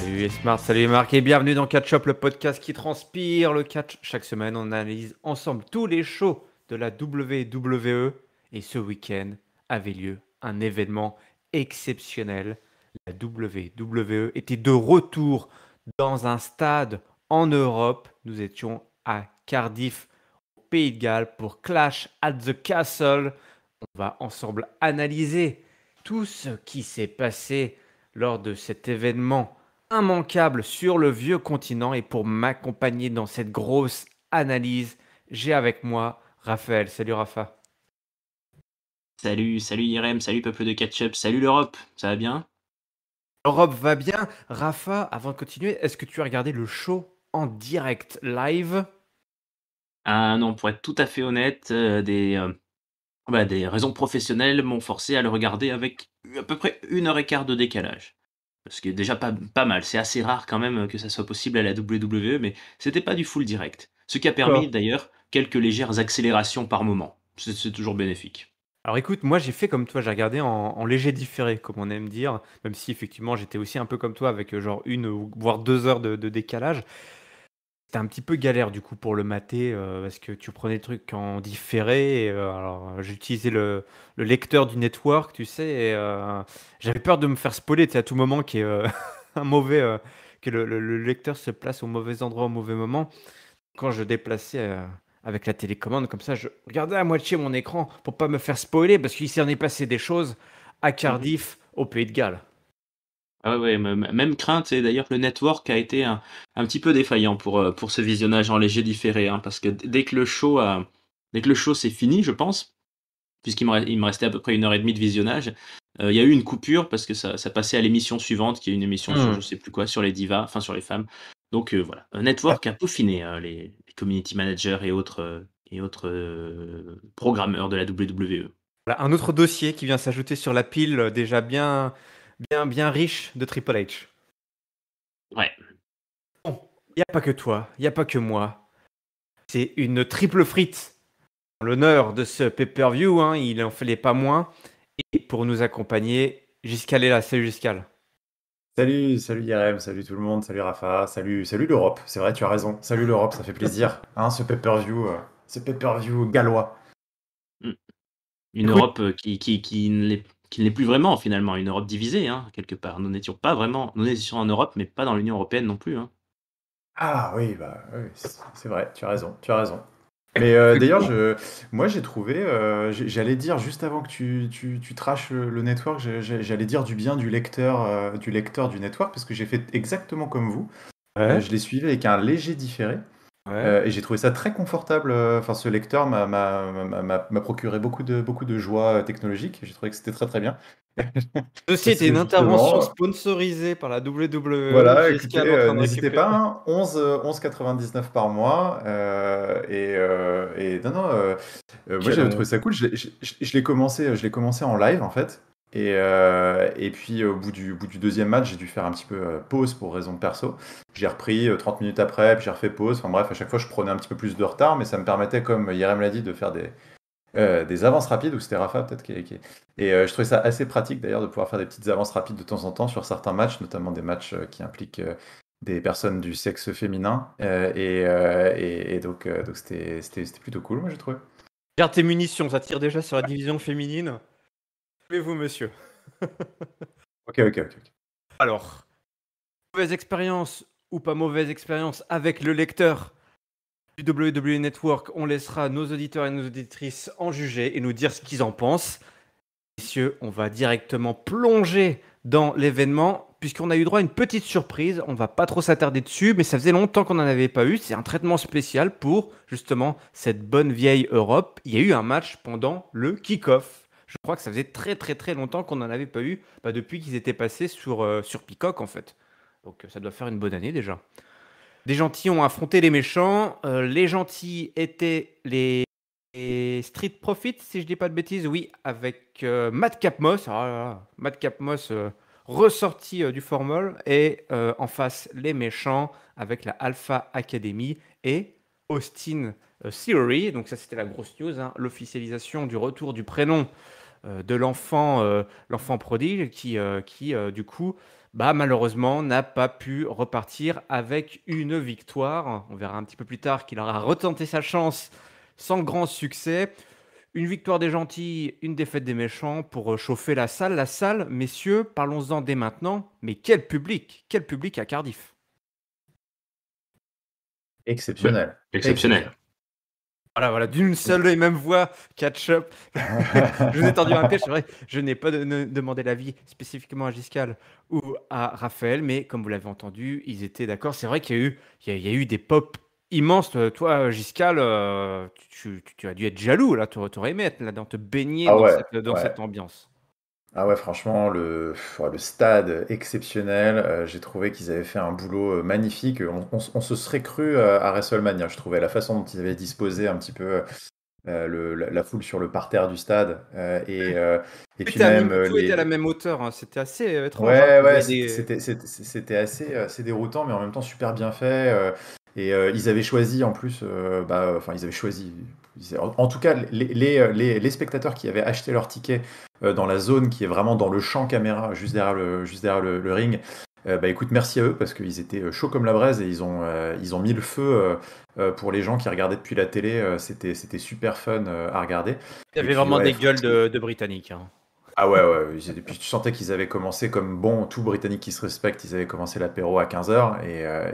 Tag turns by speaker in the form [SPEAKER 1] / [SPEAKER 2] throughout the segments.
[SPEAKER 1] Salut les Smart, salut les Marc et bienvenue dans Catch Up, le podcast qui transpire le catch. Chaque semaine, on analyse ensemble tous les shows de la WWE et ce week-end avait lieu un événement exceptionnel. La WWE était de retour dans un stade en Europe. Nous étions à Cardiff, au Pays de Galles, pour Clash at the Castle. On va ensemble analyser tout ce qui s'est passé lors de cet événement immanquable sur le vieux continent. Et pour m'accompagner dans cette grosse analyse, j'ai avec moi Raphaël. Salut Rafa.
[SPEAKER 2] Salut IRM, salut peuple de Catch-up, salut l'Europe, ça va bien?
[SPEAKER 1] L'Europe va bien. Rafa, avant de continuer, est-ce que tu as regardé le show en direct live?
[SPEAKER 2] Ah non, pour être tout à fait honnête, des raisons professionnelles m'ont forcé à le regarder avec à peu près 1 heure et quart de décalage. Ce qui est déjà pas mal, c'est assez rare quand même que ça soit possible à la WWE, mais c'était pas du full direct. Ce qui a permis
[SPEAKER 1] D'accord.
[SPEAKER 2] d'ailleurs quelques légères accélérations par moment. C'est toujours bénéfique.
[SPEAKER 1] Alors écoute, moi j'ai fait comme toi, j'ai regardé en léger différé, comme on aime dire, même si effectivement j'étais aussi un peu comme toi avec genre 1 voire 2 heures de décalage. C'était un petit peu galère du coup pour le mater, parce que tu prenais le truc en différé et alors j'ai utilisé le lecteur du network, tu sais et j'avais peur de me faire spoiler, tu sais, à tout moment qu'il y ait, un mauvais, que le lecteur se place au mauvais endroit au mauvais moment. Quand je déplaçais, avec la télécommande comme ça, je regardais à moitié mon écran pour pas me faire spoiler parce qu'il s'en est passé des choses à
[SPEAKER 2] Mmh.
[SPEAKER 1] Cardiff, au Pays de Galles.
[SPEAKER 2] Ah ouais, même crainte et d'ailleurs le network a été un petit peu défaillant pour ce visionnage en léger différé, hein, parce que dès que le show s'est fini, je pense, il me restait à peu près 1 heure et demie de visionnage, il y a eu une coupure parce que ça passait à l'émission suivante, qui est une émission sur je
[SPEAKER 1] Mmh.
[SPEAKER 2] sais plus quoi, sur les divas, enfin sur les femmes. Donc voilà, un network a peaufiné, les community managers et autres programmeurs de la WWE.
[SPEAKER 1] Voilà, un autre dossier qui vient s'ajouter sur la pile, déjà bien riche de Triple H.
[SPEAKER 2] Ouais.
[SPEAKER 1] Bon, il y a pas que toi, il y a pas que moi. C'est une triple frite en l'honneur de ce pay-per-view, hein, il en fallait pas moins. Et pour nous accompagner, Giscal est là. Salut Giscal.
[SPEAKER 3] Salut IRM, salut tout le monde, salut Rafa, salut l'Europe. C'est vrai, tu as raison. Salut l'Europe, ça fait plaisir. Hein, ce pay-per-view gallois.
[SPEAKER 2] Mmh. Une
[SPEAKER 1] Écoute,
[SPEAKER 2] Europe, qui ne l'est plus vraiment finalement, une Europe divisée, hein, quelque part. Nous étions en Europe, mais pas dans l'Union européenne non plus, hein.
[SPEAKER 3] Ah oui, bah oui, c'est vrai, tu as raison, tu as raison. Mais d'ailleurs, moi j'ai trouvé, j'allais dire juste avant que tu trashes le network, j'allais dire du bien du lecteur du network, parce que j'ai fait exactement comme vous.
[SPEAKER 1] ouais,
[SPEAKER 3] Je l'ai suivi avec un léger différé.
[SPEAKER 1] ouais.
[SPEAKER 3] Et j'ai trouvé ça très confortable. Enfin, ce lecteur m'a procuré beaucoup de joie technologique. J'ai trouvé que c'était très très bien.
[SPEAKER 1] Ceci
[SPEAKER 3] Parce
[SPEAKER 1] était
[SPEAKER 3] que
[SPEAKER 1] une intervention
[SPEAKER 3] justement,
[SPEAKER 1] sponsorisée par la WWE.
[SPEAKER 3] voilà, écoutez,
[SPEAKER 1] Giscal en train de
[SPEAKER 3] n'hésitez
[SPEAKER 1] récupérer.
[SPEAKER 3] pas, hein, 11,99 par mois. Et non, non, moi
[SPEAKER 1] Quelle
[SPEAKER 3] j'avais trouvé
[SPEAKER 1] honte.
[SPEAKER 3] ça cool. Je l'ai commencé en live en fait. Et puis au bout du deuxième match, j'ai dû faire un petit peu pause pour raison de perso. J'ai repris 30 minutes après, puis j'ai refait pause. Enfin bref, à chaque fois je prenais un petit peu plus de retard, mais ça me permettait, comme Yerem l'a dit, de faire des avances rapides, ou c'était Rafa peut-être Et je trouvais ça assez pratique d'ailleurs de pouvoir faire des petites avances rapides de temps en temps sur certains matchs, notamment des matchs qui impliquent des personnes du sexe féminin. Et donc c'était plutôt cool, moi j'ai trouvé.
[SPEAKER 1] Garde tes munitions, ça tire déjà sur la division féminine. Levez-vous, monsieur.
[SPEAKER 3] Ok, ok, ok, ok.
[SPEAKER 1] Alors, mauvaise expérience ou pas mauvaise expérience avec le lecteur du WWE Network, on laissera nos auditeurs et nos auditrices en juger et nous dire ce qu'ils en pensent. Messieurs, on va directement plonger dans l'événement, puisqu'on a eu droit à une petite surprise. On va pas trop s'attarder dessus, mais ça faisait longtemps qu'on n'en avait pas eu. C'est un traitement spécial pour justement cette bonne vieille Europe. Il y a eu un match pendant le kick-off. Je crois que ça faisait très très très longtemps qu'on n'en avait pas eu, depuis qu'ils étaient passés sur Peacock en fait. Donc ça doit faire une bonne année déjà. Des gentils ont affronté les méchants. Les gentils étaient les Street Profits, si je dis pas de bêtises. Oui, avec Madcap Moss. Ah là là, Madcap Moss ressorti du formol. Et en face, les méchants avec la Alpha Academy et Austin Theory. Donc ça, c'était la grosse news, hein, l'officialisation du retour du prénom de l'enfant prodige qui du coup, bah, malheureusement, n'a pas pu repartir avec une victoire. On verra un petit peu plus tard qu'il aura retenté sa chance sans grand succès. Une victoire des gentils, une défaite des méchants pour chauffer la salle. La salle, messieurs, parlons-en dès maintenant. Mais quel public à Cardiff.
[SPEAKER 3] Exceptionnel.
[SPEAKER 2] Exceptionnel.
[SPEAKER 1] Voilà, d'une seule et même voix, catch-up. Je vous ai tendu un piège, c'est vrai. Je n'ai pas demandé l'avis spécifiquement à Giscal ou à Raphaël, mais comme vous l'avez entendu, ils étaient d'accord. C'est vrai qu'il y a eu des pop immenses. Toi, Giscal, tu as dû être jaloux, là. Tu aurais aimé être là-dedans, te baigner
[SPEAKER 3] Ah
[SPEAKER 1] dans
[SPEAKER 3] ouais,
[SPEAKER 1] dans
[SPEAKER 3] ouais.
[SPEAKER 1] cette ambiance.
[SPEAKER 3] Ah ouais, franchement, le stade exceptionnel. J'ai trouvé qu'ils avaient fait un boulot magnifique. On se serait cru à WrestleMania. Je trouvais la façon dont ils avaient disposé un petit peu la foule sur le parterre du stade. Et puis même
[SPEAKER 1] Tout était à la même hauteur, hein. C'était assez étrange, hein.
[SPEAKER 3] Ouais,
[SPEAKER 1] Il y
[SPEAKER 3] ouais,
[SPEAKER 1] avait des...
[SPEAKER 3] c'était assez déroutant, mais en même temps super bien fait. Ils avaient choisi en plus, enfin ils avaient choisi. En tout cas, les spectateurs qui avaient acheté leur ticket dans la zone qui est vraiment dans le champ caméra, juste derrière le ring, bah écoute, merci à eux parce qu'ils étaient chauds comme la braise et ils ont mis le feu pour les gens qui regardaient depuis la télé. C'était super fun à regarder.
[SPEAKER 1] Il y
[SPEAKER 3] Et
[SPEAKER 1] avait
[SPEAKER 3] puis
[SPEAKER 1] vraiment
[SPEAKER 3] ouais,
[SPEAKER 1] des gueules de Britanniques, hein.
[SPEAKER 3] ah ouais, ouais. Et puis tu sentais qu'ils avaient commencé comme bon, tout Britannique qui se respecte, ils avaient commencé l'apéro à 15h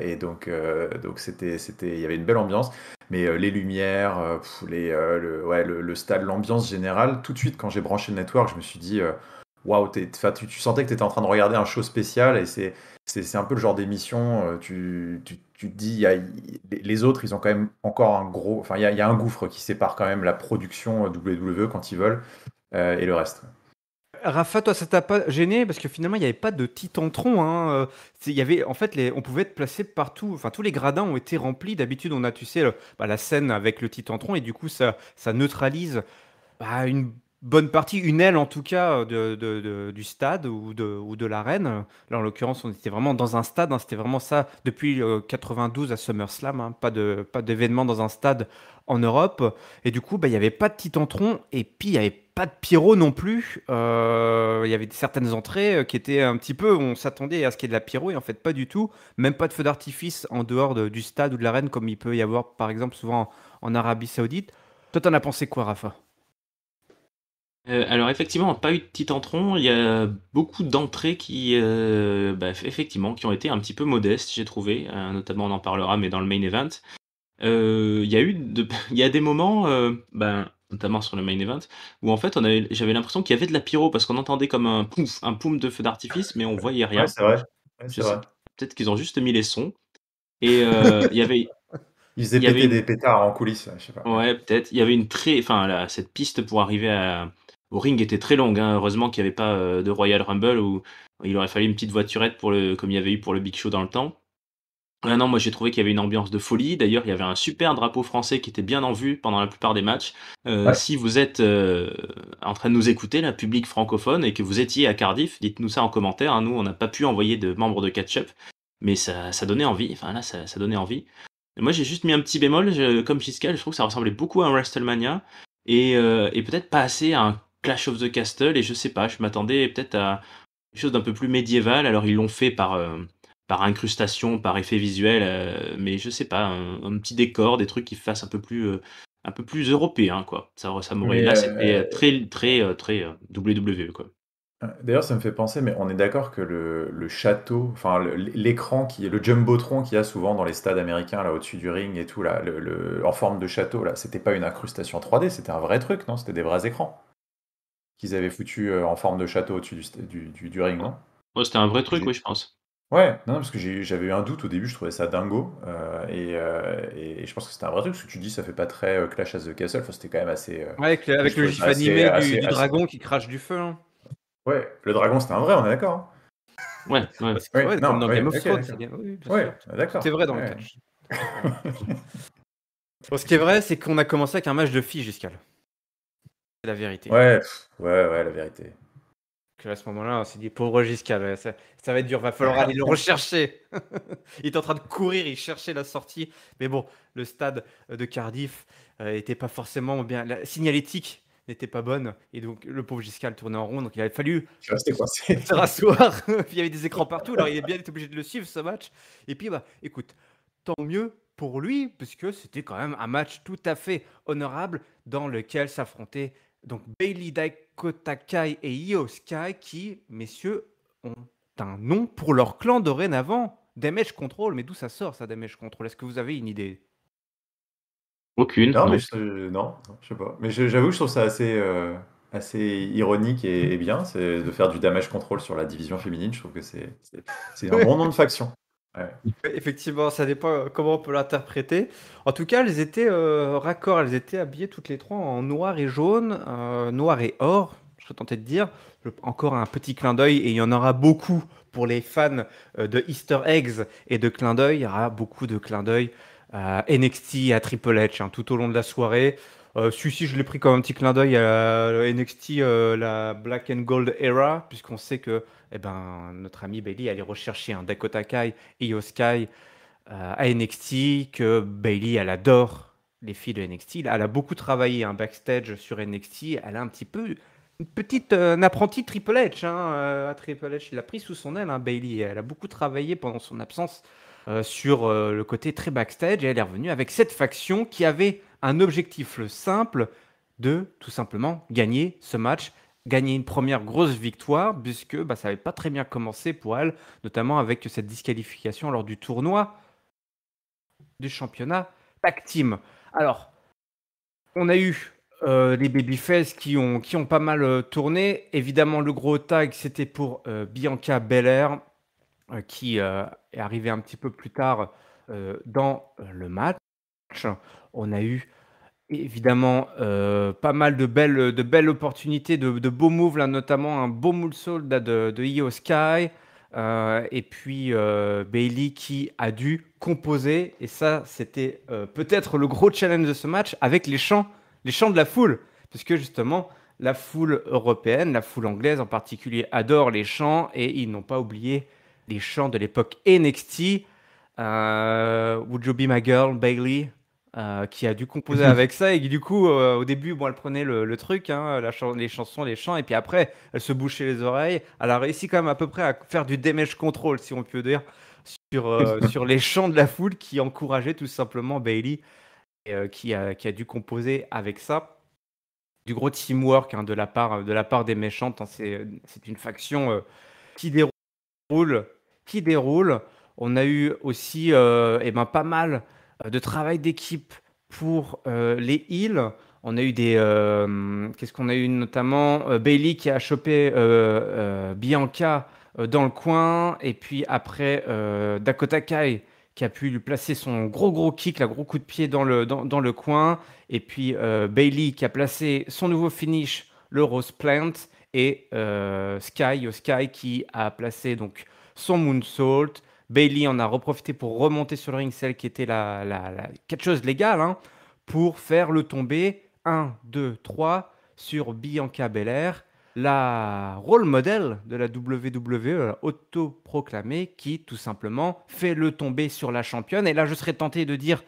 [SPEAKER 3] et donc il y avait une belle ambiance. Mais les lumières, le stade, l'ambiance générale, tout de suite quand j'ai branché le network, je me suis dit, waouh, tu sentais que tu étais en train de regarder un show spécial et c'est un peu le genre d'émission, tu te dis, les autres, ils ont quand même encore un gros, enfin il y a un gouffre qui sépare quand même la production WWE quand ils veulent et le reste.
[SPEAKER 1] Rafa, toi, ça t'a pas gêné parce que finalement, il n'y avait pas de Titantron, hein. Il y avait, en fait, on pouvait être placé partout. Enfin, tous les gradins ont été remplis. D'habitude, on a, tu sais, la scène avec le Titantron et du coup, ça neutralise une bonne partie, une aile en tout cas du stade ou de l'arène. Là, en l'occurrence, on était vraiment dans un stade, hein. C'était vraiment ça depuis 92 à SummerSlam, hein. Pas d'événement dans un stade en Europe. Et du coup, il n'y avait pas de Titantron et puis il n'y avait pas de pyro non plus. Il y avait certaines entrées qui étaient un petit peu, on s'attendait à ce qu'il y ait de la pyro et en fait pas du tout. Même pas de feu d'artifice en dehors du stade ou de l'arène comme il peut y avoir par exemple souvent en Arabie Saoudite. Toi, t'en as pensé quoi, Rafa?
[SPEAKER 2] Alors effectivement, pas eu de Titantron. Il y a beaucoup d'entrées qui, effectivement, qui ont été un petit peu modestes, j'ai trouvé. Notamment, on en parlera, mais dans le main event. Il y a il y a des moments, notamment sur le main event, où en fait, j'avais l'impression qu'il y avait de la pyro parce qu'on entendait comme un poum de feu d'artifice, mais on voyait
[SPEAKER 3] Ouais,
[SPEAKER 2] rien.
[SPEAKER 3] c'est vrai. Ouais,
[SPEAKER 2] Je
[SPEAKER 3] c'est
[SPEAKER 2] sais,
[SPEAKER 3] vrai.
[SPEAKER 2] peut-être qu'ils ont juste mis les sons. Et
[SPEAKER 3] Ils faisaient
[SPEAKER 2] il y avait
[SPEAKER 3] péter
[SPEAKER 2] une
[SPEAKER 3] des pétards en coulisses, je sais pas. Ouais.
[SPEAKER 2] Ouais, peut-être. Il y avait cette piste pour arriver au ring était très longue, hein. Heureusement qu'il n'y avait pas de Royal Rumble où il aurait fallu une petite voiturette comme il y avait eu pour le Big Show dans le temps. Ah non, moi j'ai trouvé qu'il y avait une ambiance de folie. D'ailleurs, il y avait un super drapeau français qui était bien en vue pendant la plupart des matchs.
[SPEAKER 3] Ouais.
[SPEAKER 2] Si vous êtes en train de nous écouter, la public francophone, et que vous étiez à Cardiff, dites-nous ça en commentaire, hein. Nous, on n'a pas pu envoyer de membres de Catch-Up, mais ça donnait envie. Enfin là, ça donnait envie. Moi, j'ai juste mis un petit bémol, comme Giscal, je trouve que ça ressemblait beaucoup à un WrestleMania et peut-être pas assez à un Clash of the Castle. Et je sais pas, je m'attendais peut-être à quelque chose d'un peu plus médiéval. Alors, ils l'ont fait par incrustation, par effet visuel, mais je sais pas, un petit décor, des trucs qui fassent un peu plus européen, quoi. Ça m'aurait.
[SPEAKER 3] Mais
[SPEAKER 2] Là, c'était très WWE, quoi.
[SPEAKER 3] d'ailleurs, ça me fait penser, mais on est d'accord que le château, enfin l'écran qui est le jumbotron qu'il y a souvent dans les stades américains là au-dessus du ring et tout là, en forme de château là, c'était pas une incrustation 3D, c'était un vrai truc, non? C'était des vrais écrans qu'ils avaient foutu en forme de château au-dessus du ring, non?
[SPEAKER 2] Ouais, c'était un vrai truc,
[SPEAKER 3] J'ai-
[SPEAKER 2] oui, je pense.
[SPEAKER 3] Ouais, non, parce que j'avais eu un doute au début, je trouvais ça dingo, et je pense que c'était un vrai truc, parce que tu dis ça fait pas très Clash of the Castle, enfin c'était quand même assez,
[SPEAKER 1] Ouais,
[SPEAKER 3] moi, je
[SPEAKER 1] avec le
[SPEAKER 3] trouvais ça
[SPEAKER 1] gif animé du
[SPEAKER 3] assez.
[SPEAKER 1] dragon qui crache du feu, hein.
[SPEAKER 3] Ouais, le dragon c'était un vrai, on est d'accord, hein?
[SPEAKER 2] Ouais, ouais.
[SPEAKER 3] Oui,
[SPEAKER 1] Ouais, comme
[SPEAKER 3] non,
[SPEAKER 1] dans
[SPEAKER 3] oui,
[SPEAKER 1] Game of
[SPEAKER 3] ok,
[SPEAKER 1] Thrones,
[SPEAKER 3] d'accord.
[SPEAKER 1] oui, bien sûr.
[SPEAKER 3] Ouais,
[SPEAKER 1] Tout est
[SPEAKER 3] d'accord.
[SPEAKER 1] vrai dans le
[SPEAKER 3] Ouais.
[SPEAKER 1] catch. Bon, ce qui est vrai, c'est qu'on a commencé avec un match de filles, Giscal. C'est la vérité.
[SPEAKER 3] Ouais, ouais, la vérité.
[SPEAKER 1] Que à ce moment-là, on s'est dit, pauvre Giscal, ouais, ça va être dur, va falloir aller le rechercher. Il est en train de courir, il cherchait la sortie. Mais bon, le stade de Cardiff était pas forcément bien. La signalétique n'était pas bonne. Et donc, le pauvre Giscard tournait en rond. Donc, il avait fallu
[SPEAKER 3] Je suis resté coincé.
[SPEAKER 1] se rasseoir. Puis, il y avait des écrans partout. Alors, il est bien été obligé de le suivre, ce match. Et puis, bah, écoute, tant mieux pour lui, puisque c'était quand même un match tout à fait honorable dans lequel s'affrontaient donc Bailey, Dakota Kai et Io Sky qui, messieurs, ont un nom pour leur clan dorénavant. Damage Control, mais d'où ça sort ça, Damage Control? Est-ce que vous avez une idée?
[SPEAKER 2] Aucune,
[SPEAKER 3] Non, mais
[SPEAKER 2] non.
[SPEAKER 3] non, je sais pas. Mais j'avoue que je trouve ça assez ironique et bien, c'est de faire du damage control sur la division féminine. Je trouve que c'est un bon nom de faction. Ouais.
[SPEAKER 1] Effectivement, ça dépend comment on peut l'interpréter. En tout cas, elles étaient raccord, elles étaient habillées toutes les trois en noir et jaune, noir et or, je serais tenté de dire. Encore un petit clin d'œil, et il y en aura beaucoup pour les fans de Easter eggs et de clins d'œil. Il y aura beaucoup de clins d'œil à NXT et à Triple H hein, tout au long de la soirée. Celui-ci, je l'ai pris comme un petit clin d'œil à NXT, la Black and Gold Era, puisqu'on sait que eh ben, notre ami Bailey allait rechercher un Dakota Kai et Io Sky à NXT, que Bailey, elle adore les filles de NXT. Elle a beaucoup travaillé un backstage sur NXT. Elle a un petit peu une petite une apprentie Triple H. À Triple H, il a pris sous son aile, Bailey. Elle a beaucoup travaillé pendant son absence sur le côté très backstage. Et elle est revenue avec cette faction qui avait un objectif simple de tout simplement gagner ce match, gagner une première grosse victoire, puisque bah, ça n'avait pas très bien commencé pour elle, notamment avec cette disqualification lors du tournoi du championnat tag team. Alors, on a eu les babyface qui ont pas mal tourné. Évidemment, le gros tag, c'était pour Bianca Belair, qui est arrivée un petit peu plus tard dans le match. On a eu évidemment pas mal de belles opportunités, de beaux moves, là, notamment un beau moonsault là, de Io Sky. Et puis Bailey qui a dû composer, et ça c'était peut-être le gros challenge de ce match, avec les chants de la foule, puisque justement la foule européenne, la foule anglaise en particulier, adore les chants, et ils n'ont pas oublié les chants de l'époque NXT. Would You Be My Girl, Bailey, qui a dû composer avec ça, et qui, du coup, au début, bon, elle prenait le truc, hein, les chansons, les chants, et puis après, elle se bouchait les oreilles. Elle a réussi quand même à peu près à faire du damage control, si on peut dire, sur les chants de la foule qui encourageaient tout simplement Bailey, et, qui a dû composer avec ça. Du gros teamwork hein, de la part des méchantes. Hein, c'est une faction qui déroule, qui déroule. On a eu aussi eh ben, pas mal de travail d'équipe pour les heals. On a eu qu'est-ce qu'on a eu notamment Bailey qui a chopé Bianca dans le coin. Et puis après, Dakota Kai qui a pu lui placer son gros kick, gros coup de pied dans le coin. Et puis Bailey qui a placé son nouveau finish, le Rose Plant. Et Sky qui a placé donc son moonsault. Bailey en a reprofité pour remonter sur le ring, celle qui était la catcheuse légale, hein, pour faire le tombé 1, 2, 3 sur Bianca Belair, la role model de la WWE, autoproclamée, qui tout simplement fait le tombé sur la championne. Et là, je serais tenté de dire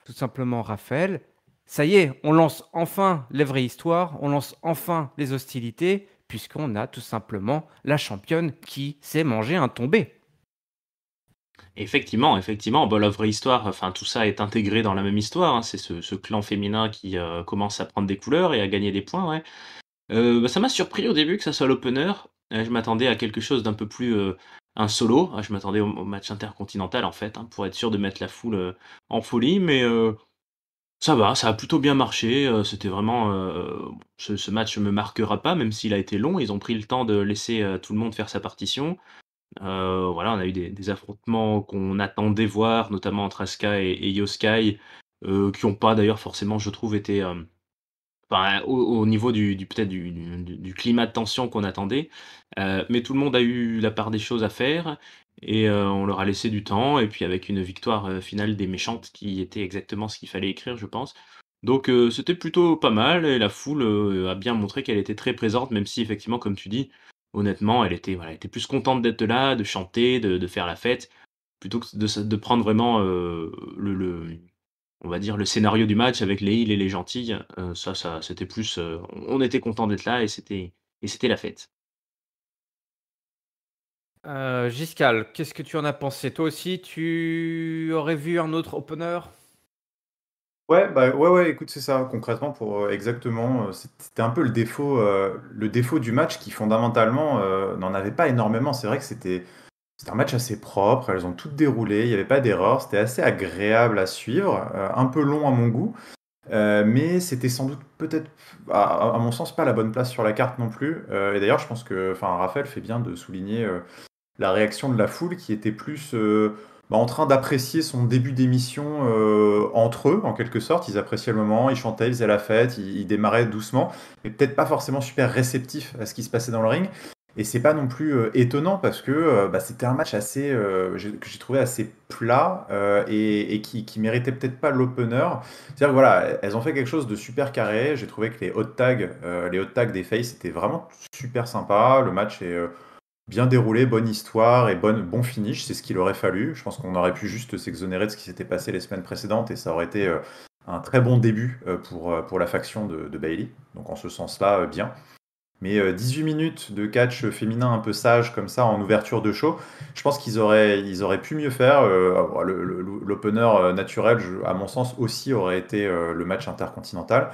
[SPEAKER 1] tout simplement, Raphaël, ça y est, on lance enfin les vraies histoires, on lance enfin les hostilités, puisqu'on a tout simplement la championne qui s'est mangé un tombé.
[SPEAKER 2] Effectivement, bah, la vraie histoire, enfin tout ça est intégré dans la même histoire, hein. C'est ce clan féminin qui, commence à prendre des couleurs et à gagner des points, ouais. Bah, ça m'a surpris au début que ça soit l'opener. Je m'attendais à quelque chose d'un peu plus, un solo. Je m'attendais au match intercontinental en fait, hein, pour être sûr de mettre la foule, en folie, mais ça va, ça a plutôt bien marché, c'était vraiment, ce match me marquera pas, même s'il a été long. Ils ont pris le temps de laisser, tout le monde faire sa partition. Voilà, on a eu des affrontements qu'on attendait voir, notamment entre Asuka et Io Sky, qui ont pas d'ailleurs forcément, je trouve, été, enfin, au niveau du peut-être du climat de tension qu'on attendait. Mais tout le monde a eu la part des choses à faire, et on leur a laissé du temps, et puis avec une victoire, finale des méchantes qui était exactement ce qu'il fallait écrire, je pense. Donc c'était plutôt pas mal, et la foule, a bien montré qu'elle était très présente, même si effectivement, comme tu dis, honnêtement, elle était, voilà, elle était plus contente d'être là, de chanter, de faire la fête, plutôt que de prendre vraiment, le on va dire, le scénario du match avec les heals et les gentils. Ça, c'était plus, on était content d'être là et c'était la fête.
[SPEAKER 1] Giscal, qu'est-ce que tu en as pensé? Toi aussi, tu aurais vu un autre opener?
[SPEAKER 3] Ouais, bah, ouais, ouais, écoute, c'est ça. Concrètement, pour exactement, c'était un peu le défaut du match qui fondamentalement n'en avait pas énormément. C'est vrai que c'était un match assez propre. Elles ont toutes déroulé. Il n'y avait pas d'erreur. C'était assez agréable à suivre, un peu long à mon goût, mais c'était sans doute peut-être, à mon sens, pas la bonne place sur la carte non plus. Et d'ailleurs, je pense que, enfin, Raphaël fait bien de souligner la réaction de la foule qui était plus en train d'apprécier son début d'émission entre eux, en quelque sorte. Ils appréciaient le moment, ils chantaient, ils faisaient la fête, ils démarraient doucement, mais peut-être pas forcément super réceptifs à ce qui se passait dans le ring. Et c'est pas non plus étonnant parce que c'était un match que j'ai trouvé assez plat et qui méritait peut-être pas l'opener. C'est-à-dire que voilà, elles ont fait quelque chose de super carré. J'ai trouvé que les hot tags des Face étaient vraiment super sympas. Le match est bien déroulé, bonne histoire et bon finish, c'est ce qu'il aurait fallu. Je pense qu'on aurait pu juste s'exonérer de ce qui s'était passé les semaines précédentes et ça aurait été un très bon début pour la faction de Bailey. Donc en ce sens-là, bien. Mais 18 minutes de catch féminin un peu sage comme ça en ouverture de show, je pense qu'ils auraient pu mieux faire. L'opener naturel, à mon sens, aussi aurait été le match intercontinental.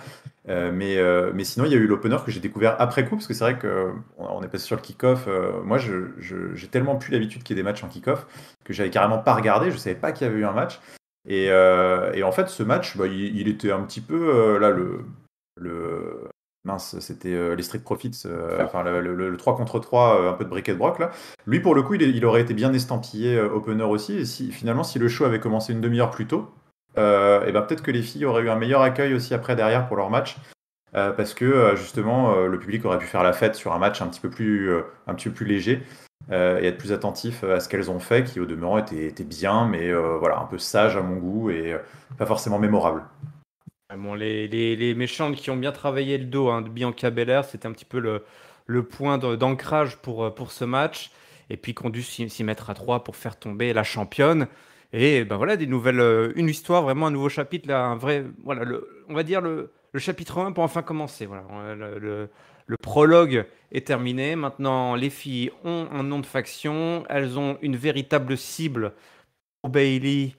[SPEAKER 3] Mais sinon, il y a eu l'opener que j'ai découvert après coup, parce que c'est vrai qu'on est passé sur le kick-off. Moi, j'ai tellement plus l'habitude qu'il y ait des matchs en kick-off que j'avais carrément pas regardé. Je savais pas qu'il y avait eu un match. Et en fait, ce match, il était un petit peu là le mince, c'était les Street Profits, enfin le 3 contre 3, un peu de briquet de broc là. Lui, pour le coup, il aurait été bien estampillé opener aussi. Et finalement, si le show avait commencé une demi-heure plus tôt, et ben peut-être que les filles auraient eu un meilleur accueil aussi après derrière pour leur match. Parce que justement, le public aurait pu faire la fête sur un match un petit peu plus léger et être plus attentif à ce qu'elles ont fait, qui au demeurant était bien, mais voilà, un peu sage à mon goût et pas forcément mémorable.
[SPEAKER 1] Ah bon, les méchantes qui ont bien travaillé le dos hein, de Bianca Belair, c'était un petit peu le point d'ancrage pour ce match. Et puis qu'on dû s'y mettre à trois pour faire tomber la championne. Et ben voilà, des nouvelles, une histoire, vraiment un nouveau chapitre, là, un vrai, voilà, on va dire le chapitre 1 pour enfin commencer. Voilà, le prologue est terminé. Maintenant, les filles ont un nom de faction, elles ont une véritable cible pour Bailey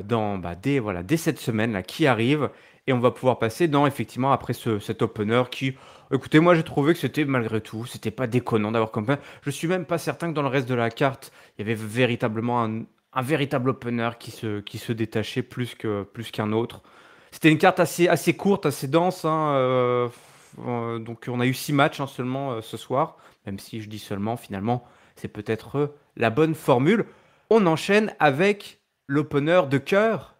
[SPEAKER 1] dès cette semaine là, qui arrive. Et on va pouvoir passer effectivement, après cet opener qui, écoutez, moi j'ai trouvé que c'était malgré tout, c'était pas déconnant d'avoir comme ça. Je suis même pas certain que dans le reste de la carte, il y avait véritablement un véritable opener qui se détachait plus qu'un autre. C'était une carte assez courte, assez dense, hein, donc on a eu 6 matchs hein, seulement ce soir, même si je dis seulement, finalement, c'est peut-être la bonne formule. On enchaîne avec l'opener de cœur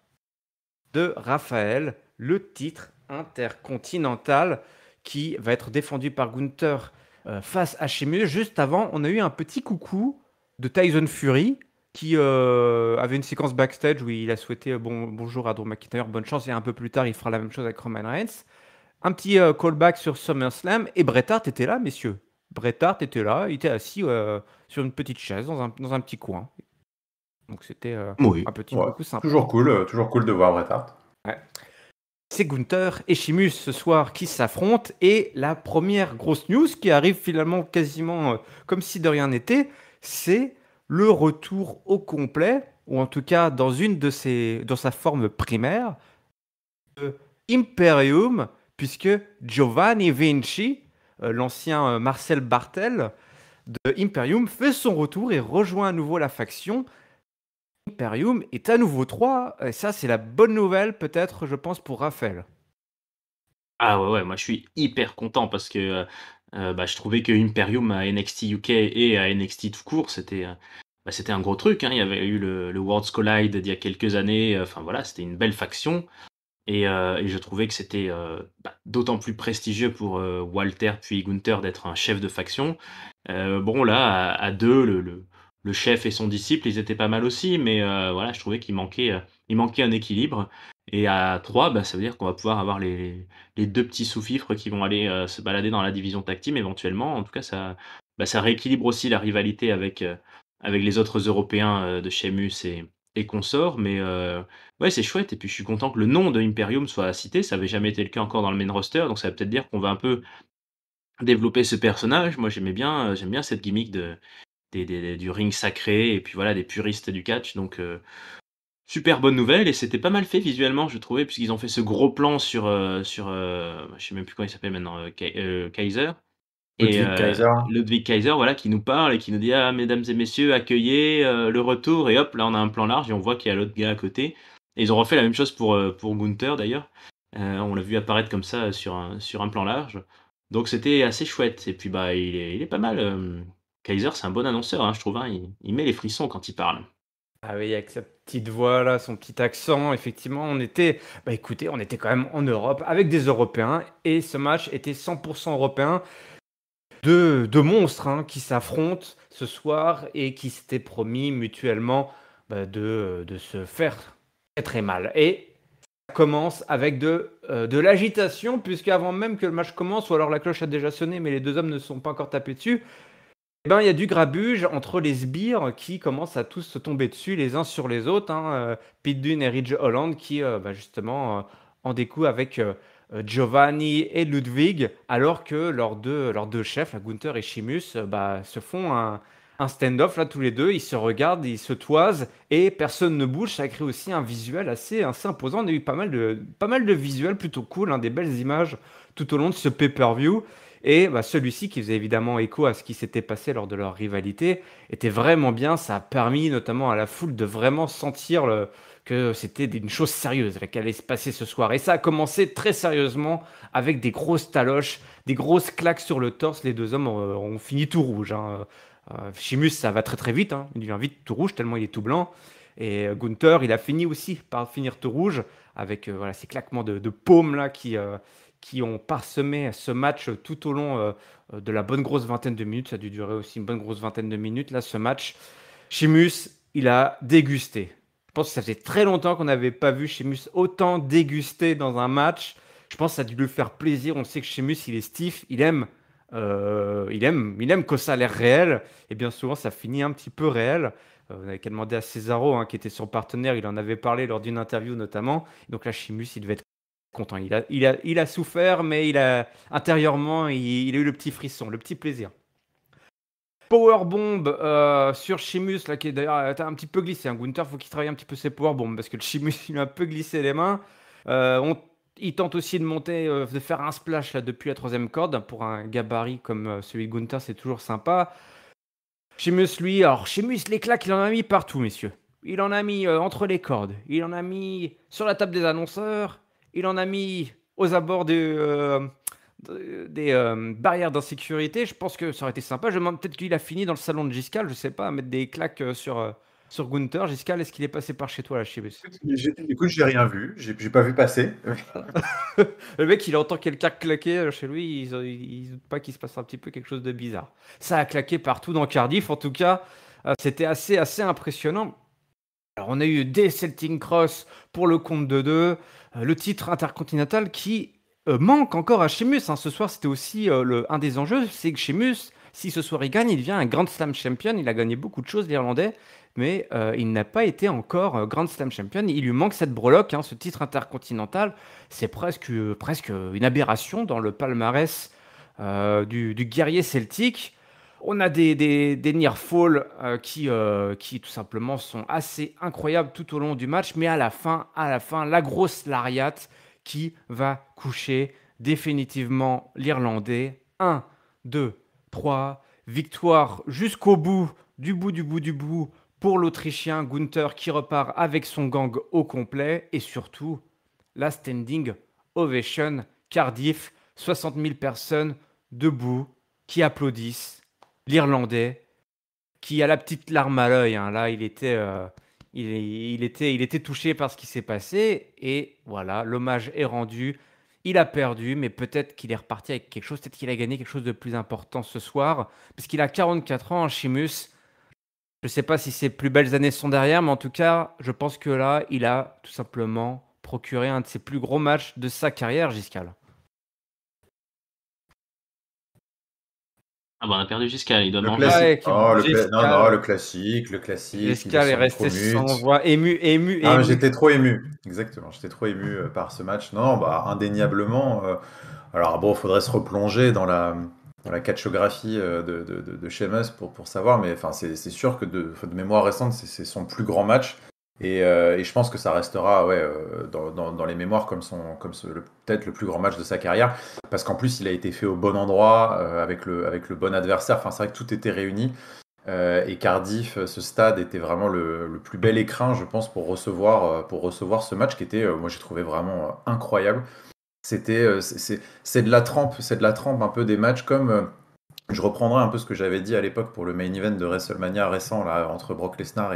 [SPEAKER 1] de Raphaël, le titre intercontinental qui va être défendu par Gunther face à Sheamus. Juste avant, on a eu un petit coucou de Tyson Fury qui avait une séquence backstage où il a souhaité bonjour à Drew McIntyre, bonne chance, et un peu plus tard, il fera la même chose avec Roman Reigns. Un petit callback sur SummerSlam, et Bret Hart était là, messieurs. Bret Hart était là, il était assis sur une petite chaise dans un petit coin. Donc c'était
[SPEAKER 2] Oui.
[SPEAKER 1] un petit
[SPEAKER 3] Ouais.
[SPEAKER 1] coucou sympa.
[SPEAKER 3] Toujours cool de voir Bret Hart.
[SPEAKER 1] Ouais. C'est Gunther et Sheamus ce soir qui s'affrontent. Et la première grosse news qui arrive finalement quasiment comme si de rien n'était, c'est le retour au complet, ou en tout cas dans sa forme primaire, de Imperium, puisque Giovanni Vinci, l'ancien Marcel Bartel de Imperium, fait son retour et rejoint à nouveau la faction. Imperium est à nouveau 3. Et ça, c'est la bonne nouvelle, peut-être, je pense, pour Raphaël.
[SPEAKER 2] Ah ouais, ouais, moi je suis hyper content parce que, je trouvais que Imperium à NXT UK et à NXT tout court, c'était un gros truc, hein. Il y avait eu le Worlds Collide d'il y a quelques années, enfin voilà, c'était une belle faction et je trouvais que c'était, d'autant plus prestigieux pour, Walter puis Gunther d'être un chef de faction. Bon là, à 2, le chef et son disciple, ils étaient pas mal aussi, mais voilà, je trouvais qu'il manquait un équilibre et à 3, ça veut dire qu'on va pouvoir avoir les 2 petits sous-fifres qui vont aller, se balader dans la division tag team éventuellement. En tout cas, ça rééquilibre aussi la rivalité avec les autres Européens, de Sheamus et consorts, mais ouais, c'est chouette et puis je suis content que le nom de Imperium soit cité, ça avait jamais été le cas encore dans le main roster, donc ça veut peut-être dire qu'on va un peu développer ce personnage. Moi, j'aime bien cette gimmick du ring sacré et puis voilà, des puristes du catch, donc super bonne nouvelle et c'était pas mal fait visuellement, je trouvais, puisqu'ils ont fait ce gros plan je sais même plus comment il s'appelle maintenant, Kaiser et
[SPEAKER 3] Ludwig Kaiser.
[SPEAKER 2] Ludwig Kaiser, voilà, qui nous parle et qui nous dit: «Ah mesdames et messieurs, accueillez, le retour» et hop, là on a un plan large et on voit qu'il y a l'autre gars à côté et ils ont refait la même chose pour Gunther d'ailleurs. On l'a vu apparaître comme ça sur un plan large. Donc c'était assez chouette et puis, bah, il est pas mal, Kaiser, c'est un bon annonceur, hein, je trouve, hein, il met les frissons quand il parle.
[SPEAKER 1] Ah oui, avec sa petite voix là, son petit accent, effectivement, bah écoutez, on était quand même en Europe avec des Européens et ce match était 100% européen. Deux monstres hein, qui s'affrontent ce soir et qui s'étaient promis mutuellement bah, de se faire très très mal. Et ça commence avec de l'agitation, puisqu'avant même que le match commence, ou alors la cloche a déjà sonné, mais les deux hommes ne sont pas encore tapés dessus, eh ben, il y a du grabuge entre les sbires qui commencent à tous se tomber dessus les uns sur les autres. Hein, Pete Dunne et Ridge Holland qui bah, justement en découent avec Giovanni et Ludwig, alors que leurs deux chefs, là, Gunther et Sheamus, bah, se font un stand-off là tous les deux. Ils se regardent, ils se toisent et personne ne bouge. Ça crée aussi un visuel assez imposant. On a eu pas mal de visuels plutôt cool, hein, des belles images tout au long de ce pay-per-view. Et bah, celui-ci, qui faisait évidemment écho à ce qui s'était passé lors de leur rivalité, était vraiment bien. Ça a permis notamment à la foule de vraiment sentir que c'était une chose sérieuse qui allait se passer ce soir. Et ça a commencé très sérieusement avec des grosses taloches, des grosses claques sur le torse. Les deux hommes ont fini tout rouge. Hein. Sheamus, ça va très très vite. Hein. Il devient vite tout rouge tellement il est tout blanc. Et Gunther, il a fini aussi par finir tout rouge avec voilà, ces claquements de paumes là qui ont parsemé ce match tout au long de la bonne grosse vingtaine de minutes. Ça a dû durer aussi une bonne grosse vingtaine de minutes. Là, ce match, Sheamus, il a dégusté. Je pense que ça faisait très longtemps qu'on n'avait pas vu Sheamus autant déguster dans un match. Je pense que ça a dû lui faire plaisir. On sait que Sheamus, il est stiff, il aime que ça a l'air réel. Et bien souvent, ça finit un petit peu réel. On avait qu'à demander à Cesaro, hein, qui était son partenaire. Il en avait parlé lors d'une interview notamment. Donc là, Sheamus, il devait être content. Il a souffert, mais intérieurement, il a eu le petit frisson, le petit plaisir. Powerbomb sur Sheamus, là, qui est d'ailleurs un petit peu glissé. Hein. Gunther, faut qu'il travaille un petit peu ses powerbombs, parce que le Sheamus, il a un peu glissé les mains. Il tente aussi de monter, de faire un splash là, depuis la troisième corde. Pour un gabarit comme celui de Gunther, c'est toujours sympa. Sheamus, lui, alors Sheamus, les claques, il en a mis partout, messieurs. Il en a mis entre les cordes. Il en a mis sur la table des annonceurs. Il en a mis aux abords des barrières d'insécurité. Je pense que ça aurait été sympa. Je me demande peut-être qu'il a fini dans le salon de Giscal, je sais pas, à mettre des claques sur Gunther. Giscal, est-ce qu'il est passé par chez toi, là, Sheamus?
[SPEAKER 3] Écoute, j'ai rien vu, j'ai pas vu passer.
[SPEAKER 1] Le mec, il entend quelqu'un claquer chez lui, il doute pas qu'il se passe un petit peu quelque chose de bizarre. Ça a claqué partout dans Cardiff, en tout cas, c'était assez impressionnant. Alors, on a eu des Celtic Cross pour le compte de deux, le titre intercontinental qui manque encore à Sheamus. Hein. Ce soir, c'était aussi un des enjeux, c'est que Sheamus, si ce soir il gagne, il devient un Grand Slam champion. Il a gagné beaucoup de choses, l'Irlandais, mais il n'a pas été encore Grand Slam champion. Il lui manque cette breloque, hein, ce titre intercontinental. C'est presque une aberration dans le palmarès du guerrier celtique. On a des near fall qui tout simplement sont assez incroyables tout au long du match, mais à la fin, la grosse lariat qui va coucher définitivement l'Irlandais. 1, 2, 3, victoire jusqu'au bout, du bout, du bout, du bout, pour l'Autrichien Gunther qui repart avec son gang au complet, et surtout la standing ovation Cardiff, 60 000 personnes debout qui applaudissent l'Irlandais, qui a la petite larme à l'œil. Hein. Là, il était touché par ce qui s'est passé. Et voilà, l'hommage est rendu. Il a perdu, mais peut-être qu'il est reparti avec quelque chose. Peut-être qu'il a gagné quelque chose de plus important ce soir. Puisqu'il a 44 ans, Sheamus. Je ne sais pas si ses plus belles années sont derrière, mais en tout cas, je pense que là, il a tout simplement procuré un de ses plus gros matchs de sa carrière, Giscal.
[SPEAKER 2] Ah bah, on a perdu Giscal, il doit
[SPEAKER 3] Le
[SPEAKER 2] manger.
[SPEAKER 3] classique.
[SPEAKER 1] Ouais,
[SPEAKER 3] Oh, non, non,
[SPEAKER 1] Giscal,
[SPEAKER 3] le classique, il est
[SPEAKER 1] Giscal est
[SPEAKER 3] sans
[SPEAKER 1] resté sans
[SPEAKER 3] micro-mute.
[SPEAKER 1] voix,
[SPEAKER 3] Ah, mais
[SPEAKER 1] ému.
[SPEAKER 3] j'étais trop ému. Exactement, j'étais trop ému par ce match. Non, bah, indéniablement. Alors, bon, il faudrait se replonger dans la catchographie de Sheamus pour savoir, mais enfin, c'est sûr que de mémoire récente, c'est son plus grand match. Et je pense que ça restera ouais, dans les mémoires peut-être le plus grand match de sa carrière. Parce qu'en plus, il a été fait au bon endroit, avec le bon adversaire. Enfin, c'est vrai que tout était réuni. Et Cardiff, ce stade était vraiment le plus bel écrin, je pense, pour recevoir ce match qui était, moi j'ai trouvé vraiment incroyable. C'est de la trempe un peu des matchs comme, je reprendrai un peu ce que j'avais dit à l'époque pour le main event de WrestleMania récent là, entre Brock Lesnar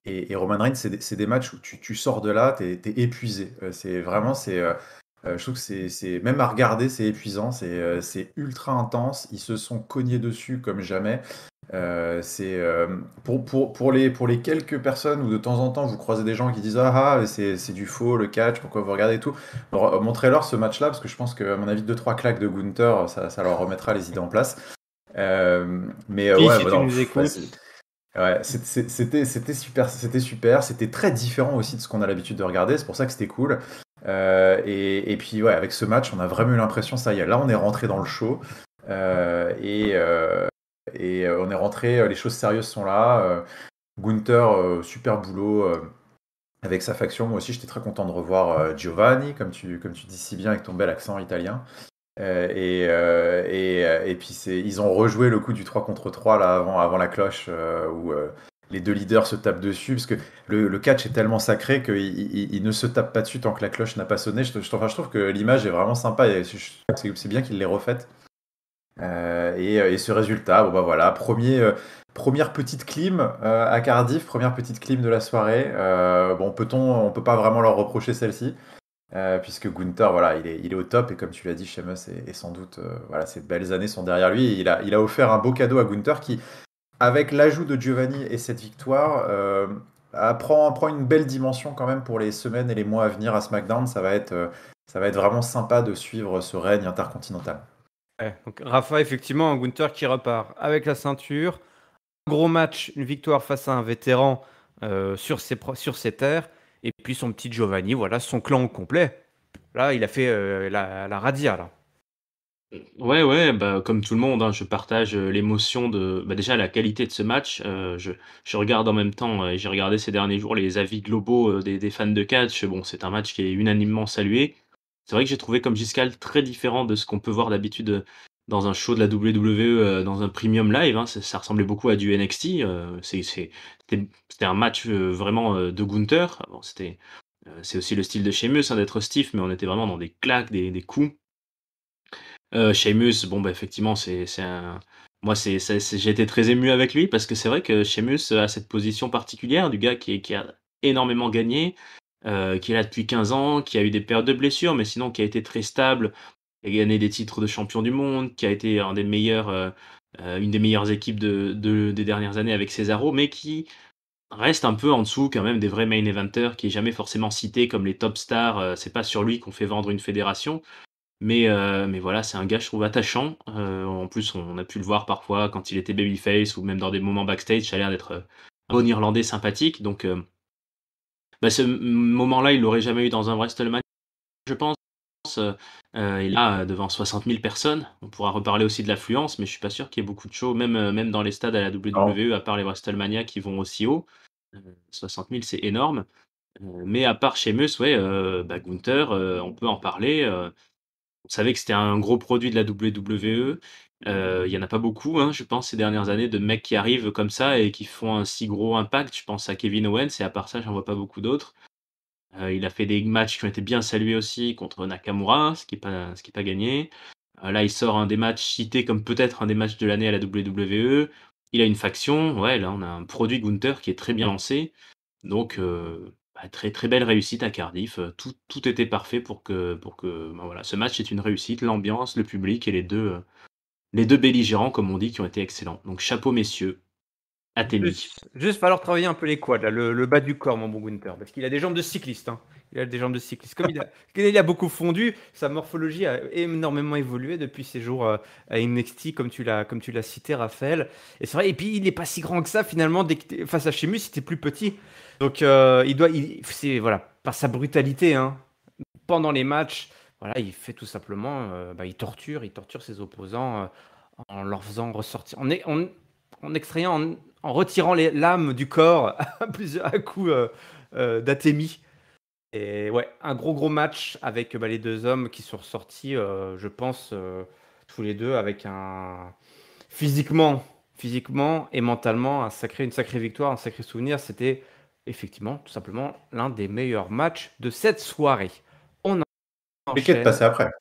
[SPEAKER 3] et Roman Reigns. C'est des matchs où tu sors de là, t'es épuisé. C'est vraiment, je trouve que même à regarder, c'est épuisant, c'est ultra intense. Ils se sont cognés dessus comme jamais. C'est pour les quelques personnes où de temps en temps vous croisez des gens qui disent ah c'est du faux le catch, pourquoi vous regardez et tout. Alors, montrez-leur ce match-là parce que je pense que à mon avis 2-3 claques de Gunther ça leur remettra les idées en place. Mais
[SPEAKER 1] Puis
[SPEAKER 3] ouais,
[SPEAKER 1] si
[SPEAKER 3] bah
[SPEAKER 1] tu
[SPEAKER 3] non,
[SPEAKER 1] nous
[SPEAKER 3] ouais,
[SPEAKER 1] écoutes,
[SPEAKER 3] c'était super, c'était très différent aussi de ce qu'on a l'habitude de regarder, c'est pour ça que c'était cool. Et puis ouais, avec ce match on a vraiment eu l'impression ça y est, là on est rentré dans le show. Et on est rentré, les choses sérieuses sont là. Gunther, super boulot avec sa faction. Moi aussi, j'étais très content de revoir Giovanni, comme tu dis si bien avec ton bel accent italien. Et puis ils ont rejoué le coup du 3 contre 3 là, avant la cloche, où les deux leaders se tapent dessus, parce que le catch est tellement sacré qu'ils ne se tapent pas dessus tant que la cloche n'a pas sonné. Enfin, je trouve que l'image est vraiment sympa, et c'est bien qu'ils l'aient refaite. Et ce résultat, bon bah voilà, première petite clim à Cardiff, première petite clim de la soirée. Bon, on peut pas vraiment leur reprocher celle-ci, puisque Gunther, voilà, il est au top, et comme tu l'as dit, Sheamus est sans doute, voilà, ses belles années sont derrière lui. Et il a offert un beau cadeau à Gunther qui, avec l'ajout de Giovanni et cette victoire, prend une belle dimension quand même pour les semaines et les mois à venir à SmackDown. Ça va être vraiment sympa de suivre ce règne intercontinental.
[SPEAKER 1] ouais, donc Rafa, effectivement, un Gunther qui repart avec la ceinture. Gros match, une victoire face à un vétéran sur ses terres. Et puis son petit Giovanni, voilà, son clan au complet. Là, il a fait la radia, là.
[SPEAKER 2] Ouais, ouais, bah, comme tout le monde, hein, je partage, l'émotion de bah, déjà la qualité de ce match. Je regarde en même temps, et j'ai regardé ces derniers jours les avis globaux, des fans de catch. Bon, c'est un match qui est unanimement salué. C'est vrai que j'ai trouvé comme Giscal très différent de ce qu'on peut voir d'habitude, dans un show de la WWE, dans un premium live, hein. Ça ressemblait beaucoup à du NXT, c'était un match, vraiment, de Gunther. Bon, c'est aussi le style de Sheamus, hein, d'être stiff, mais on était vraiment dans des claques, des coups. Sheamus, bon, bah, effectivement, c'est un moi, j'ai été très ému avec lui parce que c'est vrai que Sheamus a cette position particulière du gars qui a énormément gagné, qui est là depuis 15 ans, qui a eu des périodes de blessures, mais sinon qui a été très stable, qui a gagné des titres de champion du monde, qui a été un des meilleurs, une des meilleures équipes des dernières années avec Cesaro, mais qui reste un peu en dessous quand même des vrais main eventers, qui est jamais forcément cité comme les top stars. C'est pas sur lui qu'on fait vendre une fédération. Mais voilà, c'est un gars, je trouve attachant. En plus, on a pu le voir parfois quand il était babyface ou même dans des moments backstage, ça a l'air d'être, un bon Irlandais sympathique. Donc, bah, ce moment-là, il l'aurait jamais eu dans un WrestleMania, je pense. Heu et là, devant 60 000 personnes, on pourra reparler aussi de l'affluence, mais je suis pas sûr qu'il y ait beaucoup de shows, même dans les stades à la
[SPEAKER 3] Non.
[SPEAKER 2] WWE, à part les WrestleMania qui vont aussi haut. 60 000, c'est énorme. Mais à part Sheamus, ouais, bah, Gunther, on peut en parler. On savait que c'était un gros produit de la WWE. Il y en a pas beaucoup, hein, je pense, ces dernières années, de mecs qui arrivent comme ça et qui font un si gros impact. Je pense à Kevin Owens et à part ça, j'en vois pas beaucoup d'autres. Il a fait des matchs qui ont été bien salués aussi contre Nakamura, ce qui est pas gagné. Là, il sort un des matchs cités comme peut-être un des matchs de l'année à la WWE. Il a une faction. Ouais, là, on a un produit Gunther qui est très bien lancé. Donc, bah, très, très belle réussite à Cardiff. Tout était parfait pour que, bah, voilà, ce match est une réussite. L'ambiance, le public et les 2 belligérants, comme on dit, qui ont été excellents. Donc chapeau messieurs. Atemi.
[SPEAKER 1] Juste falloir travailler un peu les quads, là, le bas du corps, mon bon Gunther, parce qu'il a des jambes de cycliste. Hein. Il a des jambes de cycliste. Comme il a beaucoup fondu, sa morphologie a énormément évolué depuis ses jours à NXT, comme tu l'as cité, Raphaël. Et c'est vrai, et puis il n'est pas si grand que ça, finalement, face à Sheamus, c'était plus petit. Donc c'est, voilà, par sa brutalité, hein, pendant les matchs, voilà, il fait tout simplement, il torture ses opposants en leur faisant ressortir, en extrayant, en retirant l'âme du corps à coups d'Athémie. Et ouais, un gros match avec les deux hommes qui sont ressortis, je pense, tous les deux avec physiquement et mentalement une sacrée victoire, un sacré souvenir. C'était effectivement, tout simplement, l'un des meilleurs matchs de cette soirée. On
[SPEAKER 3] Compliqué de
[SPEAKER 1] enchaîne.
[SPEAKER 3] passer après.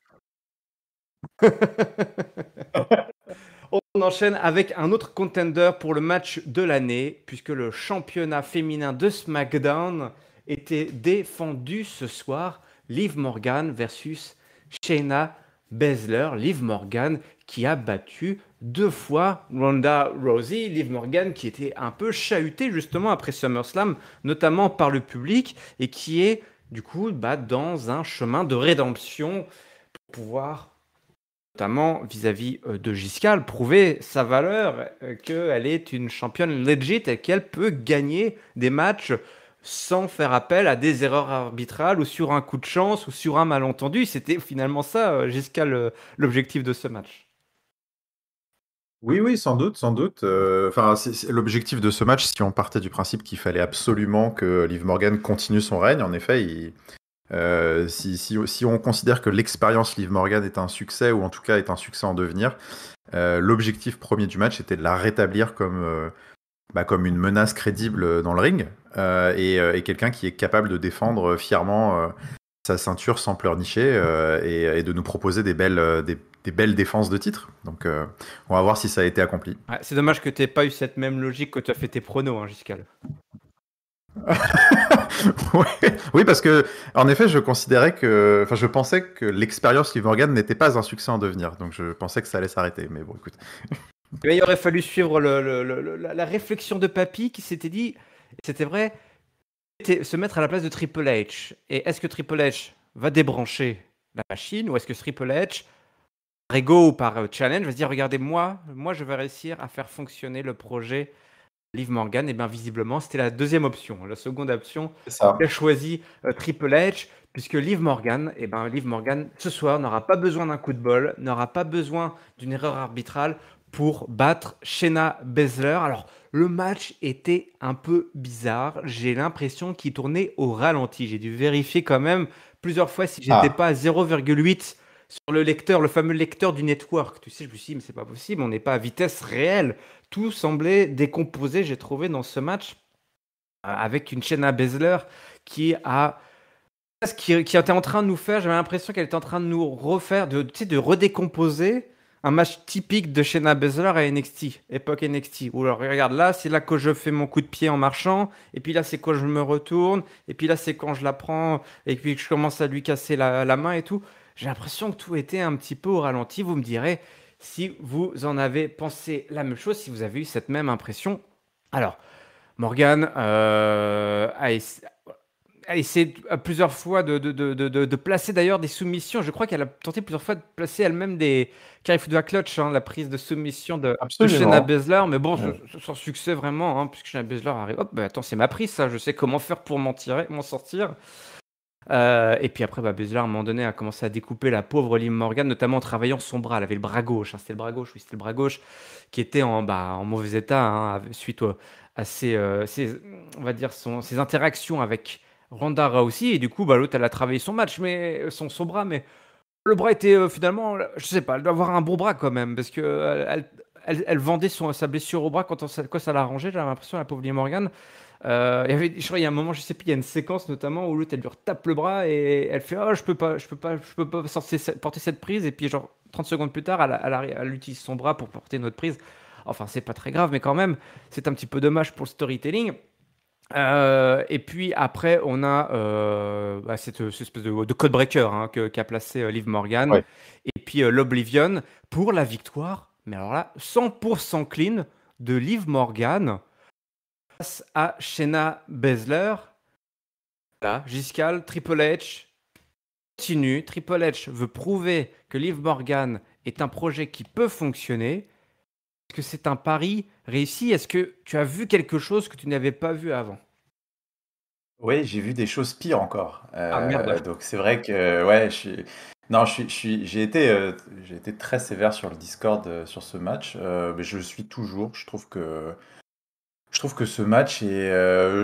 [SPEAKER 1] On enchaîne avec un autre contender pour le match de l'année, puisque le championnat féminin de SmackDown était défendu ce soir. Liv Morgan versus Shayna Baszler. Liv Morgan qui a battu 2 fois Ronda Rousey. Liv Morgan qui était un peu chahutée justement après SummerSlam, notamment par le public, et qui est du coup dans un chemin de rédemption pour pouvoir, notamment vis-à-vis de Giscard, prouver sa valeur, qu'elle est une championne legit et qu'elle peut gagner des matchs sans faire appel à des erreurs arbitrales ou sur un coup de chance ou sur un malentendu. C'était finalement ça, Giscard, l'objectif de ce match.
[SPEAKER 3] Oui, sans doute, sans doute. Enfin, c'est l'objectif de ce match, si on partait du principe qu'il fallait absolument que Liv Morgan continue son règne. En effet, si on considère que l'expérience Liv Morgan est un succès, ou en tout cas est un succès en devenir, l'objectif premier du match était de la rétablir comme une menace crédible dans le ring, et quelqu'un qui est capable de défendre fièrement sa ceinture sans pleurnicher, et de nous proposer des belles défenses de titre. Donc on va voir si ça a été accompli.
[SPEAKER 1] Ouais, c'est dommage que tu n'aies pas eu cette même logique que tu as fait tes pronos, hein, Giscard.
[SPEAKER 3] Oui, parce que en effet, je pensais que l'expérience Liv Morgan n'était pas un succès en devenir, donc je pensais que ça allait s'arrêter. Mais bon, écoute.
[SPEAKER 1] Il aurait fallu suivre la réflexion de Papy qui s'était dit, c'était vrai, se mettre à la place de Triple H. Et est-ce que Triple H va débrancher la machine, ou est-ce que Triple H, par ego ou par challenge, va se dire, regardez, moi je vais réussir à faire fonctionner le projet Liv Morgan? Et bien visiblement, c'était la deuxième option. La seconde option,
[SPEAKER 3] C'est ça.
[SPEAKER 1] il a choisi Triple H, puisque Liv Morgan, ce soir, n'aura pas besoin d'un coup de bol, n'aura pas besoin d'une erreur arbitrale pour battre Shayna Baszler. Alors, le match était un peu bizarre. J'ai l'impression qu'il tournait au ralenti. J'ai dû vérifier quand même plusieurs fois si j'étais pas à 0,8 sur le lecteur, le fameux lecteur du network. Tu sais, je me suis dit, mais c'est pas possible, on n'est pas à vitesse réelle. Tout semblait décomposé, j'ai trouvé, dans ce match, avec une Shayna Baszler qui était en train de nous faire, j'avais l'impression qu'elle était en train de nous refaire, de redécomposer un match typique de Shayna Baszler à NXT, époque NXT. Où alors, regarde, là, c'est là que je fais mon coup de pied en marchant, et puis là, c'est quand je me retourne, et puis là, c'est quand je la prends, et puis que je commence à lui casser la main et tout. J'ai l'impression que tout était un petit peu au ralenti. Vous me direz si vous en avez pensé la même chose, si vous avez eu cette même impression. Alors, Morgan a essayé plusieurs fois de placer d'ailleurs des soumissions. Je crois qu'elle a tenté plusieurs fois de placer elle-même des Karifuda Clutch, hein, la prise de soumission de Shayna Baszler. Mais bon, sans succès vraiment, hein, puisque Shayna Baszler arrive. Hop, attends, c'est ma prise, ça. Je sais comment faire pour m'en sortir. Et puis après, Baszler, à un moment donné, a commencé à découper la pauvre Liv Morgan, notamment en travaillant son bras. Elle avait le bras gauche, hein, c'était le bras gauche, oui, c'était le bras gauche, qui était en mauvais état, hein, suite à ses interactions avec Ronda Rousey. Et du coup, l'autre, elle a travaillé son match, mais son bras, mais le bras était finalement, je sais pas, elle doit avoir un bon bras quand même, parce que elle vendait sa blessure au bras quand ça l'arrangeait. J'avais l'impression, la pauvre Liv Morgan. Je crois il y a un moment, je sais plus, il y a une séquence notamment où l'autre elle lui retape le bras et elle fait oh je peux pas porter cette prise, et puis genre 30 secondes plus tard elle utilise son bras pour porter notre prise. Enfin, c'est pas très grave, mais quand même c'est un petit peu dommage pour le storytelling. Et puis après on a cette espèce de code breaker, hein, qu'a placé Liv Morgan,
[SPEAKER 3] Ouais.
[SPEAKER 1] et puis l'Oblivion pour la victoire, mais alors là 100% clean de Liv Morgan. face à Shayna Baszler. Là, Giscal, Triple H continue. Triple H veut prouver que Liv Morgan est un projet qui peut fonctionner. Est-ce que c'est un pari réussi? Est-ce que tu as vu quelque chose que tu n'avais pas vu avant?
[SPEAKER 3] Oui, j'ai vu des choses pires encore.
[SPEAKER 1] Ah merde.
[SPEAKER 3] Donc c'est vrai que ouais, non, j'ai été très sévère sur le Discord sur ce match, mais je le suis toujours. Je trouve que ce match est.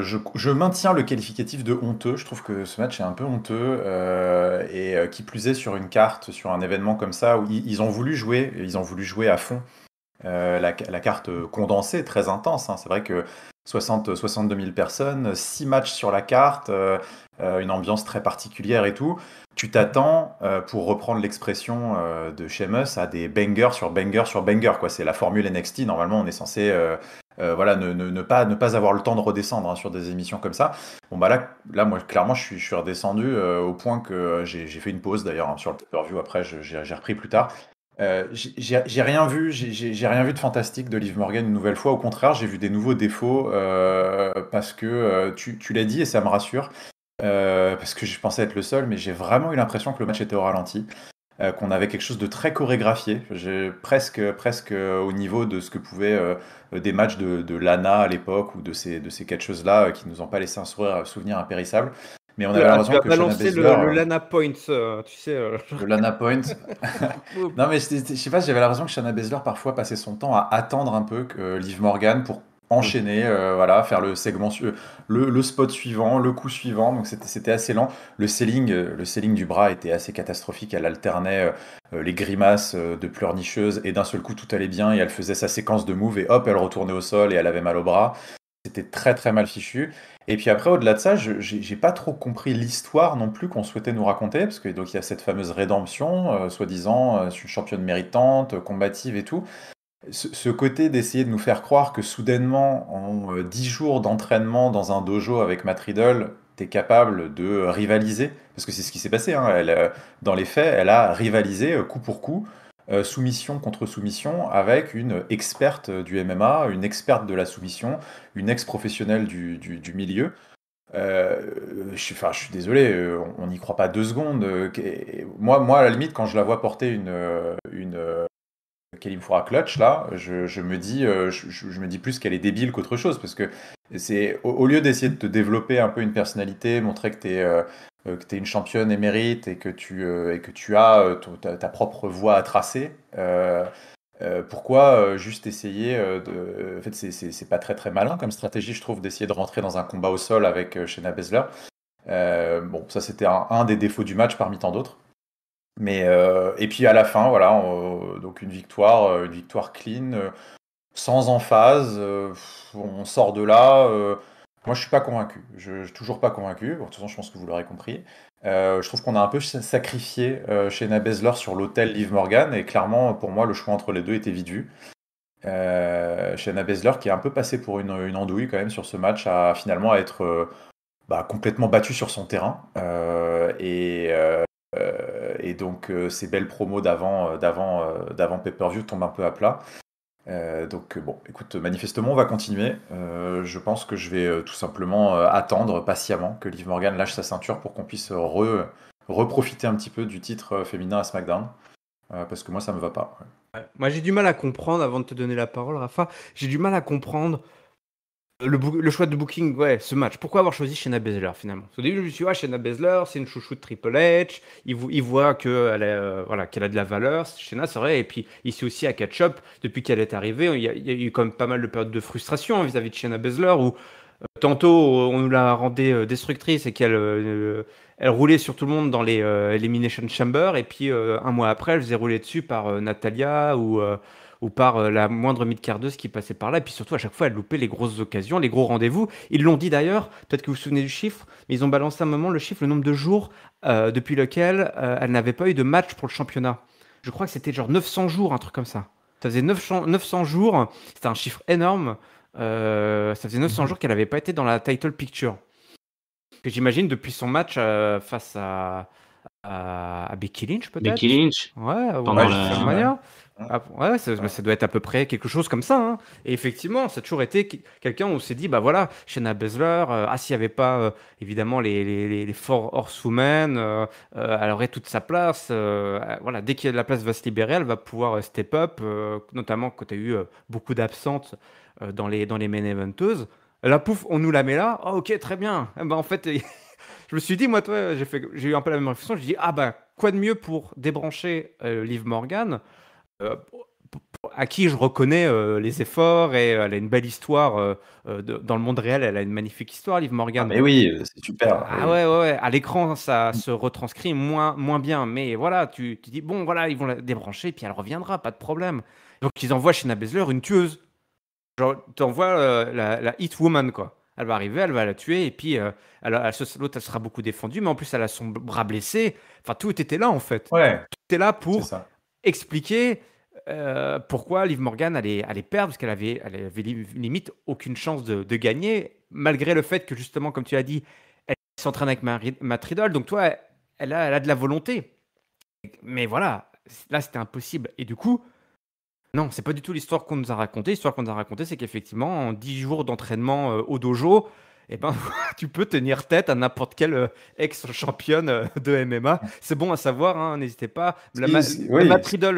[SPEAKER 3] Je maintiens le qualificatif de honteux. Je trouve que ce match est un peu honteux et qui plus est sur une carte, sur un événement comme ça où ils ont voulu jouer à fond. La carte condensée, très intense, hein. C'est vrai que 62 000 personnes, 6 matchs sur la carte, une ambiance très particulière et tout. Tu t'attends, pour reprendre l'expression de Sheamus, à des bangers sur bangers sur bangers, quoi. C'est la formule NXT. Normalement, on est censé voilà, ne pas avoir le temps de redescendre, hein, sur des émissions comme ça. Bon, bah là moi, clairement, je suis redescendu au point que j'ai fait une pause d'ailleurs, hein, sur le pay-per-view. Après, j'ai repris plus tard. J'ai rien vu, j'ai rien vu de fantastique de Liv Morgan une nouvelle fois. Au contraire, j'ai vu des nouveaux défauts parce que tu l'as dit et ça me rassure. Parce que je pensais être le seul, mais j'ai vraiment eu l'impression que le match était au ralenti, qu'on avait quelque chose de très chorégraphié, presque au niveau de ce que pouvaient des matchs de Lana à l'époque ou de ces catcheuses-là qui nous ont pas laissé un souvenir impérissable. Mais on avait
[SPEAKER 1] Tu
[SPEAKER 3] l'impression
[SPEAKER 1] as
[SPEAKER 3] que Shayna
[SPEAKER 1] balancé
[SPEAKER 3] Baszler,
[SPEAKER 1] le Lana Point, tu sais.
[SPEAKER 3] le Lana Point. Non, mais je sais pas, j'avais l'impression que Shayna Baszler parfois passait son temps à attendre un peu que Liv Morgan pour enchaîner, voilà, faire le segment, le spot suivant, le coup suivant. Donc c'était assez lent. Le selling du bras était assez catastrophique. Elle alternait les grimaces de pleurnicheuse et d'un seul coup tout allait bien et elle faisait sa séquence de move et hop, elle retournait au sol et elle avait mal au bras. C'était très très mal fichu. Et puis après, au-delà de ça, j'ai pas trop compris l'histoire non plus qu'on souhaitait nous raconter, parce que donc il y a cette fameuse rédemption, soi-disant, une championne méritante, combative et tout. Ce côté d'essayer de nous faire croire que soudainement, en 10 jours d'entraînement dans un dojo avec Matt Riddle, t'es capable de rivaliser, parce que c'est ce qui s'est passé, hein. Dans les faits, elle a rivalisé coup pour coup, soumission contre soumission, avec une experte du MMA, une experte de la soumission, une ex-professionnelle du milieu. Je suis désolé, on n'y croit pas 2 secondes. Moi, à la limite, quand je la vois porter une Kelly Fora clutch là, je me dis, je me dis plus qu'elle est débile qu'autre chose parce que c'est au lieu d'essayer de te développer un peu une personnalité, montrer que t'es une championne émérite et que tu as ta propre voie à tracer. Pourquoi juste essayer de. En fait, c'est pas très très malin comme stratégie, je trouve, d'essayer de rentrer dans un combat au sol avec Shayna Baszler. Bon, ça c'était un des défauts du match parmi tant d'autres. Mais et puis à la fin, voilà, donc une victoire clean, sans emphase. On sort de là. Moi, je suis pas convaincu. Je suis toujours pas convaincu. Bon, de toute façon, je pense que vous l'aurez compris. Je trouve qu'on a un peu sacrifié Shayna Baszler sur l'autel Liv Morgan, et clairement, pour moi, le choix entre les deux était vite vu. Shayna Baszler, qui est un peu passée pour une andouille quand même sur ce match, a finalement à être complètement battue sur son terrain. Et donc ces belles promos d'avant pay-per-view tombent un peu à plat. Donc bon, écoute, manifestement on va continuer. Je pense que je vais tout simplement attendre patiemment que Liv Morgan lâche sa ceinture pour qu'on puisse reprofiter un petit peu du titre féminin à SmackDown. Parce que moi ça me va pas.
[SPEAKER 1] Ouais. Moi, j'ai du mal à comprendre, avant de te donner la parole, Rafa, j'ai du mal à comprendre le choix de booking, ouais, ce match. Pourquoi avoir choisi Shayna Baszler finalement? Au début, je me suis dit, Shayna Baszler, c'est une chouchou de Triple H. Il voit voilà, qu'elle a de la valeur. Shayna, c'est vrai. Et puis, ici aussi à Catch-Up, depuis qu'elle est arrivée, il y a eu quand même pas mal de périodes de frustration, hein, vis-à-vis de Shayna Baszler, où tantôt on nous la rendait destructrice et elle roulait sur tout le monde dans les Elimination Chamber. Et puis, un mois après, elle faisait rouler dessus par Natalia ou par la moindre mid-cardeuse qui passait par là. Et puis surtout, à chaque fois, elle loupait les grosses occasions, les gros rendez-vous. Ils l'ont dit d'ailleurs, peut-être que vous vous souvenez du chiffre, mais ils ont balancé à un moment le chiffre, le nombre de jours depuis lequel elle n'avait pas eu de match pour le championnat. Je crois que c'était genre 900 jours, un truc comme ça. Ça faisait 900 jours, c'était un chiffre énorme. Ça faisait 900 jours qu'elle n'avait pas été dans la title picture. Que j'imagine depuis son match face à Becky Lynch, peut-être.
[SPEAKER 2] Becky Lynch,
[SPEAKER 1] Ouais,
[SPEAKER 2] pendant
[SPEAKER 1] WrestleMania. Ah, ouais, ça doit être à peu près quelque chose comme ça, hein. Et effectivement, ça a toujours été quelqu'un où on s'est dit, bah voilà, Shayna Baszler, s'il n'y avait pas évidemment les Four Horsewomen, elle aurait toute sa place. Voilà, dès que la place va se libérer, elle va pouvoir step up, notamment quand tu as eu beaucoup d'absentes dans les main eventeuses. Là, pouf, on nous la met là. Oh, ok, très bien. Eh ben, en fait, je me suis dit, moi, toi, j'ai eu un peu la même réflexion. Je dis, ah bah, quoi de mieux pour débrancher Liv Morgan, euh, à qui je reconnais les efforts et elle a une belle histoire dans le monde réel. Elle a une magnifique histoire, Liv
[SPEAKER 3] Ah,
[SPEAKER 1] Morgan.
[SPEAKER 3] mais oui, c'est super.
[SPEAKER 1] Ah
[SPEAKER 3] Oui.
[SPEAKER 1] ouais, ouais, ouais. À l'écran, ça se retranscrit moins bien. Mais voilà, tu dis, bon, voilà, ils vont la débrancher, puis elle reviendra, pas de problème. Donc, ils envoient Shayna Baszler une tueuse. Genre, t'envoies la Hit Woman, quoi. Elle va arriver, elle va la tuer, et puis l'autre, elle sera beaucoup défendue, mais en plus, elle a son bras blessé. Enfin, tout était là, en fait.
[SPEAKER 3] Ouais,
[SPEAKER 1] Tout était là
[SPEAKER 3] c'est
[SPEAKER 1] pour
[SPEAKER 3] ça.
[SPEAKER 1] expliquer pourquoi Liv Morgan allait perdre, parce qu'elle avait limite aucune chance de gagner, malgré le fait que, justement, comme tu as dit, elle s'entraîne avec Matt Riddle, donc toi, elle a de la volonté. Mais voilà, là, c'était impossible. Et du coup, non, c'est pas du tout l'histoire qu'on nous a racontée. L'histoire qu'on nous a racontée, c'est qu'effectivement, en 10 jours d'entraînement au dojo, eh ben, tu peux tenir tête à n'importe quelle ex-championne de MMA. C'est bon à savoir, hein, n'hésitez pas. La
[SPEAKER 3] Oui.
[SPEAKER 1] Matridol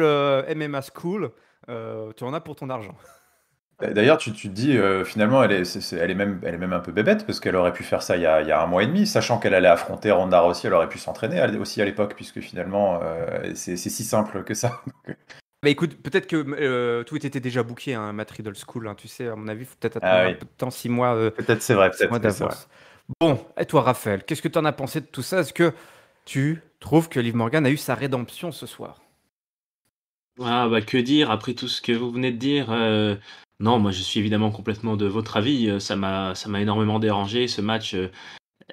[SPEAKER 1] MMA School, tu en as pour ton argent.
[SPEAKER 3] D'ailleurs, tu te dis, finalement, elle est même un peu bébête, parce qu'elle aurait pu faire ça il y a un mois et demi, sachant qu'elle allait affronter Ronda Rousey, elle aurait pu s'entraîner aussi à l'époque, puisque finalement, c'est si simple que ça.
[SPEAKER 1] Bah écoute, peut-être que tout était déjà booké, hein, Matridol School, hein, tu sais, à mon avis, il faut peut-être
[SPEAKER 3] Ah
[SPEAKER 1] attendre un
[SPEAKER 3] oui,
[SPEAKER 1] peu de temps, 6 mois,
[SPEAKER 3] peut-être c'est vrai,
[SPEAKER 1] 6 mois
[SPEAKER 3] peut-être, oui, c'est vrai.
[SPEAKER 1] d'avance. Bon, et toi, Raphaël, qu'est-ce que tu en as pensé de tout ça? Est-ce que tu trouves que Liv Morgan a eu sa rédemption ce soir?
[SPEAKER 2] Ah bah, que dire après tout ce que vous venez de dire? Non, moi je suis évidemment complètement de votre avis, ça m'a énormément dérangé ce match,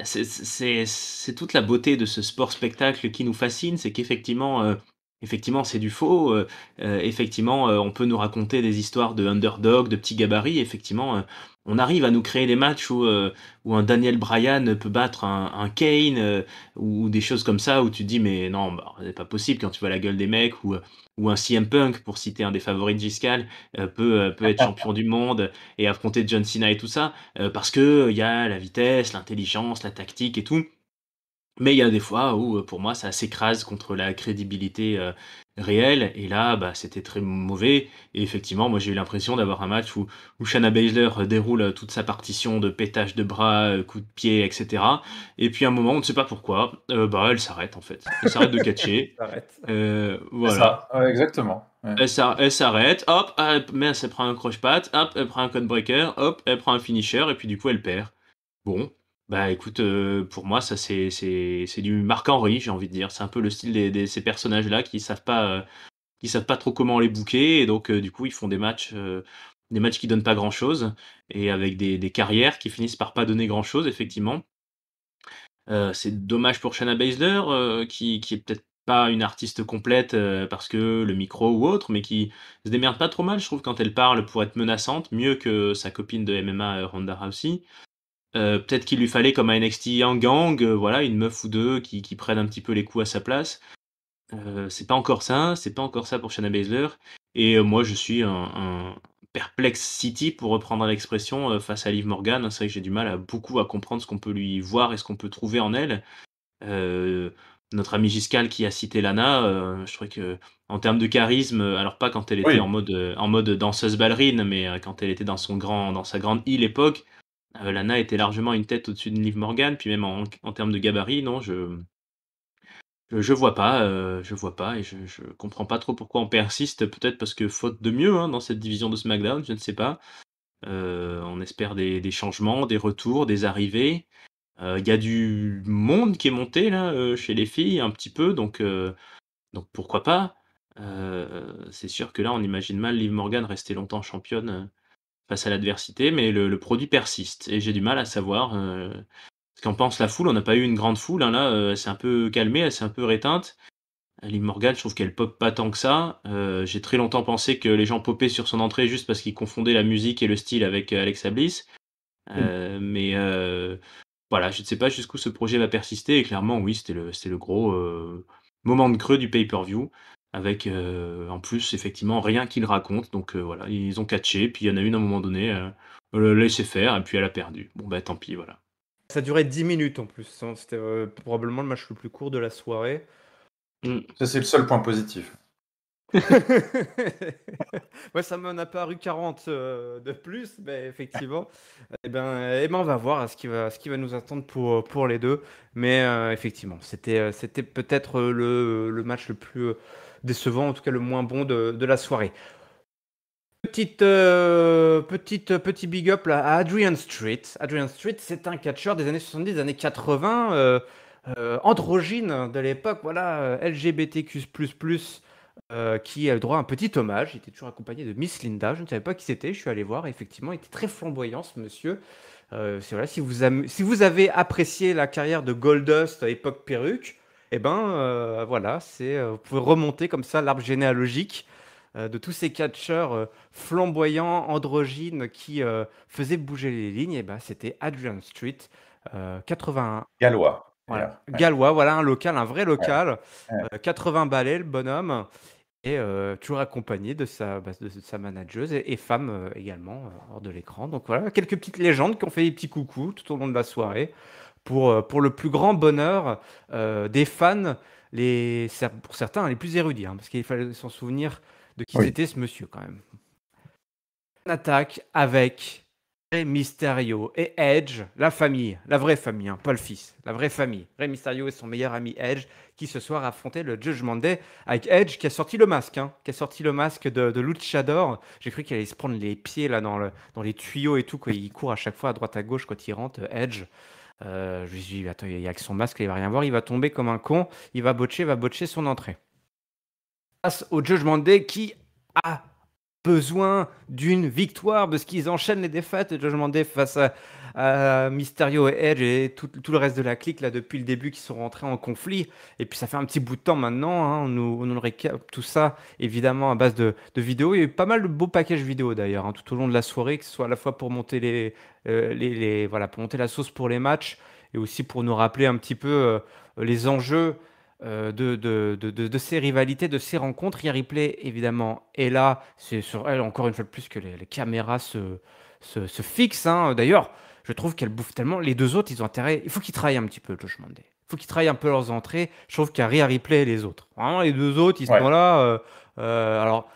[SPEAKER 2] c'est toute la beauté de ce sport spectacle qui nous fascine, c'est qu'effectivement, effectivement c'est du faux, effectivement, on peut nous raconter des histoires de underdog, de petits gabarits. Effectivement, on arrive à nous créer des matchs où un Daniel Bryan peut battre un Kane, ou des choses comme ça où tu te dis: «Mais non, bah, c'est pas possible» quand tu vois la gueule des mecs, ou un CM Punk pour citer un des favoris de Giscal, peut être champion du monde et affronter John Cena et tout ça. Parce que il y a la vitesse, l'intelligence, la tactique et tout. Mais il y a des fois où, pour moi, ça s'écrase contre la crédibilité, réelle et là, bah, c'était très mauvais et effectivement, moi, j'ai eu l'impression d'avoir un match où Shayna Baszler, déroule, toute sa partition de pétage de bras, coups de pied et cetera et puis à un moment, on ne sait pas pourquoi, bah, elle s'arrête, en fait. Elle s'arrête de catcher,
[SPEAKER 1] Arrête.
[SPEAKER 3] C'est
[SPEAKER 2] voilà.
[SPEAKER 3] ça, ouais, exactement. Ouais.
[SPEAKER 2] Elle s'arrête, hop, mince, elle prend un croche-patte, hop, elle prend un codebreaker, hop, elle prend un finisher et puis du coup, elle perd. Bon, bah, écoute, pour moi, ça c'est du Marc-Henri, j'ai envie de dire. C'est un peu le style des ces personnages-là qui savent pas trop comment les booker et donc du coup, ils font des matchs qui donnent pas grand-chose et avec des carrières qui finissent par pas donner grand-chose, effectivement. C'est dommage pour Shayna Baszler, qui est peut-être pas une artiste complète, parce que le micro ou autre, mais qui se démerde pas trop mal, je trouve, quand elle parle pour être menaçante, mieux que sa copine de MMA, Ronda Rousey. Peut-être qu'il lui fallait comme à NXT un gang, voilà, une meuf ou 2 qui prennent un petit peu les coups à sa place. C'est pas encore ça pour Shayna Baszler et moi je suis un perplexe city pour reprendre l'expression, face à Liv Morgan. C'est vrai que j'ai du mal à comprendre ce qu'on peut lui voir et ce qu'on peut trouver en elle. Heu, Notre ami Giscal qui a cité Lana, je trouvais qu'en termes de charisme, alors pas quand elle était
[SPEAKER 3] Oui,
[SPEAKER 2] en mode danseuse ballerine, mais quand elle était dans sa grande heel époque, Lana était largement une tête au-dessus de Liv Morgan, puis même en termes de gabarit, non, je vois pas et je comprends pas trop pourquoi on persiste, peut-être parce que faute de mieux, hein, dans cette division de SmackDown, je ne sais pas. On espère des changements, des retours, des arrivées. Il y a du monde qui est monté là, chez les filles un petit peu, donc pourquoi pas? C'est sûr que là, on imagine mal Liv Morgan rester longtemps championne, face à l'adversité, mais le produit persiste et j'ai du mal à savoir, ce qu'en pense la foule. On n'a pas eu une grande foule, hein, là, elle s'est un peu calmée, elle s'est un peu réteinte. Liv Morgan, je trouve qu'elle pop pas tant que ça. J'ai très longtemps pensé que les gens popaient sur son entrée juste parce qu'ils confondaient la musique et le style avec, Alexa Bliss. Mais voilà, je ne sais pas jusqu'où ce projet va persister et clairement oui, c'était le gros, moment de creux du pay-per-view. avec en plus, effectivement, rien qu'il raconte. Donc voilà, ils ont catché, puis il y en a une à un moment donné, elle a laissé faire, et puis elle a perdu. Bon, bah tant pis, voilà.
[SPEAKER 1] Ça durait 10 minutes en plus, hein. C'était probablement le match le plus court de la soirée.
[SPEAKER 3] Ça, c'est le seul point positif.
[SPEAKER 1] Ouais, ça m'en a paru 40 de plus, mais effectivement, on va voir ce qui va nous attendre pour les deux. Mais effectivement, c'était peut-être le match le plus décevant, en tout cas le moins bon de la soirée. Petit big up là, à Adrian Street. Adrian Street, c'est un catcheur des années 70, des années 80, androgyne de l'époque, voilà, LGBTQ++, qui a le droit à un petit hommage. Il était toujours accompagné de Miss Linda. Je ne savais pas qui c'était, je suis allé voir. Effectivement, il était très flamboyant, ce monsieur. Voilà, si vous avez apprécié la carrière de Goldust à époque perruque, voilà, vous pouvez remonter comme ça l'arbre généalogique de tous ces catcheurs flamboyants, androgynes qui faisaient bouger les lignes. C'était Adrian Street, 81.
[SPEAKER 3] Gallois,
[SPEAKER 1] Voilà,
[SPEAKER 3] d'ailleurs.
[SPEAKER 1] gallois, voilà un local, un vrai local,
[SPEAKER 3] Ouais.
[SPEAKER 1] 80 balais le bonhomme, et toujours accompagné de sa manageuse et femme également hors de l'écran. Donc voilà, quelques petites légendes qui ont fait des petits coucous tout au long de la soirée pour le plus grand bonheur des fans, pour certains les plus érudits, hein, parce qu'il fallait s'en souvenir de qui
[SPEAKER 3] Oui.
[SPEAKER 1] c'était ce monsieur quand même. On attaque avec Rey Mysterio et Edge, la famille, la vraie famille, hein, pas le fils, la vraie famille. Rey Mysterio et son meilleur ami Edge qui ce soir affrontaient le Judgment Day avec Edge qui a sorti le masque, hein, qui a sorti le masque de Luchador. J'ai cru qu'il allait se prendre les pieds là dans les tuyaux et tout, quand il court à chaque fois à droite à gauche quand il rentre, Edge. Je lui dis, attends, il y a que son masque, il va rien voir, il va tomber comme un con, il va botcher son entrée. Face au Judgment Day qui a besoin d'une victoire parce qu'ils enchaînent les défaites. Le Judgment Day face à Mysterio et Edge et tout le reste de la clique là depuis le début qui sont rentrés en conflit. Et puis ça fait un petit bout de temps maintenant, hein, on nous récap tout ça évidemment à base de vidéos. Il y a eu pas mal de beaux packages vidéo d'ailleurs, hein, tout au long de la soirée, que ce soit à la fois pour monter voilà, pour monter la sauce pour les matchs et aussi pour nous rappeler un petit peu les enjeux de ces rivalités, de ces rencontres. Rhea Ripley, évidemment, est là. C'est sur elle, encore une fois de plus, que les caméras se fixent, hein. D'ailleurs, je trouve qu'elle bouffe tellement. Les deux autres, ils ont intérêt. Il faut qu'ils travaillent un petit peu, Josh Monday. Il faut qu'ils travaillent un peu leurs entrées. Je trouve qu'il y a Rhea Ripley et les autres. Vraiment, les deux autres, ils
[SPEAKER 3] Ouais.
[SPEAKER 1] sont là. Alors,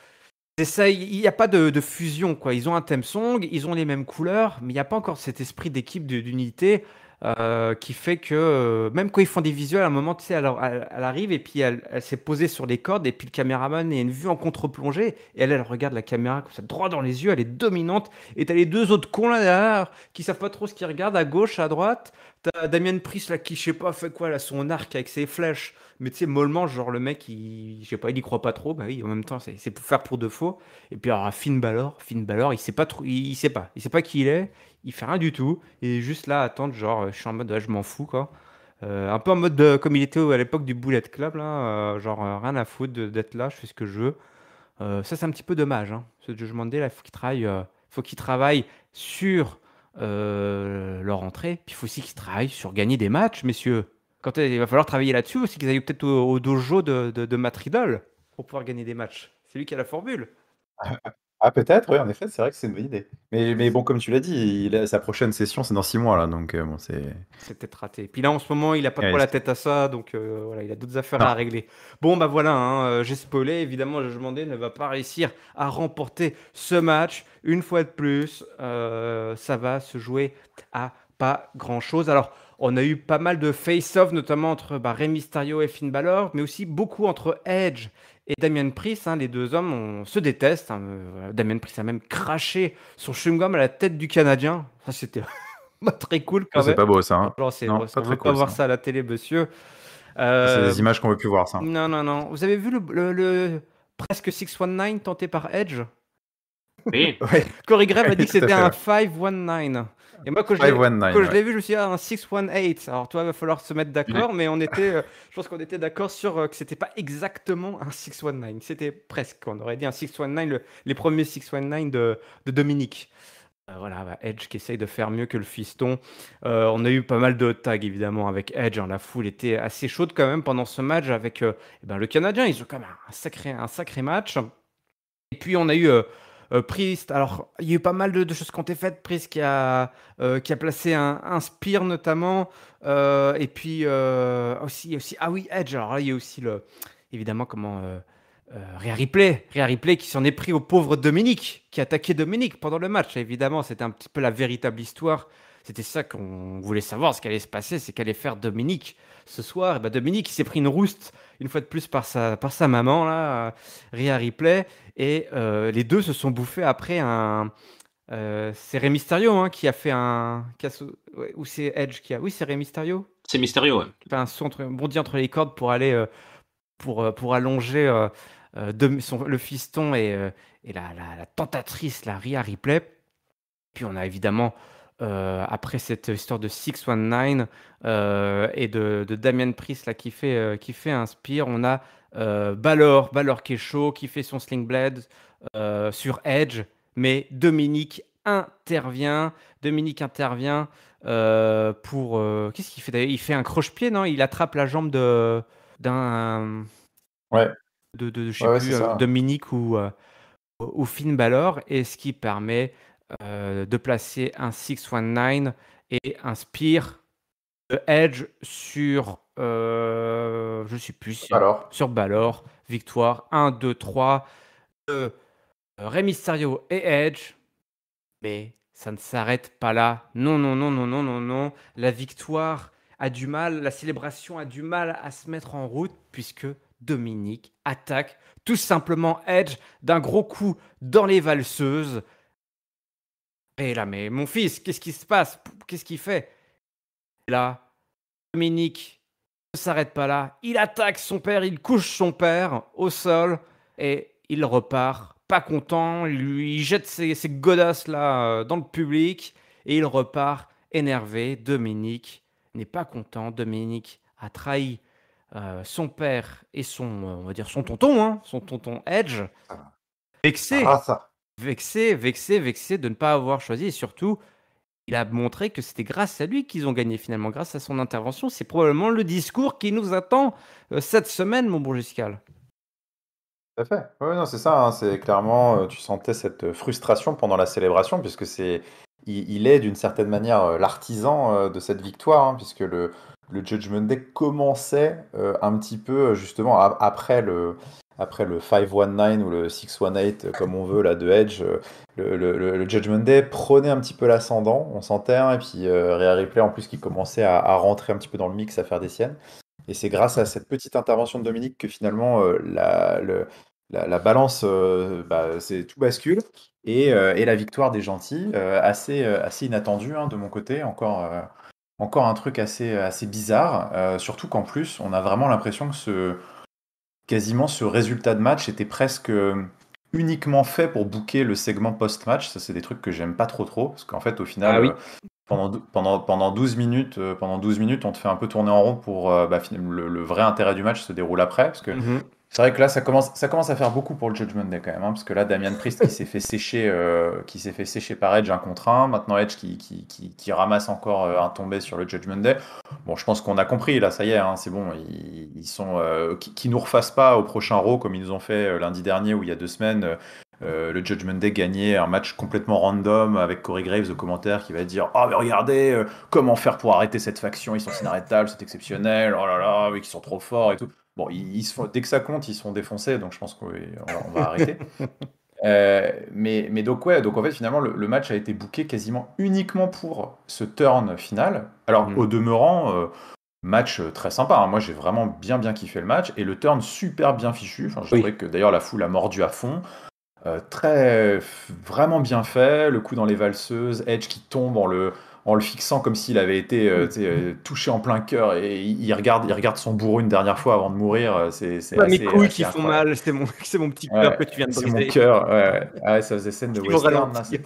[SPEAKER 1] c'est ça, il n'y a pas de fusion, quoi. Ils ont un theme song, ils ont les mêmes couleurs, mais il n'y a pas encore cet esprit d'équipe, d'unité qui fait que même quand ils font des visuels, à un moment, tu sais, elle arrive et puis elle s'est posée sur les cordes et puis le caméraman a une vue en contre-plongée et elle regarde la caméra comme ça, droit dans les yeux, elle est dominante. Et t'as les deux autres cons là derrière qui savent pas trop ce qu'ils regardent, à gauche, à droite. T'as Damien Priest là qui, je sais pas, fait quoi là, son arc avec ses flèches. Mais tu sais, mollement, genre le mec, je sais pas, il y croit pas trop. Bah oui, en même temps, c'est pour faire pour de faux. Et puis alors, Finn Balor, il sait pas trop, il sait pas qui il est, il fait rien du tout. Il est juste là à attendre, genre, je suis en mode, ouais, je m'en fous, quoi. Un peu en mode comme il était à l'époque du Bullet Club, là, genre, rien à foutre d'être là, je fais ce que je veux. Ça, c'est un petit peu dommage, hein. Ce Judgment Day, là, faut qu'ils travaillent sur leur entrée, puis il faut aussi qu'ils travaillent sur gagner des matchs, messieurs. Il va falloir travailler là-dessus aussi, qu'ils aillent peut-être au dojo de Matt Riddle pour pouvoir gagner des matchs. C'est lui qui a la formule.
[SPEAKER 3] Ah, peut-être, oui, en effet, c'est vrai que c'est une bonne idée. Mais bon, comme tu l'as dit, sa prochaine session, c'est dans 6 mois, là, donc bon, c'est...
[SPEAKER 1] C'est peut-être raté. Puis là, en ce moment, il a pas trop
[SPEAKER 3] Ouais,
[SPEAKER 1] la tête à ça, donc voilà, il a d'autres affaires à
[SPEAKER 3] non.
[SPEAKER 1] régler. Bon, bah voilà, hein, j'ai spoilé. Évidemment, le Judgment Day ne va pas réussir à remporter ce match. Une fois de plus, ça va se jouer à pas grand-chose. Alors, on a eu pas mal de face-off, notamment entre Rey Mysterio et Finn Balor, mais aussi beaucoup entre Edge et Damien Priest, hein. Les deux hommes se détestent, hein. Damien Priest a même craché son chewing-gum à la tête du Canadien. Ça, c'était très cool
[SPEAKER 3] Ça,
[SPEAKER 1] quand
[SPEAKER 3] c'est
[SPEAKER 1] même.
[SPEAKER 3] pas beau, ça, hein.
[SPEAKER 1] Genre,
[SPEAKER 3] Non, pas
[SPEAKER 1] on veut
[SPEAKER 3] très
[SPEAKER 1] pas
[SPEAKER 3] cool,
[SPEAKER 1] voir
[SPEAKER 3] ça.
[SPEAKER 1] ça à la télé, monsieur.
[SPEAKER 3] C'est
[SPEAKER 1] Euh,
[SPEAKER 3] des images qu'on veut plus voir, ça.
[SPEAKER 1] non, non, non. Vous avez vu le presque 619 tenté par Edge?
[SPEAKER 2] Oui.
[SPEAKER 3] Ouais,
[SPEAKER 1] Corey Graham a dit
[SPEAKER 3] oui,
[SPEAKER 1] que
[SPEAKER 3] tout à
[SPEAKER 1] c'était
[SPEAKER 3] fait,
[SPEAKER 1] un
[SPEAKER 3] ouais.
[SPEAKER 1] 519. Et moi,
[SPEAKER 3] 519,
[SPEAKER 1] quand je
[SPEAKER 3] ouais.
[SPEAKER 1] l'ai vu, je me suis dit, ah, un 618. Alors, toi, il va falloir se mettre
[SPEAKER 2] Ouais.
[SPEAKER 1] d'accord, mais je pense qu'on était d'accord sur que c'était pas exactement un 619. C'était presque. On aurait dit un 619, les premiers 619 de Dominique. Voilà, Edge qui essaye de faire mieux que le fiston. On a eu pas mal de tags évidemment avec Edge, hein. La foule était assez chaude quand même pendant ce match avec le Canadien. Ils ont quand même un sacré match. Et puis on a eu Priest. Alors il y a eu pas mal de choses qui ont été faites. Priest qui a placé un spear notamment. Et puis aussi, ah oui, Edge. Alors là, il y a aussi évidemment Rhea Ripley qui s'en est pris au pauvre Dominique, qui attaquait Dominique pendant le match. Et évidemment, c'était un petit peu la véritable histoire. C'était ça qu'on voulait savoir, ce qui allait se passer, c'est qu'allait faire Dominique ce soir. Et ben Dominique, il s'est pris une rouste une fois de plus par sa maman, là, Rhea Ripley. Et les deux se sont bouffés après c'est Rey Mysterio hein, qui a fait ouais, ou c'est Edge qui a. Oui, c'est Rey Mysterio.
[SPEAKER 2] C'est mystérieux, ouais.
[SPEAKER 1] Qui a fait un bondi entre les cordes pour aller pour allonger le fiston et la tentatrice, la Rhea Ripley. Puis on a évidemment, après cette histoire de 619 et de Damian Priest là, qui fait un spear, on a Balor qui est chaud, qui fait son Sling Blade sur Edge, mais Dominique intervient. Pour... qu'est-ce qu'il fait d'ailleurs? Il fait un croche-pied, non? Il attrape la jambe d'un
[SPEAKER 3] Ouais,
[SPEAKER 1] je sais
[SPEAKER 3] ouais, c'est
[SPEAKER 1] plus,
[SPEAKER 3] ça.
[SPEAKER 1] Dominique ou Finn Balor, et ce qui permet de placer un 619 et un spear de Edge sur, je sais plus,
[SPEAKER 3] Alors,
[SPEAKER 1] sur Balor. Victoire 1, 2, 3 de Rey Mysterio et Edge, mais ça ne s'arrête pas là. Non, non, non, non, non, non, non. La victoire a du mal, la célébration a du mal à se mettre en route puisque Dominique attaque tout simplement Edge d'un gros coup dans les valseuses. Et là, mais mon fils, qu'est-ce qui se passe? Qu'est-ce qu'il fait? Et là, Dominique ne s'arrête pas là. Il attaque son père, il couche son père au sol et il repart pas content. Il jette ses godasses là dans le public et il repart énervé. Dominique n'est pas content. Dominique a trahi son père et on va dire son tonton, hein, son tonton Edge. Vexé,
[SPEAKER 3] ah, ça.
[SPEAKER 1] vexé de ne pas avoir choisi et surtout il a montré que c'était grâce à lui qu'ils ont gagné finalement, grâce à son intervention. C'est probablement le discours qui nous attend cette semaine, mon bon Giscal.
[SPEAKER 3] Tout à fait. Ouais, non, c'est ça, hein, c'est clairement, tu sentais cette frustration pendant la célébration, puisque il est d'une certaine manière l'artisan de cette victoire, hein, puisque le Judgment Day commençait un petit peu justement après le 519 ou le 618, comme on veut, là, de Edge. Le Judgment Day prenait un petit peu l'ascendant, on sentait, hein, et puis Rhea Ripley en plus qui commençait à rentrer un petit peu dans le mix, à faire des siennes. Et c'est grâce à cette petite intervention de Dominique que finalement la balance, c'est tout bascule. Et la victoire des gentils, assez inattendue hein, de mon côté. Encore un truc assez bizarre. Surtout qu'en plus, on a vraiment l'impression que quasiment ce résultat de match était presque uniquement fait pour booker le segment post-match. Ça, c'est des trucs que j'aime pas trop. Parce qu'en fait, au final,
[SPEAKER 1] Ah oui.
[SPEAKER 3] pendant 12 minutes, on te fait un peu tourner en rond pour le vrai intérêt du match se déroule après. Parce que
[SPEAKER 1] Mhm.
[SPEAKER 3] c'est vrai que là, ça commence à faire beaucoup pour le Judgment Day quand même. Hein, parce que là, Damian Priest qui s'est fait sécher par Edge 1 contre 1. Maintenant, Edge qui ramasse encore un tombé sur le Judgment Day. Bon, je pense qu'on a compris. Là, ça y est, hein, c'est bon. Ils sont. Qui nous refassent pas au prochain Raw comme ils nous ont fait lundi dernier ou il y a 2 semaines. Le Judgment Day gagnait un match complètement random avec Corey Graves au commentaire qui va dire oh mais regardez comment faire pour arrêter cette faction, ils sont inarrêtables, c'est exceptionnel, oh là là, oui, ils sont trop forts et tout. Bon, dès que ça compte, ils se font défoncer, donc je pense qu'on va arrêter. Mais donc ouais, donc en fait finalement le match a été booké quasiment uniquement pour ce turn final. Alors
[SPEAKER 1] Mhm.
[SPEAKER 3] au demeurant, match très sympa, hein. Moi j'ai vraiment bien kiffé le match et le turn super bien fichu. Enfin, j'ai
[SPEAKER 1] Oui.
[SPEAKER 3] trouvé que d'ailleurs la foule a mordu à fond. Vraiment bien fait, le coup dans les valseuses, Edge qui tombe en le fixant comme s'il avait été tu sais, touché en plein cœur et il regarde son bourreau une dernière fois avant de mourir. C'est
[SPEAKER 1] Pas mes couilles
[SPEAKER 3] assez
[SPEAKER 1] qui font
[SPEAKER 3] incroyable.
[SPEAKER 1] mal, c'est mon petit cœur
[SPEAKER 3] Ouais,
[SPEAKER 1] que tu viens de
[SPEAKER 3] c'est mon
[SPEAKER 1] briser.
[SPEAKER 3] cœur. Ouais, ouais. Ah ouais, ça faisait scène de
[SPEAKER 1] Qui vont
[SPEAKER 3] western là.
[SPEAKER 1] ralentir.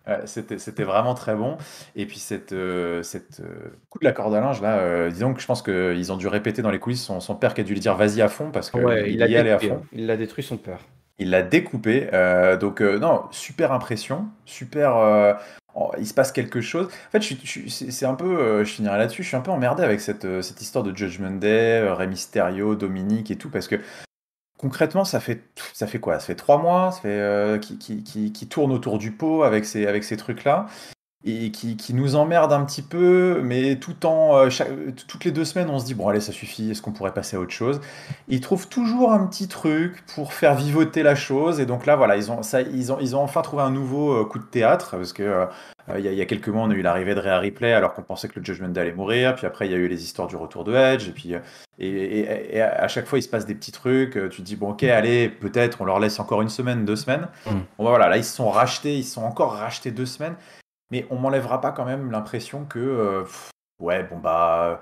[SPEAKER 3] Ouais, c'était vraiment très bon. Et puis coup de la corde à linge là, disons que je pense qu'ils ont dû répéter dans les coulisses son père qui a dû lui dire vas-y à fond parce qu'il
[SPEAKER 1] Ouais, il
[SPEAKER 3] il
[SPEAKER 1] l'a
[SPEAKER 3] y allait à
[SPEAKER 1] détruit, hein.
[SPEAKER 3] fond.
[SPEAKER 1] Il l'a détruit son père.
[SPEAKER 3] Il l'a découpé. Donc, non, super impression. Il se passe quelque chose. En fait, c'est un peu. Je finirai là-dessus. Je suis un peu emmerdé avec cette histoire de Judgment Day, Rey Mysterio, Dominique et tout. Parce que concrètement, ça fait quoi? Ça fait 3 mois qui tourne autour du pot avec ces trucs-là et qui nous emmerde un petit peu, mais toutes les 2 semaines, on se dit, bon, allez, ça suffit, est-ce qu'on pourrait passer à autre chose? Ils trouvent toujours un petit truc pour faire vivoter la chose, et donc là, voilà, ils ont enfin trouvé un nouveau coup de théâtre, parce que il y a quelques mois, on a eu l'arrivée de Rhea Ripley, alors qu'on pensait que le Judgment Day allait mourir, puis après, il y a eu les histoires du retour de Edge, et puis et à chaque fois, il se passe des petits trucs, tu te dis, bon, ok, allez, peut-être, on leur laisse encore une semaine, 2 semaines.
[SPEAKER 1] Mm.
[SPEAKER 3] Bon, bah, voilà, là, ils se sont encore rachetés 2 semaines. Mais on m'enlèvera pas quand même l'impression que, ouais, bon bah,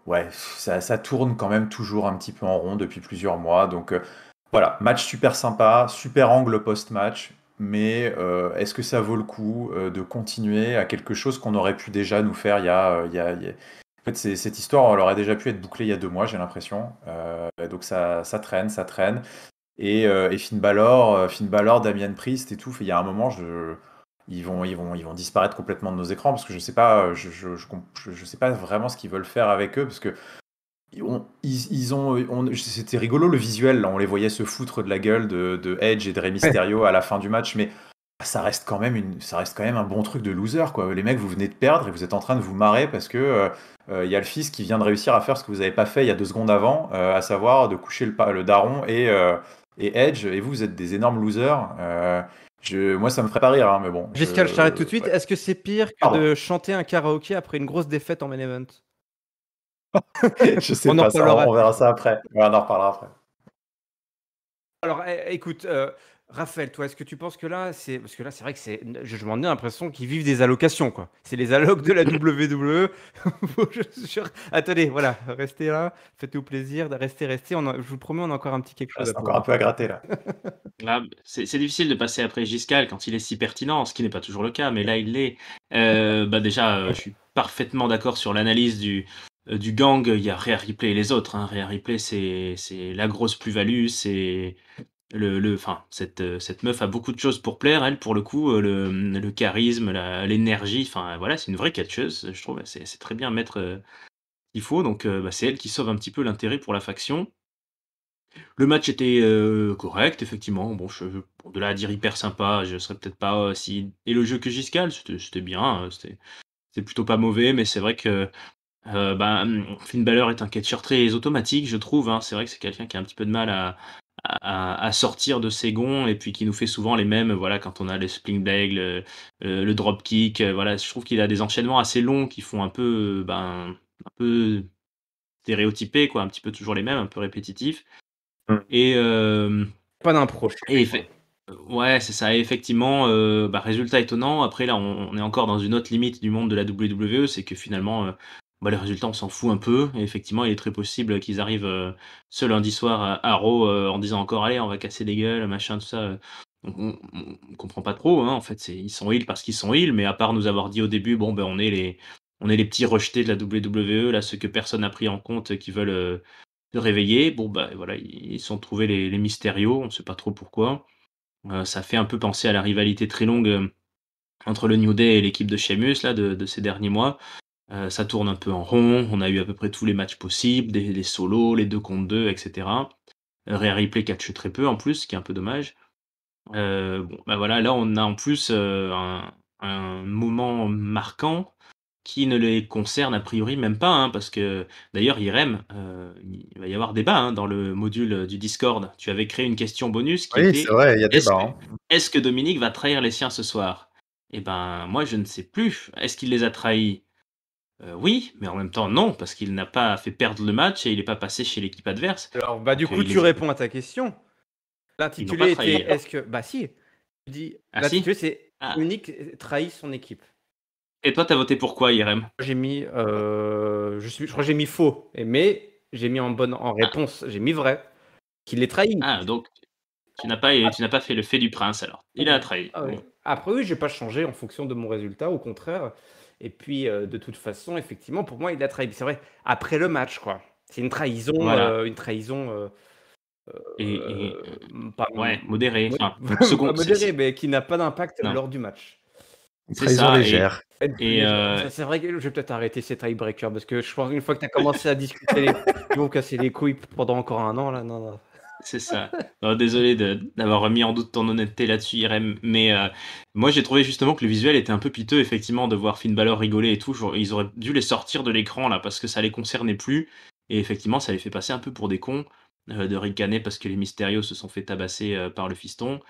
[SPEAKER 3] ouais, ça tourne quand même toujours un petit peu en rond depuis plusieurs mois. Donc voilà, match super sympa, super angle post-match. Mais est-ce que ça vaut le coup de continuer à quelque chose qu'on aurait pu déjà nous faire En fait, cette histoire, elle aurait déjà pu être bouclée il y a 2 mois, j'ai l'impression. Donc ça traîne, ça traîne. Et Finn Balor, Damian Priest et tout, il y a un moment, ils vont disparaître complètement de nos écrans parce que je sais pas, je sais pas vraiment ce qu'ils veulent faire avec eux parce que c'était rigolo le visuel, là, on les voyait se foutre de la gueule de Edge et de Rey Mysterio à la fin du match, mais ça reste quand même un bon truc de loser, quoi. Les mecs, vous venez de perdre et vous êtes en train de vous marrer parce que il y a le fils qui vient de réussir à faire ce que vous n'avez pas fait il y a 2 secondes avant, à savoir de coucher le daron et Edge, et vous êtes des énormes losers. Moi, ça me ferait pas rire, hein, mais bon.
[SPEAKER 1] Giscal, je t'arrête tout de suite.
[SPEAKER 3] Ouais.
[SPEAKER 1] Est-ce que c'est pire que
[SPEAKER 3] Pardon.
[SPEAKER 1] de chanter un karaoké après une grosse défaite en main event?
[SPEAKER 3] Je sais
[SPEAKER 1] On en
[SPEAKER 3] pas,
[SPEAKER 1] reparlera.
[SPEAKER 3] on verra ça après. Ouais, on en reparlera après.
[SPEAKER 1] Alors, écoute, Raphaël, toi, est-ce que tu penses que là, parce que là, c'est vrai que je m'en ai l'impression qu'ils vivent des allocations, quoi. C'est les allocs de la WWE. Attendez, voilà, restez là, faites-vous plaisir, restez. Je vous promets, on a encore un petit quelque chose à
[SPEAKER 3] C'est encore un
[SPEAKER 1] poser.
[SPEAKER 3] peu à gratter là.
[SPEAKER 2] Là, c'est difficile de passer après Giscal quand il est si pertinent, ce qui n'est pas toujours le cas, mais là il l'est. Bah déjà, je suis parfaitement d'accord sur l'analyse du gang. Il y a Rhea Ripley et les autres, hein. Rhea Ripley, c'est la grosse plus-value, c'est enfin, cette meuf a beaucoup de choses pour plaire, elle, pour le coup, le charisme, l'énergie, enfin voilà, c'est une vraie catcheuse, je trouve. C'est très bien mettre il faut, donc bah, c'est elle qui sauve un petit peu l'intérêt pour la faction. Le match était, correct effectivement. Bon, de là à dire hyper sympa, je serais peut-être pas aussi élogieux que Giscal. C'était bien, c'était plutôt pas mauvais, mais c'est vrai que, Finn Balor est un catcheur très automatique, je trouve, hein. C'est vrai que c'est quelqu'un qui a un petit peu de mal à sortir de ses gonds et puis qui nous fait souvent les mêmes, voilà, quand on a les spring leg, le drop kick, voilà. Je trouve qu'il a des enchaînements assez longs qui font un peu, un peu stéréotypés quoi, un petit peu toujours les mêmes, un peu répétitifs.
[SPEAKER 3] Mm.
[SPEAKER 2] Et
[SPEAKER 1] Pas d'impro.
[SPEAKER 2] et effe ouais, c'est ça. Et effectivement, résultat étonnant. Après là, on est encore dans une autre limite du monde de la WWE, c'est que finalement, les résultats, on s'en fout un peu. Et effectivement, il est très possible qu'ils arrivent, ce lundi soir à Raw, en disant encore: «Allez, on va casser des gueules, machin, tout ça», on comprend pas trop, hein. En fait, ils sont heal parce qu'ils sont heal, mais à part nous avoir dit au début: «Bon, on est les petits rejetés de la WWE, là, ceux que personne n'a pris en compte, qui veulent, se réveiller». Bon, voilà, ils se sont trouvés les Mysterio, on sait pas trop pourquoi. Ça fait un peu penser à la rivalité très longue, entre le New Day et l'équipe de Sheamus là de ces derniers mois. Ça tourne un peu en rond, on a eu à peu près tous les matchs possibles, les solos, les 2 contre 2 et cetera. Rhea Ripley catche très peu en plus, ce qui est un peu dommage. Bon, voilà, là on a en plus, un moment marquant qui ne les concerne a priori même pas, hein, parce que d'ailleurs Irem, il va y avoir débat, hein, dans le module, du Discord. Tu avais créé une question bonus qui
[SPEAKER 3] Oui, c'est
[SPEAKER 2] était:
[SPEAKER 3] vrai, il y a
[SPEAKER 2] «Est-ce
[SPEAKER 3] débat,
[SPEAKER 2] que
[SPEAKER 3] hein.
[SPEAKER 2] est-ce que Dominique va trahir les siens ce soir?» Et ben, moi je ne sais plus. Est-ce qu'il les a trahis? Oui, mais en même temps non, parce qu'il n'a pas fait perdre le match et il est pas passé chez l'équipe adverse.
[SPEAKER 1] Alors, du
[SPEAKER 2] Donc,
[SPEAKER 1] coup,
[SPEAKER 2] il
[SPEAKER 1] tu
[SPEAKER 2] les
[SPEAKER 1] réponds à ta question.
[SPEAKER 2] ils n'ont pas
[SPEAKER 1] L'intitulé
[SPEAKER 2] trahi
[SPEAKER 1] était
[SPEAKER 2] alors.
[SPEAKER 1] est-ce que. Bah, si. Tu dis.
[SPEAKER 2] Ah si?
[SPEAKER 1] L'intitulé, c'est
[SPEAKER 2] Ah,
[SPEAKER 1] Dominique trahit son équipe.
[SPEAKER 2] et toi tu as voté pour quoi Irem?
[SPEAKER 1] J'ai mis. Je crois que j'ai mis faux. Mais j'ai mis en
[SPEAKER 2] Ah,
[SPEAKER 1] réponse, j'ai mis vrai. Qu'il les trahit.
[SPEAKER 2] donc tu n'as pas fait le fait du prince alors.
[SPEAKER 1] Ah
[SPEAKER 2] Il a
[SPEAKER 1] oui.
[SPEAKER 2] trahi.
[SPEAKER 1] Ah oui.
[SPEAKER 2] Bon.
[SPEAKER 1] Après, oui, je vais pas changer en fonction de mon résultat, au contraire. Et puis, de toute façon, effectivement, pour moi, il a trahi. C'est vrai, après le match, quoi. C'est une trahison,
[SPEAKER 2] Voilà. et
[SPEAKER 1] pas,
[SPEAKER 2] ouais, modéré,
[SPEAKER 1] mo-
[SPEAKER 2] enfin,
[SPEAKER 1] pas
[SPEAKER 2] second
[SPEAKER 1] modéré, mais qui n'a pas d'impact
[SPEAKER 2] non,
[SPEAKER 1] lors du match.
[SPEAKER 3] Une
[SPEAKER 2] c'est
[SPEAKER 3] trahison
[SPEAKER 2] ça
[SPEAKER 3] légère.
[SPEAKER 1] Être plus
[SPEAKER 2] et
[SPEAKER 1] léger. C'est vrai que je vais peut-être arrêter ces tiebreakers parce que je pense qu'une fois que tu as commencé à discuter, ils vont casser les couilles pendant encore un an là. Non, non.
[SPEAKER 2] c'est ça. Non, désolé d'avoir remis en doute ton honnêteté là-dessus, Irem, mais moi j'ai trouvé justement que le visuel était un peu piteux, effectivement, de voir Finn Balor rigoler et tout. Ils auraient dû les sortir de l'écran là parce que ça les concernait plus. Et effectivement, ça les fait passer un peu pour des cons de ricaner parce que les Mysterio se sont fait tabasser par le fiston.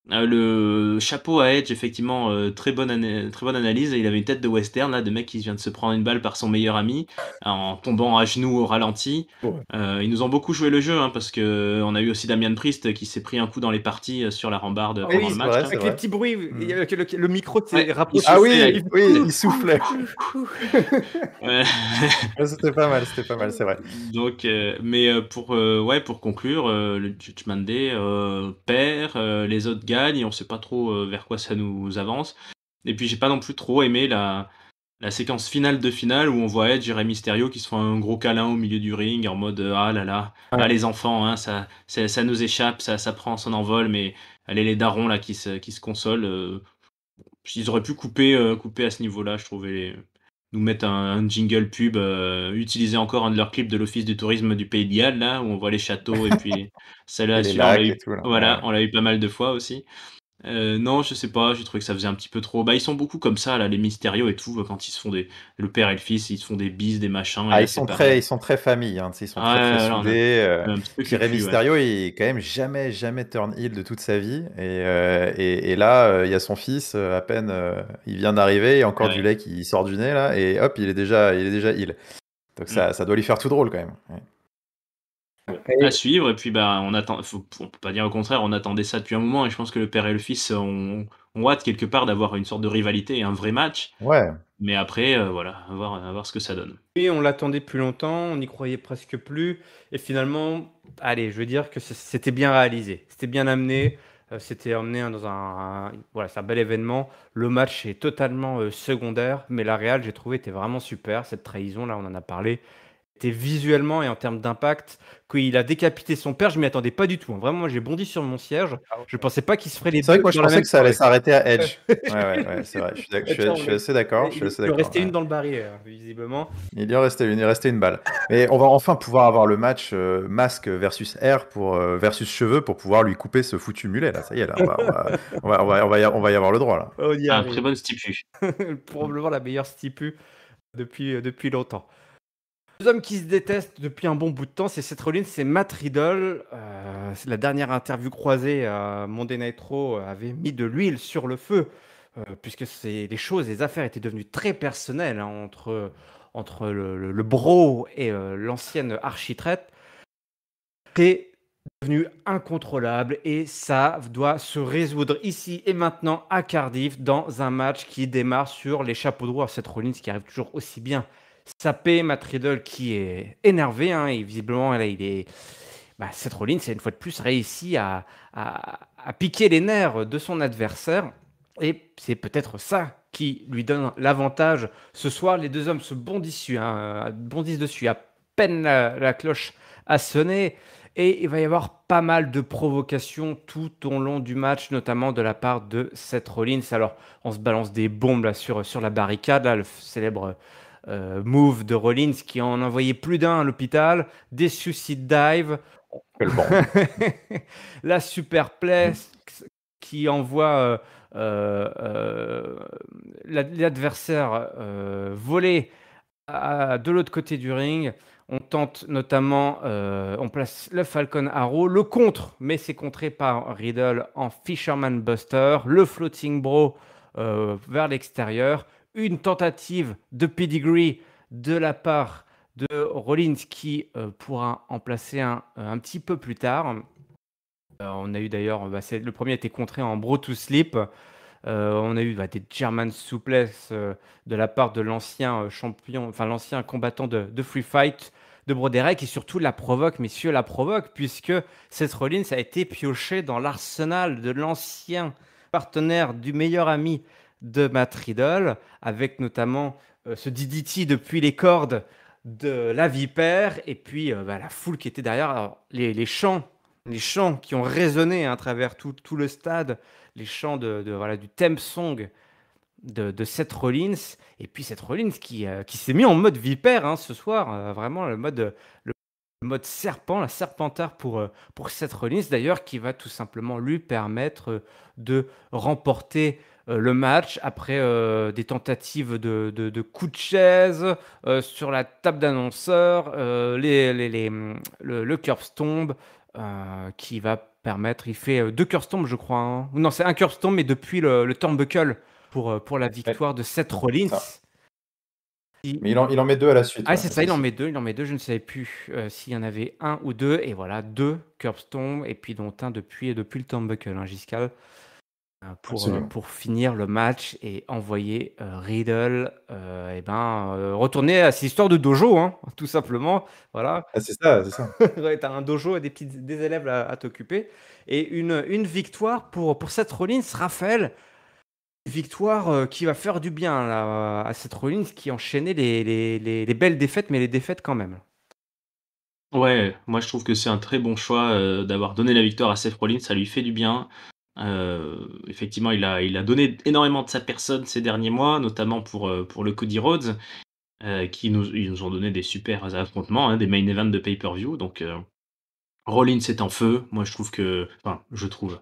[SPEAKER 2] Le chapeau à Edge, effectivement, très bonne analyse. Il avait une tête de western, là, de mec qui vient de se prendre une balle par son meilleur ami, en tombant à genoux au ralenti.
[SPEAKER 3] Ouais.
[SPEAKER 2] Ils nous ont beaucoup joué le jeu, hein, parce que on a eu aussi Damian Priest qui s'est pris un coup dans les parties sur la rambarde
[SPEAKER 1] Ah
[SPEAKER 2] pendant
[SPEAKER 1] oui,
[SPEAKER 2] le
[SPEAKER 3] c'est
[SPEAKER 2] match.
[SPEAKER 3] vrai,
[SPEAKER 2] Là.
[SPEAKER 3] c'est
[SPEAKER 1] avec les
[SPEAKER 3] vrai.
[SPEAKER 1] petits bruits, le micro s'est
[SPEAKER 2] Ouais,
[SPEAKER 1] rapproché.
[SPEAKER 3] Ah
[SPEAKER 2] soufflait,
[SPEAKER 3] oui,
[SPEAKER 2] là,
[SPEAKER 3] oui, il soufflait.
[SPEAKER 2] Ouais.
[SPEAKER 3] Ouais, c'était pas mal, c'est vrai.
[SPEAKER 2] Donc, mais ouais, pour conclure, le Judgment Day perd, les autres gagnent et on sait pas trop vers quoi ça nous avance. Et puis j'ai pas non plus trop aimé la séquence finale de finale où on voit Edge et Rey Mysterio qui se font un gros câlin au milieu du ring en mode ah là là, ah les enfants, hein, ça nous échappe, ça prend son envol, mais allez les darons là qui se consolent. Ils auraient pu couper à ce niveau-là, je trouvais. Nous mettre un jingle pub, utiliser encore un de leurs clips de l'Office du tourisme du Pays de Galles, là, où on voit les châteaux, et puis celle-là,
[SPEAKER 3] Et les
[SPEAKER 2] celui-là, on l'a
[SPEAKER 3] lacs et
[SPEAKER 2] eu,
[SPEAKER 3] tout, là.
[SPEAKER 2] voilà,
[SPEAKER 3] Ouais.
[SPEAKER 2] on l'a eu pas mal de fois aussi. Non, je sais pas, j'ai trouvé que ça faisait un petit peu trop. Bah, ils sont beaucoup comme ça, là, les Mysterio et tout, quand ils se font le père et le fils, ils se font des bises, des machins, et
[SPEAKER 3] Ah,
[SPEAKER 2] là, c'est pareil.
[SPEAKER 3] ils sont très famille, hein, tu sais, ils sont
[SPEAKER 2] Ah
[SPEAKER 3] très
[SPEAKER 2] ouais,
[SPEAKER 3] très
[SPEAKER 2] là,
[SPEAKER 3] soudés.
[SPEAKER 2] on a un petit peu
[SPEAKER 3] Puis Rey
[SPEAKER 2] cucu, ouais.
[SPEAKER 3] Mysterio, il est quand même jamais turn heel de toute sa vie. Et là, il y a son fils, à peine il vient d'arriver, il y a encore du
[SPEAKER 2] Ouais.
[SPEAKER 3] lait qui sort du nez là, et hop, il est déjà heel. Donc ça doit lui faire tout drôle quand même. Ouais.
[SPEAKER 2] À suivre, et puis bah, on peut pas dire au contraire, on attendait ça depuis un moment, et je pense que le père et le fils ont hâte quelque part d'avoir une sorte de rivalité et un vrai match,
[SPEAKER 3] Ouais.
[SPEAKER 2] mais après, voilà, à voir ce que ça donne.
[SPEAKER 1] Oui, on l'attendait depuis longtemps, on n'y croyait presque plus. Et finalement, allez, je veux dire que c'était bien réalisé. C'était bien amené. C'était emmené dans voilà, c'est un bel événement. Le match est totalement secondaire, mais la réal, j'ai trouvé, était vraiment super. Cette trahison, là, on en a parlé, était visuellement et en termes d'impact. Qu'il a décapité son père, je m'y attendais pas du tout, hein. Vraiment, moi, j'ai bondi sur mon siège. Je pensais pas qu'ils se feraient les
[SPEAKER 3] C'est vrai
[SPEAKER 1] deux
[SPEAKER 3] que moi je
[SPEAKER 1] dans la
[SPEAKER 3] pensais
[SPEAKER 1] même
[SPEAKER 3] que ça allait
[SPEAKER 1] soirée.
[SPEAKER 3] s'arrêter à Edge. Ouais, c'est vrai. Je suis assez d'accord. Je suis
[SPEAKER 1] Il
[SPEAKER 3] assez
[SPEAKER 1] peut
[SPEAKER 3] d'accord.
[SPEAKER 1] rester
[SPEAKER 3] Ouais.
[SPEAKER 1] une dans le barrière, visiblement.
[SPEAKER 3] Il y en restait une, il restait une balle. Mais on va enfin pouvoir avoir le match masque versus air versus cheveux pour pouvoir lui couper ce foutu mulet là. Ça y est là, on va y avoir le droit là.
[SPEAKER 1] On y
[SPEAKER 2] Un très
[SPEAKER 1] arrive.
[SPEAKER 2] bon stipu.
[SPEAKER 1] Probablement la meilleure stipu depuis longtemps. Deux hommes qui se détestent depuis un bon bout de temps, c'est Seth Rollins et Matt Riddle. C'est la dernière interview croisée à Monday Night Raw avait mis de l'huile sur le feu, puisque les affaires étaient devenues très personnelles, hein, entre le bro et l'ancienne architraite. C'est devenu incontrôlable et ça doit se résoudre ici et maintenant à Cardiff dans un match qui démarre sur les chapeaux de roue. Seth Rollins qui arrive toujours aussi bien sapé, Matt Riddle qui est énervé, hein, et visiblement là Seth Rollins a une fois de plus réussi à piquer les nerfs de son adversaire et c'est peut-être ça qui lui donne l'avantage ce soir. Les deux hommes se bondissent dessus à peine la cloche a sonné. Et il va y avoir pas mal de provocations tout au long du match, notamment de la part de Seth Rollins. Alors, on se balance des bombes là, sur la barricade, là, le célèbre move de Rollins qui en envoyait plus d'un à l'hôpital, des suicide dives,
[SPEAKER 3] Quel bon.
[SPEAKER 1] la superplex qui envoie l'adversaire voler de l'autre côté du ring. On tente notamment, on place le Falcon Arrow, le contre, mais c'est contré par Riddle en Fisherman Buster, le Floating Bro vers l'extérieur, une tentative de pedigree de la part de Rollins qui pourra en placer un petit peu plus tard. On a eu d'ailleurs, le premier a été contré en Bro to Sleep. On a eu des German Suplex de la part de l'ancien champion, enfin l'ancien combattant de Free Fight de Broderick et surtout la provoque, puisque Seth Rollins a été pioché dans l'arsenal de l'ancien partenaire du meilleur ami de Matt Riddle, avec notamment ce DDT depuis les cordes de la vipère et puis la foule qui était derrière. Alors, les chants les chants qui ont résonné à travers tout le stade, les chants voilà, du theme song de Seth Rollins, et puis Seth Rollins qui s'est mis en mode vipère ce soir, vraiment le mode serpent, la serpentard pour Seth Rollins d'ailleurs, qui va tout simplement lui permettre de remporter le match après des tentatives de coups de chaise sur la table d'annonceur, le curb stomp qui va permettre, il fait 2 curb stomp je crois, hein. Non, c'est un curb stomp mais depuis le turnbuckle pour la
[SPEAKER 3] Ouais,
[SPEAKER 1] victoire de Seth
[SPEAKER 3] c'est
[SPEAKER 1] Rollins.
[SPEAKER 3] ça. Mais il en met 2 à la suite.
[SPEAKER 1] Ah,
[SPEAKER 3] Ouais,
[SPEAKER 1] c'est
[SPEAKER 3] pas
[SPEAKER 1] ça,
[SPEAKER 3] de
[SPEAKER 1] il en
[SPEAKER 3] souci.
[SPEAKER 1] met 2, il en met 2, je ne savais plus s'il y en avait un ou deux, et voilà, 2 curb stomp, et puis dont un depuis le turnbuckle, Giscal,
[SPEAKER 3] Absolument.
[SPEAKER 1] pour finir le match et envoyer Riddle retourner à ses histoires de dojo, tout simplement. Voilà.
[SPEAKER 3] Ah, c'est ça, c'est ça.
[SPEAKER 1] Ouais, tu as un dojo et des élèves à t'occuper. Et une victoire pour Seth Rollins, Raphaël. Victoire qui va faire du bien là, à Seth Rollins qui enchaînait les belles défaites, mais les défaites quand même.
[SPEAKER 2] Ouais, moi je trouve que c'est un très bon choix, d'avoir donné la victoire à Seth Rollins, ça lui fait du bien. Effectivement, il a donné énormément de sa personne ces derniers mois, notamment pour le Cody Rhodes, ils nous ont donné des super affrontements, des main events de pay-per-view, donc Rollins est en feu. Moi je trouve,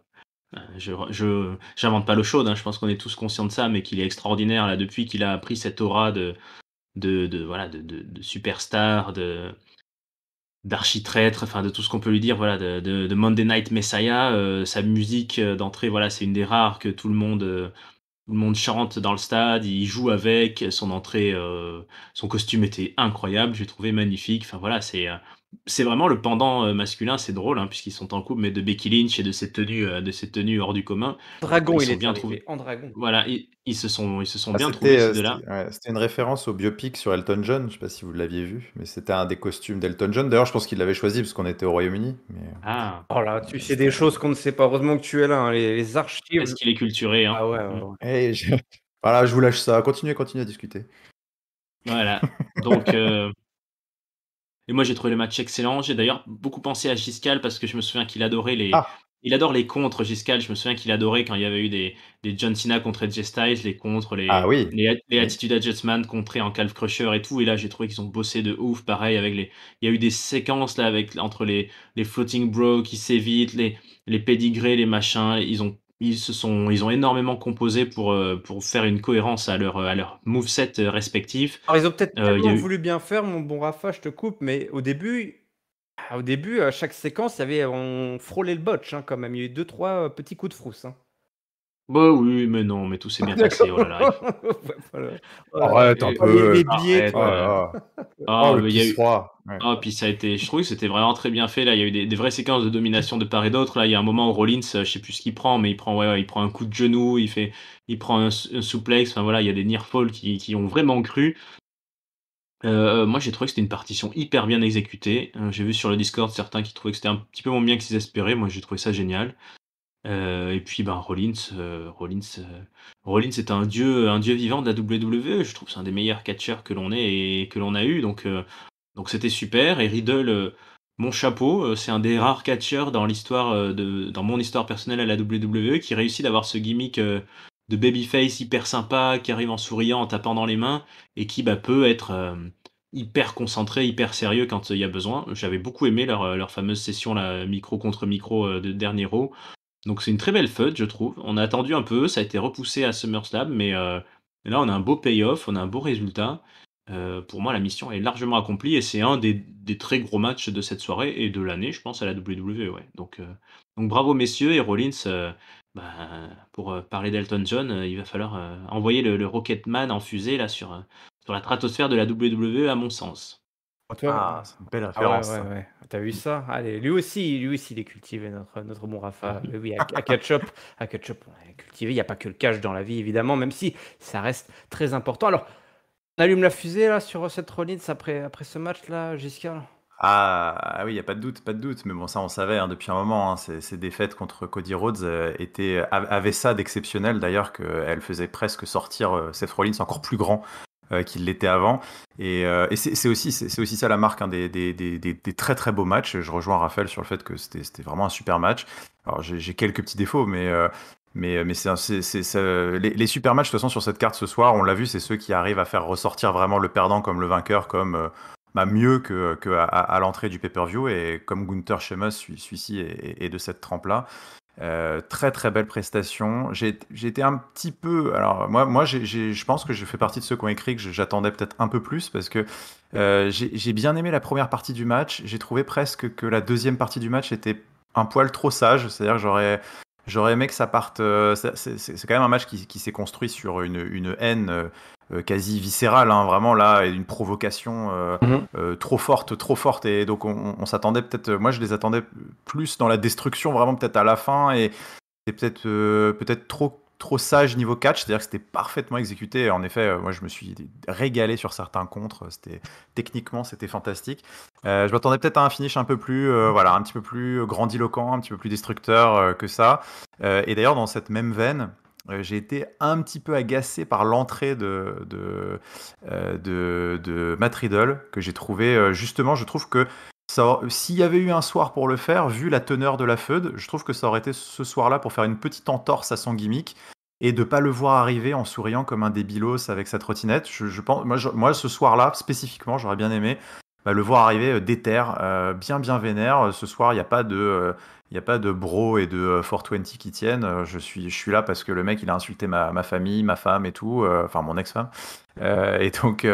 [SPEAKER 2] j'invente pas l'eau chaude, je pense qu'on est tous conscients de ça, mais qu'il est extraordinaire là depuis qu'il a pris cette aura voilà, de superstar, d'architraître, enfin de tout ce qu'on peut lui dire, voilà, de Monday Night Messiah, sa musique d'entrée, voilà, c'est une des rares que tout le monde chante dans le stade, il joue avec, son entrée, son costume était incroyable, j'ai trouvé magnifique. Enfin voilà, c'est vraiment le pendant masculin, c'est drôle, puisqu'ils sont en couple, mais de Becky Lynch et de ses tenues hors du commun.
[SPEAKER 1] Dragon,
[SPEAKER 2] Ils
[SPEAKER 1] il
[SPEAKER 2] sont
[SPEAKER 1] est
[SPEAKER 2] bien trouvés.
[SPEAKER 1] arrivé en dragon.
[SPEAKER 2] Voilà, ils se sont
[SPEAKER 3] Ah,
[SPEAKER 2] bien trouvés ces deux-là.
[SPEAKER 3] c'était une référence au biopic sur Elton John. Je sais pas si vous l'aviez vu, mais c'était un des costumes d'Elton John. D'ailleurs, je pense qu'il l'avait choisi parce qu'on était au Royaume-Uni.
[SPEAKER 2] Ah,
[SPEAKER 1] Oh là, tu sais des
[SPEAKER 3] C'était.
[SPEAKER 1] choses qu'on ne sait pas. Heureusement que tu es là, les archives.
[SPEAKER 2] est-ce qu'il est culturé, hein?
[SPEAKER 1] Ah ouais,
[SPEAKER 2] Mmh.
[SPEAKER 1] ouais, ouais.
[SPEAKER 3] Eh, voilà, je vous lâche ça. Continuez à discuter.
[SPEAKER 2] Voilà, donc et moi, j'ai trouvé le match excellent. J'ai d'ailleurs beaucoup pensé à Giscal parce que je me souviens qu'il adorait
[SPEAKER 3] Ah,
[SPEAKER 2] il adore les contres, Giscal. Je me souviens qu'il adorait quand il y avait eu des John Cena contre AJ Styles, les contres,
[SPEAKER 3] ah oui,
[SPEAKER 2] les
[SPEAKER 3] oui.
[SPEAKER 2] Attitude Adjustment contrés en Calf Crusher et tout. Et là, j'ai trouvé qu'ils ont bossé de ouf. Pareil, il y a eu des séquences là entre les Floating Bros qui s'évitent, les pédigrés, les machins. Ils ont énormément composé pour faire une cohérence à leur moveset respectif.
[SPEAKER 1] Alors, ils ont peut-être
[SPEAKER 2] Il y a
[SPEAKER 1] tellement
[SPEAKER 2] eu,
[SPEAKER 1] voulu bien faire, mon bon Rafa, je te coupe, mais au début, à chaque séquence, on frôlait le botch quand même. Il y a eu 2-3 petits coups de frousse.
[SPEAKER 2] bah oui, mais non, mais tout s'est bien passé. Oh là là.
[SPEAKER 1] Ouais, voilà. Oh là là.
[SPEAKER 3] Arrête un
[SPEAKER 2] Et
[SPEAKER 1] Oh, les
[SPEAKER 3] peu.
[SPEAKER 1] billets,
[SPEAKER 2] arrête.
[SPEAKER 3] Oh là
[SPEAKER 1] toi.
[SPEAKER 3] là. Oh,
[SPEAKER 2] Ah,
[SPEAKER 3] le
[SPEAKER 2] mais il y a
[SPEAKER 3] pisse
[SPEAKER 2] eu.
[SPEAKER 3] froid. Ouais.
[SPEAKER 2] Ah, puis ça a été. Je trouve que c'était vraiment très bien fait. Là, il y a eu des vraies séquences de domination de part et d'autre. Là, il y a un moment où Rollins, je sais plus ce qu'il prend, mais il prend un coup de genou, il prend un suplex. Enfin voilà, il y a des near falls qui ont vraiment cru. Moi, j'ai trouvé que c'était une partition hyper bien exécutée. J'ai vu sur le Discord certains qui trouvaient que c'était un petit peu moins bien qu'ils espéraient. Moi, j'ai trouvé ça génial. Et puis, ben, Rollins est un dieu vivant de la WWE. Je trouve que c'est un des meilleurs catcheurs que l'on ait et que l'on a eu. Donc c'était super. Et Riddle, mon chapeau, c'est un des rares catcheurs dans dans mon histoire personnelle à la WWE qui réussit d'avoir ce gimmick de babyface hyper sympa, qui arrive en souriant, en tapant dans les mains, et qui peut être hyper concentré, hyper sérieux quand il y a besoin. J'avais beaucoup aimé leur fameuse session là, micro contre micro de dernier Raw. Donc c'est une très belle feud, je trouve. On a attendu un peu, ça a été repoussé à SummerSlam, mais là on a un beau payoff, on a un beau résultat. Pour moi, la mission est largement accomplie et c'est un des très gros matchs de cette soirée et de l'année, je pense, à la WWE. Ouais. Donc bravo messieurs et Rollins. Pour parler d'Elton John, il va falloir envoyer le Rocketman en fusée là sur la stratosphère de la WWE, à mon sens.
[SPEAKER 3] Ah, c'est une belle
[SPEAKER 1] Ah ouais,
[SPEAKER 3] référence,
[SPEAKER 1] ouais,
[SPEAKER 3] ça.
[SPEAKER 1] ouais. T'as vu ça? Allez, lui aussi, il est cultivé, notre bon Rafa. Mais oui, à Ketchup, on est cultivé. Il n'y a pas que le cash dans la vie, évidemment, même si ça reste très important. Alors, on allume la fusée là sur Seth Rollins après ce match-là, Giscard?
[SPEAKER 3] Ah oui, il y a pas de doute, pas de doute. Mais bon, ça, on savait depuis un moment. Ces défaites contre Cody Rhodes avaient ça d'exceptionnel, d'ailleurs, qu'elles faisaient presque sortir Seth Rollins encore plus grand qu'il l'était avant. Et c'est aussi ça la marque, hein, des très très beaux matchs. Je rejoins Raphaël sur le fait que c'était vraiment un super match. Alors j'ai quelques petits défauts, mais les super matchs de toute façon sur cette carte ce soir, on l'a vu, c'est ceux qui arrivent à faire ressortir vraiment le perdant comme le vainqueur, comme mieux que à l'entrée du pay-per-view. Et comme Gunther Sheamus, celui-ci est de cette trempe-là. Très très belle prestation. J'ai été un petit peu. Alors moi je pense que je fais partie de ceux qui ont écrit que j'attendais peut-être un peu plus parce que j'ai bien aimé la première partie du match. J'ai trouvé presque que la deuxième partie du match était un poil trop sage. C'est-à-dire que j'aurais aimé que ça parte. C'est quand même un match qui s'est construit sur une haine quasi viscérale, hein, vraiment là, et une provocation trop forte. Et donc on s'attendait peut-être. Moi, je les attendais plus dans la destruction, vraiment peut-être à la fin. Et c'est peut-être trop sage niveau catch, c'est-à-dire que c'était parfaitement exécuté. Et en effet, moi, je me suis régalé sur certains contres. Techniquement, c'était fantastique. Je m'attendais peut-être à un finish un peu plus, voilà, un petit peu plus grandiloquent, un petit peu plus destructeur que ça. Et d'ailleurs, dans cette même veine, j'ai été un petit peu agacé par l'entrée de Matt Riddle, que j'ai trouvé, justement, je trouve que s'il y avait eu un soir pour le faire, vu la teneur de la feud, je trouve que ça aurait été ce soir-là pour faire une petite entorse à son gimmick et de pas le voir arriver en souriant comme un débilos avec sa trottinette. Je pense, moi, ce soir-là, spécifiquement, j'aurais bien aimé le voir arriver déter, bien vénère. Ce soir, il n'y a pas de bro et de 420 qui tiennent. Je suis là parce que le mec, il a insulté ma famille, ma femme et tout, enfin mon ex-femme. Et donc,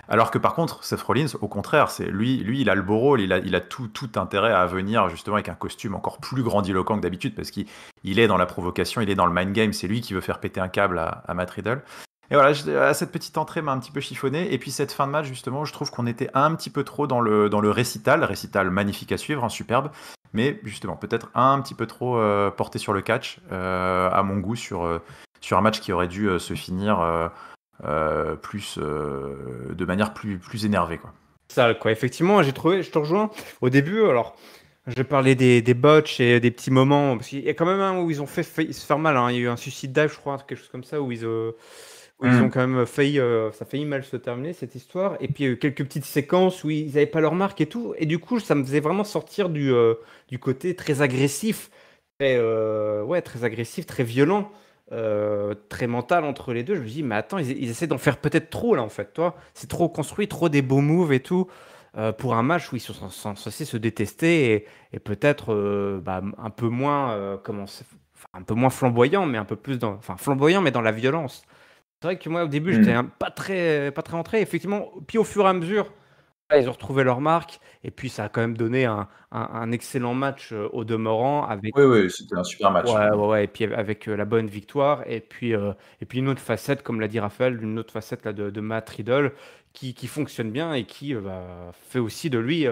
[SPEAKER 3] alors que par contre, Seth Rollins, au contraire, c'est lui, il a le beau rôle, il a tout intérêt à venir justement avec un costume encore plus grandiloquent que d'habitude parce qu'il est dans la provocation, il est dans le mind game, c'est lui qui veut faire péter un câble à Matt Riddle. Et voilà, cette petite entrée m'a un petit peu chiffonné. Et puis cette fin de match, justement, je trouve qu'on était un petit peu trop dans le récital magnifique à suivre, hein, superbe. Mais justement, peut-être un petit peu trop porté sur le catch, à mon goût, sur un match qui aurait dû se finir de manière plus énervée, quoi.
[SPEAKER 1] Ça, quoi. Effectivement, j'ai trouvé, je te rejoins. Au début, alors, je parlais des botches et des petits moments, parce qu'il y a quand même un où ils ont failli se faire mal, hein. Il y a eu un suicide dive, je crois, quelque chose comme ça, où ils ont quand même failli, ça a failli mal se terminer, cette histoire. Et puis, il y a eu quelques petites séquences où ils n'avaient pas leur marque et tout. Et du coup, ça me faisait vraiment sortir du côté très agressif, très agressif, très violent, très mental entre les deux. Je me dis, mais attends, ils essaient d'en faire peut-être trop, là, en fait, toi. C'est trop construit, trop des beaux moves et tout, pour un match où ils sont censés se détester et peut-être un peu moins, un peu moins flamboyant, mais un peu plus enfin, flamboyant, mais dans la violence. C'est vrai que moi, au début, j'étais pas très entré. Effectivement, puis au fur et à mesure, ils ont retrouvé leur marque. Et puis, ça a quand même donné un excellent match au demeurant.
[SPEAKER 3] Oui, c'était un super match.
[SPEAKER 1] Ouais. Et puis, avec la bonne victoire. Et puis une autre facette, comme l'a dit Raphaël, une autre facette là, de Matt Riddle qui fonctionne bien et qui fait aussi de lui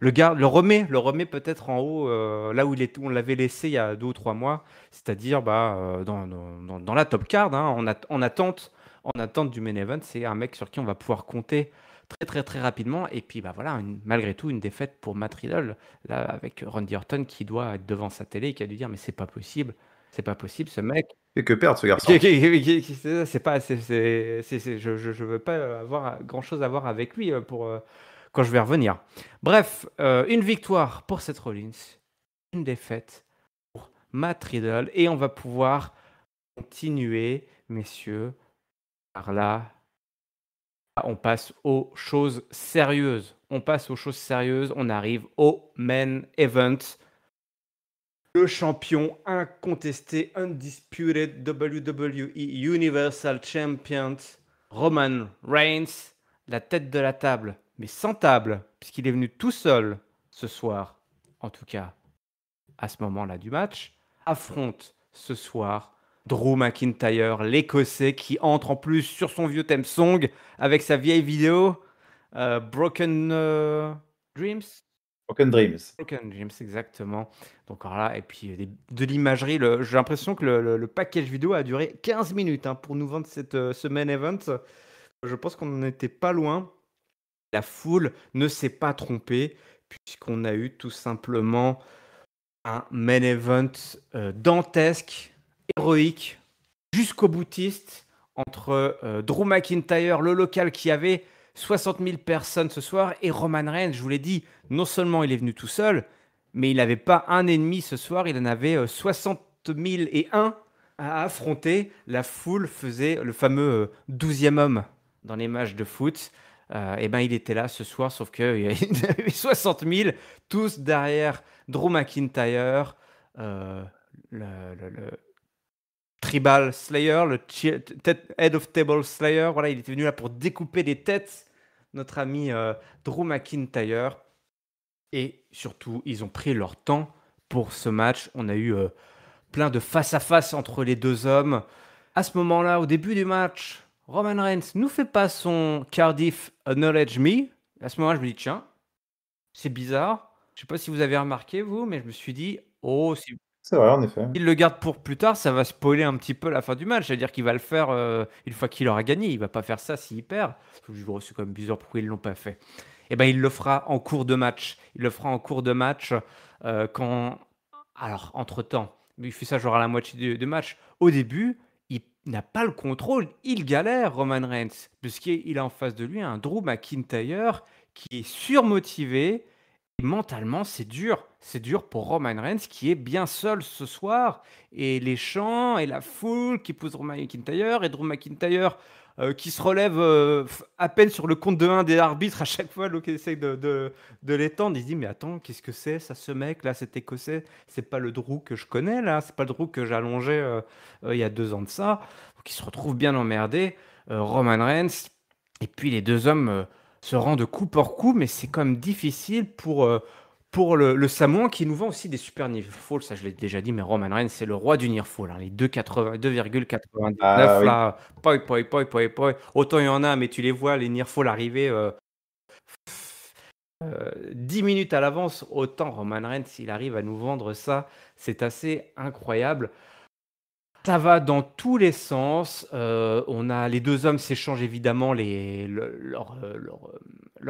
[SPEAKER 1] le remet peut-être en haut, là où on l'avait laissé il y a 2 ou 3 mois, c'est-à-dire dans la top card, hein, en attente du main event. C'est un mec sur qui on va pouvoir compter très très très rapidement. Et puis voilà, malgré tout, une défaite pour Matt Riddle, là, avec Randy Orton qui doit être devant sa télé et qui a dû dire, mais c'est pas possible, ce mec.
[SPEAKER 3] Et que perdre ce garçon.
[SPEAKER 1] C'est pas, je veux pas avoir grand chose à voir avec lui quand je vais revenir. Bref, une victoire pour Seth Rollins, une défaite pour Matt Riddle, et on va pouvoir continuer, messieurs, par là. On passe aux choses sérieuses. On arrive au main event. Le champion incontesté, undisputed WWE Universal Champion, Roman Reigns, la tête de la table, mais sans table, puisqu'il est venu tout seul ce soir, en tout cas à ce moment-là du match, affronte ce soir Drew McIntyre, l'Écossais, qui entre en plus sur son vieux theme song avec sa vieille vidéo Broken Dreams.
[SPEAKER 3] Broken Dreams.
[SPEAKER 1] Broken Dreams, exactement. Donc alors là, et puis de l'imagerie, j'ai l'impression que le package vidéo a duré 15 minutes, hein, pour nous vendre ce main event. Je pense qu'on n'en était pas loin. La foule ne s'est pas trompée, puisqu'on a eu tout simplement un main event dantesque, héroïque, jusqu'au boutiste, entre Drew McIntyre, le local qui avait 60 000 personnes ce soir, et Roman Reigns. Je vous l'ai dit, non seulement il est venu tout seul, mais il n'avait pas un ennemi ce soir, il en avait 60 001 à affronter. La foule faisait le fameux 12e homme dans les matchs de foot. Et ben il était là ce soir, sauf qu'il y avait 60 000, tous derrière Drew McIntyre, le Tribal Slayer, Head of Table Slayer. Voilà, il était venu là pour découper les têtes, notre ami Drew McIntyre. Et surtout, ils ont pris leur temps pour ce match. On a eu plein de face-à-face entre les deux hommes. À ce moment-là, au début du match, Roman Reigns nous fait pas son Cardiff Acknowledge Me. À ce moment-là, je me dis, tiens, c'est bizarre. Je sais pas si vous avez remarqué, vous, mais je me suis dit, oh, si
[SPEAKER 3] C'est vrai, en effet.
[SPEAKER 1] il le garde pour plus tard, ça va spoiler un petit peu la fin du match. C'est-à-dire qu'il va le faire une fois qu'il aura gagné. Il va pas faire ça s'il perd. C'est quand même bizarre pourquoi ils l'ont pas fait. Et ben il le fera en cours de match. Il le fera en cours de match quand. Alors, entre-temps, il fait ça genre à la moitié du match. Au début, il n'a pas le contrôle. Il galère, Roman Reigns, puisqu'il a en face de lui un Drew McIntyre qui est surmotivé. Et mentalement, c'est dur. C'est dur pour Roman Reigns qui est bien seul ce soir. Et les chants et la foule qui pousse Drew McIntyre. Et Drew McIntyre qui se relève à peine sur le compte de 1 des arbitres à chaque fois qu'il essaye de l'étendre. Il se dit, mais attends, qu'est-ce que c'est ça, ce mec là, cet écossais? C'est pas le Drew que je connais là, c'est pas le Drew que j'ai allongé il y a 2 ans de ça. Donc il se retrouve bien emmerdé, Roman Reigns. Et puis les deux hommes se rendent coup pour coup, mais c'est quand même difficile pour le Samoan qui nous vend aussi des super near falls. Ça, je l'ai déjà dit, mais Roman Reigns, c'est le roi du near fall, hein. Les 2,99
[SPEAKER 3] Ah oui.
[SPEAKER 1] là, poi, poi, poi, poi, poi. Autant il y en a, mais tu les vois, les near falls arriver 10 minutes à l'avance. Autant Roman Reigns, s'il arrive à nous vendre ça, c'est assez incroyable. Ça va dans tous les sens. On a les deux hommes s'échangent évidemment leur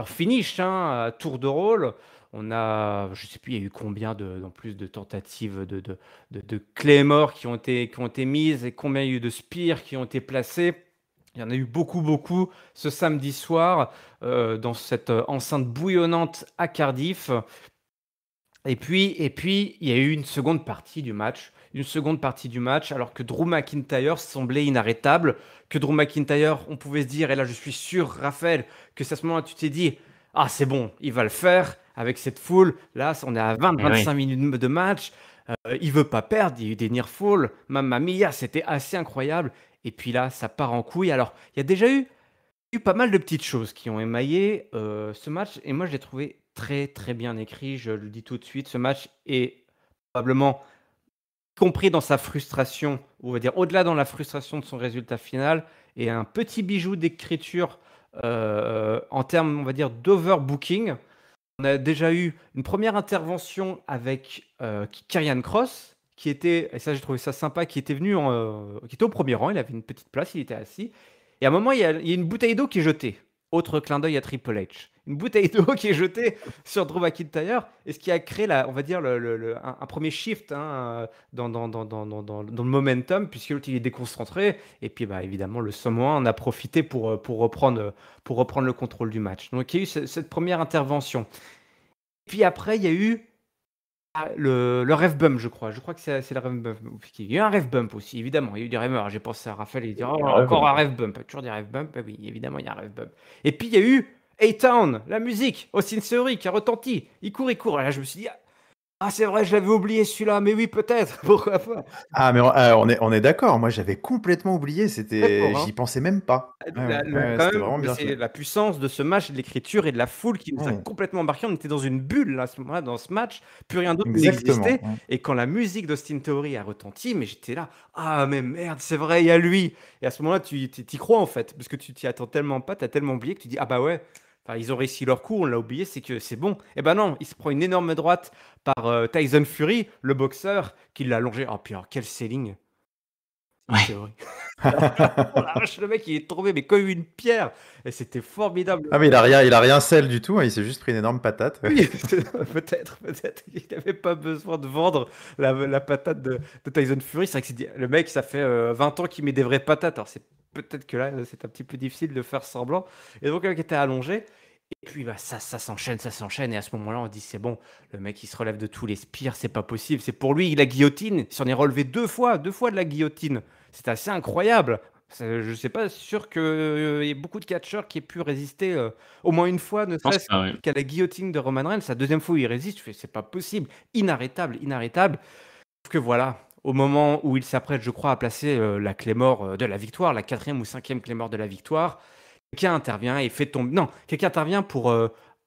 [SPEAKER 1] finish, hein, à tour de rôle. On a, je sais plus, il y a eu combien en plus de tentatives de Claymore qui ont été mises et combien il y a eu de spears qui ont été placés. Il y en a eu beaucoup, beaucoup ce samedi soir dans cette enceinte bouillonnante à Cardiff. Et puis, il y a eu une seconde partie du match. Alors que Drew McIntyre semblait inarrêtable, que Drew McIntyre, on pouvait se dire, et là je suis sûr, Raphaël, que c'est à ce moment-là tu t'es dit, ah c'est bon, il va le faire avec cette foule. Là, on est à 20-25 minutes de match. Il veut pas perdre, il y a eu des near falls. Mamma mia, c'était assez incroyable. Et puis là, ça part en couille. Alors, il y a déjà eu pas mal de petites choses qui ont émaillé ce match. Et moi, je l'ai trouvé très, très bien écrit. Je le dis tout de suite. Ce match est probablement, y compris dans sa frustration, on va dire au-delà dans la frustration de son résultat final, et un petit bijou d'écriture en termes, on va dire, d'overbooking. On a déjà eu une première intervention avec Karrion Kross, qui était, et ça j'ai trouvé ça sympa, qui était venu, qui était au premier rang, il avait une petite place, il était assis. Et à un moment, il y a une bouteille d'eau qui est jetée. Autre clin d'œil à Triple H. Une bouteille d'eau qui est jetée sur Drew McIntyre, et ce qui a créé, on va dire, un premier shift, hein, dans le momentum, puisque l'autre il est déconcentré. Et puis, bah, évidemment, le Samoan en a profité pour reprendre le contrôle du match. Donc, il y a eu cette première intervention. Puis après, il y a eu le ref bump, je crois. Je crois que c'est le ref bump. Il y a eu un ref bump aussi, évidemment. Il y a eu des rumeurs. J'ai pensé à Raphaël, il dit oh, encore un ref bump. Toujours des ref bump. Oui, évidemment, il y a un ref bump. Et puis, il y a eu A-Town, la musique, Austin Theory qui a retenti. Il court. Et là, je me suis dit, ah, c'est vrai, je l'avais oublié celui-là, mais oui, peut-être, pourquoi pas.
[SPEAKER 3] Ah, mais on est d'accord. Moi, j'avais complètement oublié.
[SPEAKER 1] D'accord, hein.
[SPEAKER 3] J'y pensais même pas.
[SPEAKER 1] Quand
[SPEAKER 3] C'était
[SPEAKER 1] même,
[SPEAKER 3] vraiment bien
[SPEAKER 1] c'est
[SPEAKER 3] fait.
[SPEAKER 1] la puissance de ce match, de l'écriture et de la foule qui nous a
[SPEAKER 3] Mm.
[SPEAKER 1] complètement embarqués. On était dans une bulle là, à ce moment-là, dans ce match. Plus rien d'autre
[SPEAKER 3] Exactement.
[SPEAKER 1] n'existait. Et quand la musique d'Austin Theory a retenti, mais j'étais là, ah mais merde, c'est vrai, il y a lui. Et à ce moment-là, tu t'y crois en fait, parce que tu t'y attends tellement pas, t'as tellement oublié que tu dis, ah bah ouais, enfin, ils ont réussi leur coup, on l'a oublié, c'est que c'est bon. Et ben non, il se prend une énorme droite par Tyson Fury, le boxeur, qui l'a allongé. Oh puis alors, quel selling!
[SPEAKER 2] Ouais.
[SPEAKER 1] C'est vrai. Oh la vache, le mec, il est tombé, mais comme une pierre. Et c'était formidable.
[SPEAKER 3] Ah mais il a rien sel du tout, hein, il s'est juste pris une énorme patate.
[SPEAKER 1] Oui, peut-être. Il n'avait pas besoin de vendre la patate de Tyson Fury. C'est vrai que le mec, ça fait 20 ans qu'il met des vraies patates. Alors, c'est peut-être que là, c'est un petit peu difficile de faire semblant. Et donc, le mec était allongé. Et puis, bah, ça s'enchaîne, ça s'enchaîne. Et à ce moment-là, on dit, c'est bon, le mec, il se relève de tous les spires. C'est pas possible. C'est pour lui, la guillotine. Il s'en est relevé deux fois de la guillotine. C'est assez incroyable. Je sais pas, sûr qu'il y ait beaucoup de catcheurs qui aient pu résister au moins une fois, ne
[SPEAKER 2] Je pense
[SPEAKER 1] serait-ce
[SPEAKER 2] pas, ouais.
[SPEAKER 1] qu'à la guillotine de Roman Reigns. La deuxième fois où il résiste, je fais, c'est pas possible. Inarrêtable, inarrêtable. Sauf que voilà, au moment où il s'apprête, je crois, à placer la Claymore de la victoire, la 4e ou 5e Claymore de la victoire, quelqu'un intervient et fait tomber. Non, quelqu'un intervient pour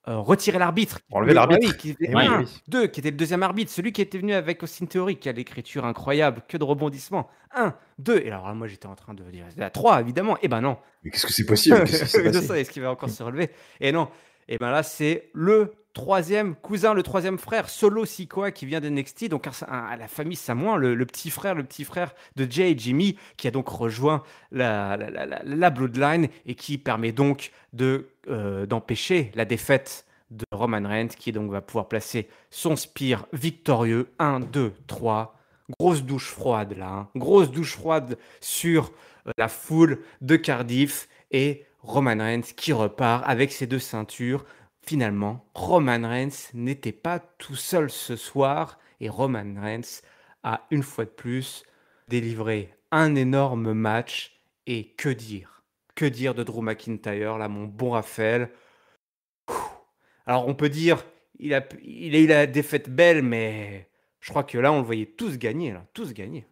[SPEAKER 1] retirer l'arbitre.
[SPEAKER 3] Enlever l'arbitre.
[SPEAKER 1] Oui, qui était
[SPEAKER 3] Eh oui,
[SPEAKER 1] un,
[SPEAKER 3] oui.
[SPEAKER 1] deux, qui était le deuxième arbitre, celui qui était venu avec Austin Theory, qui a l'écriture incroyable, que de rebondissements. Un, deux, et alors là, moi j'étais en train de dire, la 3, évidemment, et ben non.
[SPEAKER 3] Mais qu'est-ce que c'est possible? Qu'est-ce qui s'est
[SPEAKER 1] De
[SPEAKER 3] passé?
[SPEAKER 1] ça, est-ce qu'il va encore se relever? Et non. Et ben là, c'est le troisième cousin, le troisième frère, Solo Sikoa, qui vient d'NXT, donc à la famille Samoan, le petit frère de Jay et Jimmy, qui a donc rejoint la Bloodline et qui permet donc d'empêcher la défaite de Roman Reigns, qui donc va pouvoir placer son spear victorieux. 1, 2, 3. Grosse douche froide là, hein. Grosse douche froide sur la foule de Cardiff et Roman Reigns qui repart avec ses deux ceintures. Finalement, Roman Reigns n'était pas tout seul ce soir et Roman Reigns a une fois de plus délivré un énorme match. Et que dire? Que dire de Drew McIntyre, là, mon bon Raphaël? Alors, on peut dire, il a eu la défaite belle, mais je crois que là, on le voyait tous gagner, là, tous gagner.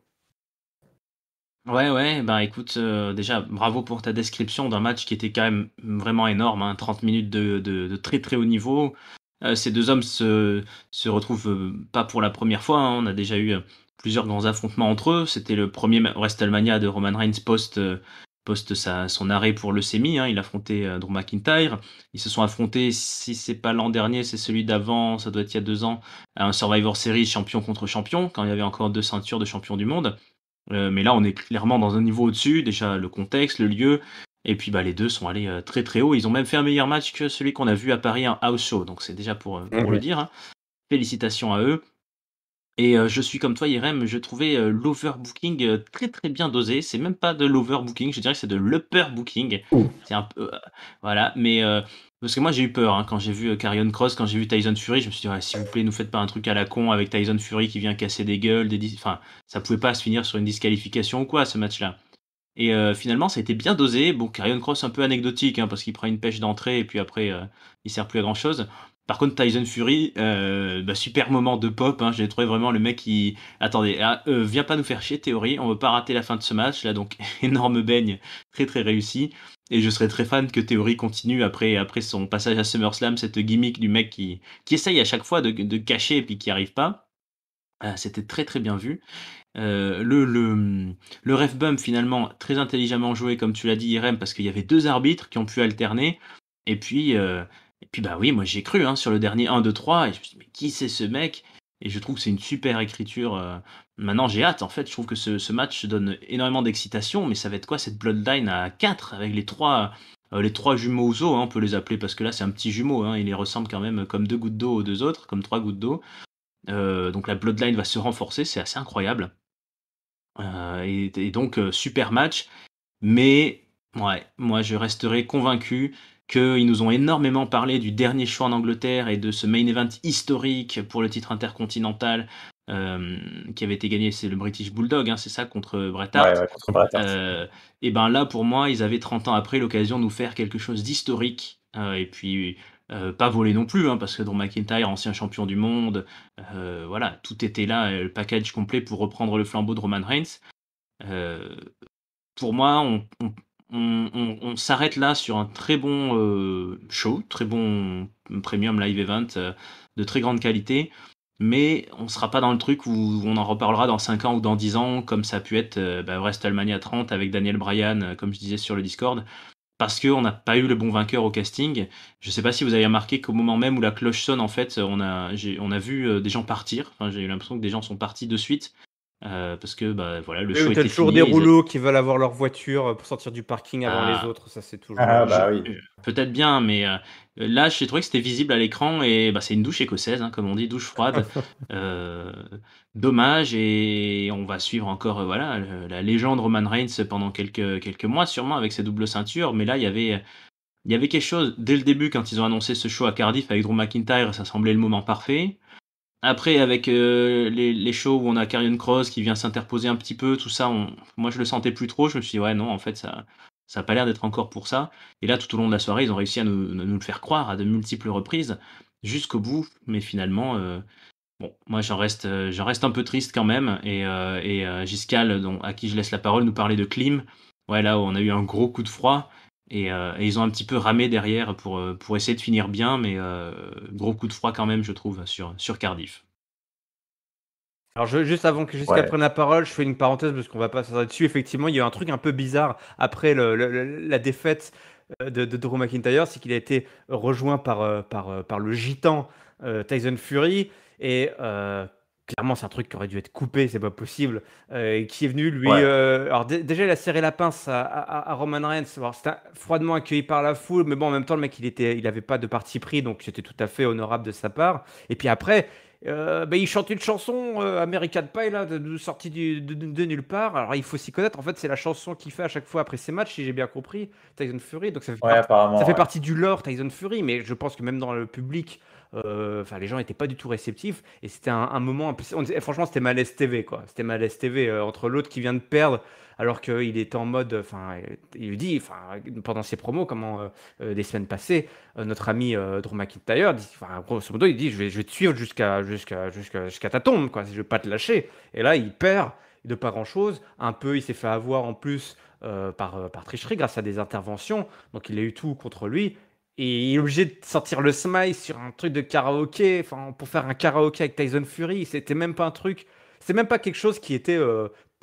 [SPEAKER 2] Ouais, bah écoute, déjà, bravo pour ta description d'un match qui était quand même vraiment énorme, hein, 30 minutes de très très haut niveau. Ces deux hommes se retrouvent pas pour la première fois, hein. On a déjà eu plusieurs grands affrontements entre eux. C'était le premier WrestleMania de Roman Reigns post son arrêt pour leucémie, hein. Il affrontait Drew McIntyre. Ils se sont affrontés, si c'est pas l'an dernier, c'est celui d'avant, ça doit être il y a 2 ans, à un Survivor Series champion contre champion, quand il y avait encore 2 ceintures de champion du monde. Mais là, on est clairement dans un niveau au-dessus. Déjà, le contexte, le lieu, et puis bah, les deux sont allés très très haut. Ils ont même fait un meilleur match que celui qu'on a vu à Paris en house show. Donc c'est déjà pour le dire, hein. Félicitations à eux. Et je suis comme toi, Irem, je trouvais l'overbooking très très bien dosé. C'est même pas de l'overbooking, je dirais que c'est de l'upperbooking.
[SPEAKER 3] Ouh.
[SPEAKER 2] C'est un peu. Voilà, mais. Parce que moi j'ai eu peur hein, quand j'ai vu Karrion Cross, quand j'ai vu Tyson Fury, je me suis dit, ouais, s'il vous plaît, nous faites pas un truc à la con avec Tyson Fury qui vient casser des gueules, enfin, ça pouvait pas se finir sur une disqualification ou quoi ce match-là. Et finalement, ça a été bien dosé. Bon, Karrion Cross un peu anecdotique, hein, parce qu'il prend une pêche d'entrée et puis après, il sert plus à grand-chose. Par contre, Tyson Fury, bah, super moment de pop, hein. J'ai trouvé vraiment le mec qui... Attendez, viens pas nous faire chier, Théorie, on veut pas rater la fin de ce match. Là, donc, énorme baigne, très très réussi. Et je serais très fan que Théorie continue après son passage à SummerSlam, cette gimmick du mec qui essaye à chaque fois de cacher et puis qui arrive pas. C'était très très bien vu. Le ref bump finalement très intelligemment joué comme tu l'as dit Irem parce qu'il y avait 2 arbitres qui ont pu alterner et puis bah oui moi j'ai cru hein, sur le dernier 1, 2, 3 et je me suis dit mais qui c'est ce mec? Et je trouve que c'est une super écriture. Maintenant j'ai hâte en fait, je trouve que ce match donne énormément d'excitation mais ça va être quoi cette Bloodline à 4 avec les trois jumeaux Uso, hein, on peut les appeler parce que là c'est un petit jumeau, hein, il les ressemble quand même comme 2 gouttes d'eau aux 2 autres, comme 3 gouttes d'eau. Donc la Bloodline va se renforcer, c'est assez incroyable. Et donc super match, mais ouais, moi je resterai convaincu qu'ils nous ont énormément parlé du dernier choix en Angleterre et de ce main event historique pour le titre intercontinental, qui avait été gagné, c'est le British Bulldog, hein, c'est ça, contre Bret Hart?
[SPEAKER 3] Ouais, contre Bret Hart.
[SPEAKER 2] Et ben là, pour moi, ils avaient 30 ans après l'occasion de nous faire quelque chose d'historique, et puis, pas voler non plus, hein, parce que Drew McIntyre, ancien champion du monde, voilà, tout était là, le package complet pour reprendre le flambeau de Roman Reigns. Heu, pour moi, on s'arrête là sur un très bon, show, très bon premium live event, de très grande qualité, mais on sera pas dans le truc où on en reparlera dans 5 ans ou dans 10 ans comme ça a pu être, WrestleMania 30 avec Daniel Bryan, comme je disais sur le Discord, parce qu'on n'a pas eu le bon vainqueur au casting. Je sais pas si vous avez remarqué qu'au moment même où la cloche sonne, en fait, on a vu, des gens partir. Enfin, j'ai eu l'impression que des gens sont partis de suite. parce que voilà, le
[SPEAKER 1] Oui,
[SPEAKER 2] show
[SPEAKER 1] ou t'as
[SPEAKER 2] était
[SPEAKER 1] toujours des
[SPEAKER 2] fini.
[SPEAKER 1] rouleaux qui veulent avoir leur voiture pour sortir du parking avant les
[SPEAKER 2] Ah,
[SPEAKER 1] autres, ça c'est toujours.
[SPEAKER 3] Ah bah oui.
[SPEAKER 2] peut-être bien, mais là, j'ai trouvé que c'était visible à l'écran et c'est une douche écossaise, hein, comme on dit, douche froide. Heu, Dommage et on va suivre encore, voilà, la légende Roman Reigns pendant quelques mois sûrement avec ses doubles ceintures, mais là, il y avait quelque chose dès le début quand ils ont annoncé ce show à Cardiff avec Drew McIntyre, ça semblait le moment parfait. Après avec, les shows où on a Karrion Kross qui vient s'interposer un petit peu, tout ça, moi je le sentais plus trop. Je me suis dit: «Ouais, non, en fait, ça a pas l'air d'être encore pour ça» et là, tout au long de la soirée, ils ont réussi à nous le faire croire à de multiples reprises, jusqu'au bout. Mais finalement, bon, moi j'en reste un peu triste quand même et Giscal, à qui je laisse la parole, nous parlait de clim. Ouais, là, on a eu un gros coup de froid et ils ont un petit peu ramé derrière pour essayer de finir bien, mais gros coup de froid quand même, je trouve, sur Cardiff.
[SPEAKER 1] Alors juste avant que Jessica
[SPEAKER 3] Ouais.
[SPEAKER 1] prenne la parole, je fais une parenthèse parce qu'on va pas s'attarder dessus. Effectivement, il y a eu un truc un peu bizarre après la défaite de Drew McIntyre, c'est qu'il a été rejoint par le gitan Tyson Fury et clairement c'est un truc qui aurait dû être coupé, c'est pas possible. Et qui est venu lui,
[SPEAKER 3] Ouais.
[SPEAKER 1] alors déjà il a serré la pince à Roman Reigns. Alors, c'était froidement accueilli par la foule, mais bon en même temps le mec il avait pas de parti pris, donc c'était tout à fait honorable de sa part. Et puis après. Il chante une chanson American Pie là, sortie de nulle part. Alors il faut s'y connaître. En fait, c'est la chanson qu'il fait à chaque fois après ses matchs, si j'ai bien compris, Tyson Fury. Donc
[SPEAKER 3] Ouais,
[SPEAKER 1] ça
[SPEAKER 3] apparemment,
[SPEAKER 1] fait
[SPEAKER 3] ouais.
[SPEAKER 1] partie du lore Tyson Fury, mais je pense que même dans le public, les gens n'étaient pas du tout réceptifs. Et c'était un moment, franchement, c'était malaise TV quoi. C'était malaise TV entre l'autre qui vient de perdre. Alors qu'il était en mode, il lui dit, pendant ses promos, des semaines passées, notre ami Drew McIntyre, grosso modo, il dit je vais te suivre jusqu'à ta tombe, quoi. Je vais pas te lâcher. Et là, il perd de pas grand-chose. Un peu, il s'est fait avoir en plus par tricherie grâce à des interventions. Donc, il a eu tout contre lui. Et il est obligé de sortir le smile sur un truc de karaoké, pour faire un karaoké avec Tyson Fury. C'était même pas un truc, c'est même pas quelque chose qui était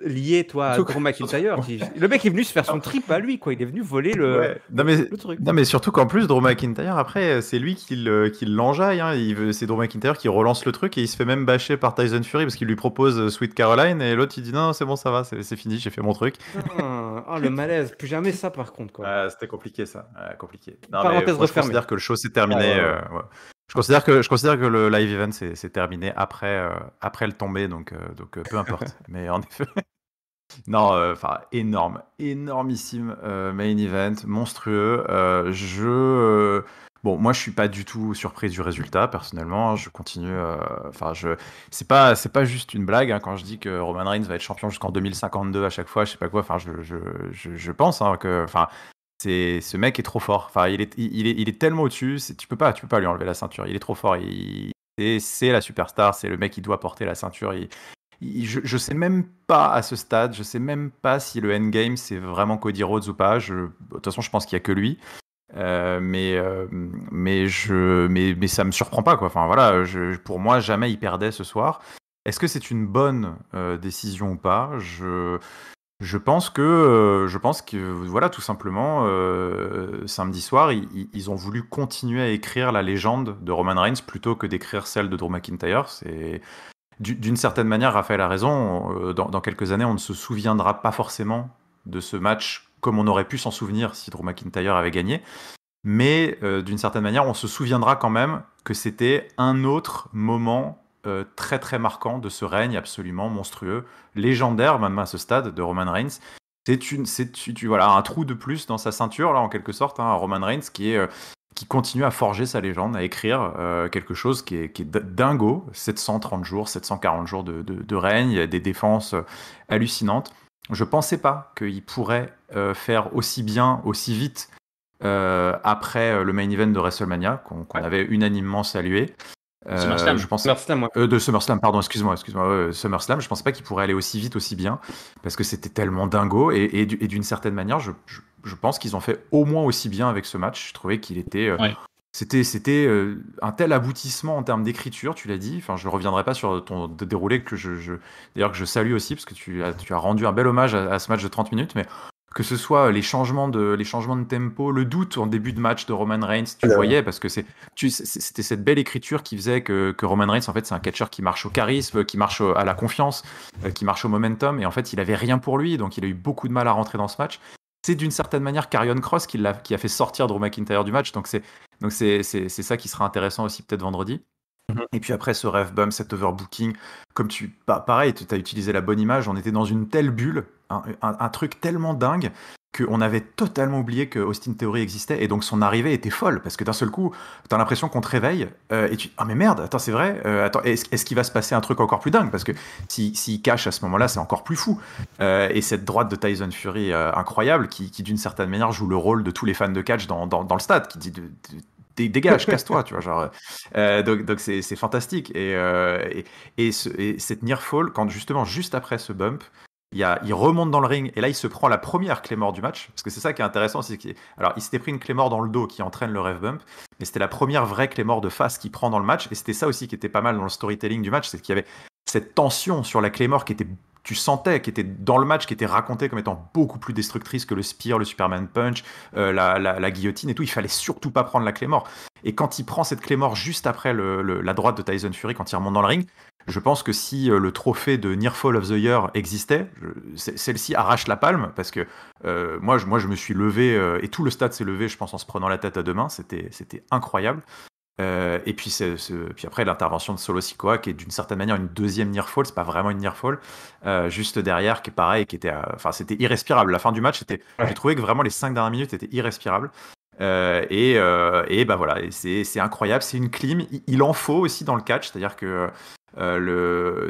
[SPEAKER 1] lié, toi, à
[SPEAKER 3] Surtout
[SPEAKER 1] Drew
[SPEAKER 3] que- surtout-
[SPEAKER 1] McIntyre. Le mec est venu se faire son trip à lui, quoi. Il est venu voler
[SPEAKER 3] Ouais.
[SPEAKER 1] le truc.
[SPEAKER 3] Non, mais surtout qu'en plus, Drew McIntyre, après, c'est lui qui l'enjaille. Hein. C'est Drew McIntyre qui relance le truc et il se fait même bâcher par Tyson Fury parce qu'il lui propose Sweet Caroline et l'autre il dit non, c'est bon, ça va, c'est fini, j'ai fait mon truc.
[SPEAKER 1] Putain, oh, le malaise. Plus jamais ça, par contre, quoi.
[SPEAKER 3] C'était compliqué ça, compliqué. Non, mais
[SPEAKER 1] Parenthèse
[SPEAKER 3] moi je
[SPEAKER 1] refermée.
[SPEAKER 3] considère que le show s'est
[SPEAKER 1] Ouais,
[SPEAKER 3] terminé.
[SPEAKER 1] ouais, ouais.
[SPEAKER 3] Ouais. Je considère que le live event c'est terminé après le tombé, donc peu importe. Mais en effet. Non, énorme, énormissime main event, monstrueux. Bon, moi, je suis pas du tout surpris du résultat, personnellement. Je continue. C'est pas juste une blague hein, quand je dis que Roman Reigns va être champion jusqu'en 2052 à chaque fois. Je sais pas quoi. Enfin, je pense hein, que, ce mec est trop fort. Enfin, il est tellement au-dessus. Tu peux pas lui enlever la ceinture. Il est trop fort. C'est la superstar. C'est le mec qui doit porter la ceinture. Je sais même pas à ce stade, je sais même pas si le endgame c'est vraiment Cody Rhodes ou pas. De toute façon, je pense qu'il y a que lui. Mais ça me surprend pas quoi. Enfin voilà, pour moi jamais il perdait ce soir. Est-ce que c'est une bonne décision ou pas? Je pense que voilà tout simplement samedi soir ils ont voulu continuer à écrire la légende de Roman Reigns plutôt que d'écrire celle de Drew McIntyre. D'une certaine manière, Raphaël a raison. Dans quelques années, on ne se souviendra pas forcément de ce match comme on aurait pu s'en souvenir si Drew McIntyre avait gagné. Mais d'une certaine manière, on se souviendra quand même que c'était un autre moment très très marquant de ce règne absolument monstrueux, légendaire même à ce stade de Roman Reigns. Voilà, un trou de plus dans sa ceinture, là, en quelque sorte, hein, Roman Reigns qui continue à forger sa légende, à écrire quelque chose qui est dingo. 730 jours, 740 jours de règne, il y a des défenses hallucinantes. Je pensais pas qu'il pourrait faire aussi bien, aussi vite après le main event de WrestleMania, qu'on avait unanimement salué.
[SPEAKER 2] SummerSlam.
[SPEAKER 3] Je pense
[SPEAKER 1] SummerSlam, ouais.
[SPEAKER 3] de SummerSlam, pardon, excuse-moi, SummerSlam, je pensais pas qu'il pourrait aller aussi vite, aussi bien, parce que c'était tellement dingo, et d'une certaine manière, je pense qu'ils ont fait au moins aussi bien avec ce match. Je trouvais qu'il était...
[SPEAKER 2] Ouais.
[SPEAKER 3] C'était un tel aboutissement en termes d'écriture, tu l'as dit. Enfin, je reviendrai pas sur ton déroulé d'ailleurs que je salue aussi, parce que tu as rendu un bel hommage à ce match de 30 minutes, mais que ce soit les changements de tempo, le doute en début de match de Roman Reigns, tu voyais, parce que c'était cette belle écriture qui faisait que Roman Reigns, en fait, c'est un catcheur qui marche au charisme, qui marche à la confiance, qui marche au momentum, et en fait, il avait rien pour lui, donc il a eu beaucoup de mal à rentrer dans ce match. C'est d'une certaine manière Karrion Kross qui a fait sortir Drew McIntyre du match, donc c'est ça qui sera intéressant aussi peut-être vendredi. Et puis après ce ref bump, cet overbooking, pareil, tu as utilisé la bonne image, on était dans une telle bulle, un truc tellement dingue qu'on avait totalement oublié que Austin Theory existait, et donc son arrivée était folle, parce que d'un seul coup, t'as l'impression qu'on te réveille, et tu ah mais merde, attends c'est vrai, attends, est-ce qu'il va se passer un truc encore plus dingue, parce que s'il cache à ce moment-là, c'est encore plus fou. Et cette droite de Tyson Fury incroyable, qui d'une certaine manière joue le rôle de tous les fans de catch dans le stade, qui dit dégage, casse-toi, tu vois, genre. Donc c'est fantastique. Et cette near fall, quand justement juste après ce bump, il remonte dans le ring et là il se prend la première Claymore du match, parce que c'est ça qui est intéressant, alors il s'était pris une Claymore dans le dos qui entraîne le ref bump, mais c'était la première vraie Claymore de face qu'il prend dans le match, et c'était ça aussi qui était pas mal dans le storytelling du match, c'est qu'il y avait cette tension sur la Claymore tu sentais, qui était dans le match, qui était racontée comme étant beaucoup plus destructrice que le spear, le Superman punch, la guillotine et tout. Il fallait surtout pas prendre la Claymore. Et quand il prend cette Claymore juste après la droite de Tyson Fury, quand il remonte dans le ring, je pense que si le trophée de Near Fall of the Year existait, celle-ci arrache la palme, parce que moi je me suis levé, et tout le stade s'est levé, je pense, en se prenant la tête à deux mains. C'était incroyable. Et puis, puis après l'intervention de Solo Sikoa, qui est d'une certaine manière une deuxième near fall, c'est pas vraiment une near fall, juste derrière, qui est pareil, qui était, enfin c'était irrespirable. La fin du match, j'ai trouvé que vraiment les 5 dernières minutes étaient irrespirables. Et bah voilà, et c'est incroyable, c'est une clim. Il en faut aussi dans le catch, c'est-à-dire que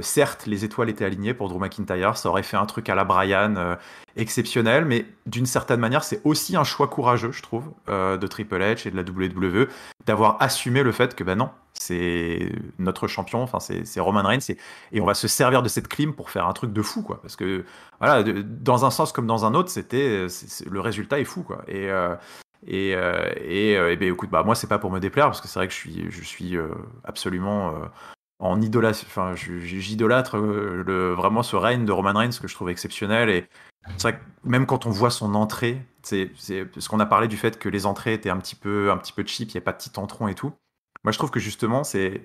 [SPEAKER 3] certes, les étoiles étaient alignées pour Drew McIntyre, ça aurait fait un truc à la Bryan exceptionnel, mais d'une certaine manière, c'est aussi un choix courageux, je trouve, de Triple H et de la WWE, d'avoir assumé le fait que non, c'est notre champion, enfin c'est Roman Reigns, et on va se servir de cette clim pour faire un truc de fou, quoi, parce que voilà, dans un sens comme dans un autre, le résultat est fou, quoi. Et ben écoute, moi c'est pas pour me déplaire, parce que c'est vrai que je suis absolument en j'idolâtre vraiment ce règne de Roman Reigns, que je trouve exceptionnel. Et c'est vrai que même quand on voit son entrée, c'est parce qu'on a parlé du fait que les entrées étaient un petit peu cheap, il n'y a pas de petit entron et tout. Moi je trouve que justement c'est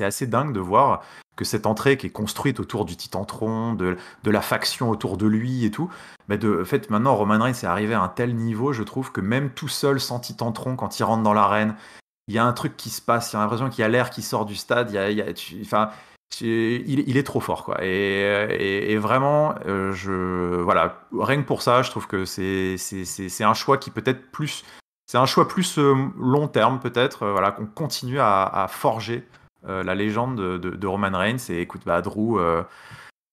[SPEAKER 3] assez dingue de voir que cette entrée qui est construite autour du Titantron, de la faction autour de lui et tout, en fait maintenant Roman Reigns est arrivé à un tel niveau, je trouve, que même tout seul sans Titantron, quand il rentre dans l'arène, il y a un truc qui se passe, il y a l'impression qu'il y a l'air qui sort du stade, il est trop fort, quoi. Et vraiment, voilà, rien que pour ça, je trouve que c'est un choix qui peut-être plus, c'est un choix plus long terme peut-être, voilà, qu'on continue à forger la légende de Roman Reigns. Et écoute, Drew,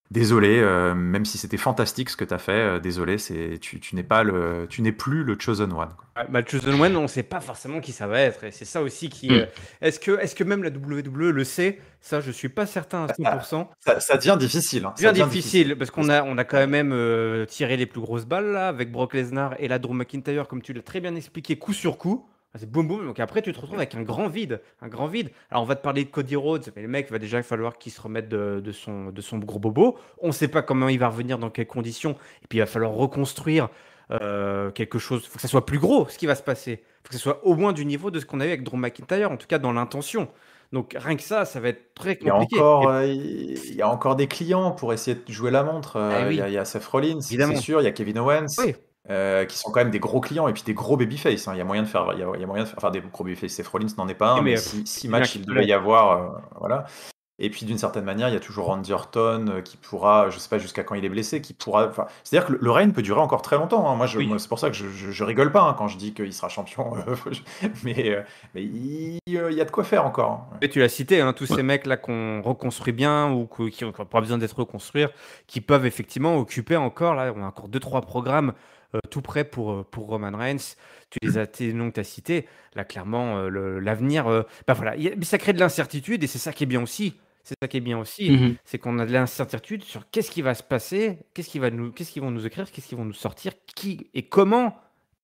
[SPEAKER 3] désolé, même si c'était fantastique ce que tu as fait, désolé, tu n'es plus le Chosen One, quoi.
[SPEAKER 1] Le Chosen One, on ne sait pas forcément qui ça va être, et c'est ça aussi qui. Est-ce que même la WWE le sait? Ça, je suis pas certain à 100%.
[SPEAKER 3] Ça devient difficile. Hein.
[SPEAKER 1] Ça devient difficile, parce qu'on a quand même tiré les plus grosses balles là, avec Brock Lesnar et la Drew McIntyre, comme tu l'as très bien expliqué, coup sur coup. C'est boum boum, donc après tu te retrouves avec un grand vide. Alors on va te parler de Cody Rhodes, mais le mec va déjà falloir qu'il se remette de son gros bobo. On ne sait pas comment il va revenir, dans quelles conditions, et puis il va falloir reconstruire quelque chose. Il faut que ça soit plus gros, ce qui va se passer. Il faut que ça soit au moins du niveau de ce qu'on a eu avec Drew McIntyre, en tout cas dans l'intention. Donc rien que ça va être très compliqué.
[SPEAKER 3] Il y a encore des clients pour essayer de jouer la montre.
[SPEAKER 1] oui.
[SPEAKER 3] Il y a Seth Rollins,
[SPEAKER 1] Évidemment.
[SPEAKER 3] c'est sûr, il y a Kevin Owens.
[SPEAKER 1] Oui.
[SPEAKER 3] Qui sont quand même des gros clients, et puis des gros babyface. Il y a moyen de faire, enfin des gros babyface. Seth Rollins n'en est pas un, mais 6 matchs il devait y avoir, voilà. Et puis d'une certaine manière, il y a toujours Randy Orton qui pourra, je sais pas jusqu'à quand il est blessé, qui pourra. C'est-à-dire que le règne peut durer encore très longtemps. Hein. Moi, c'est pour ça que je rigole pas quand je dis qu'il sera champion. Mais il y a de quoi faire encore.
[SPEAKER 1] Et tu l'as cité, tous ces mecs là qu'on reconstruit bien ou qui n'ont pas besoin d'être reconstruits, qui peuvent effectivement occuper encore. Là, on a encore 2-3 programmes tout prêts pour Roman Reigns. Tes noms que tu as cités, là clairement l'avenir, voilà, ça crée de l'incertitude, et c'est ça qui est bien aussi. C'est qu'on a de l'incertitude sur qu'est-ce qui va se passer, qu'est-ce qu'ils vont nous écrire, qu'est-ce qu'ils vont nous sortir, qui et comment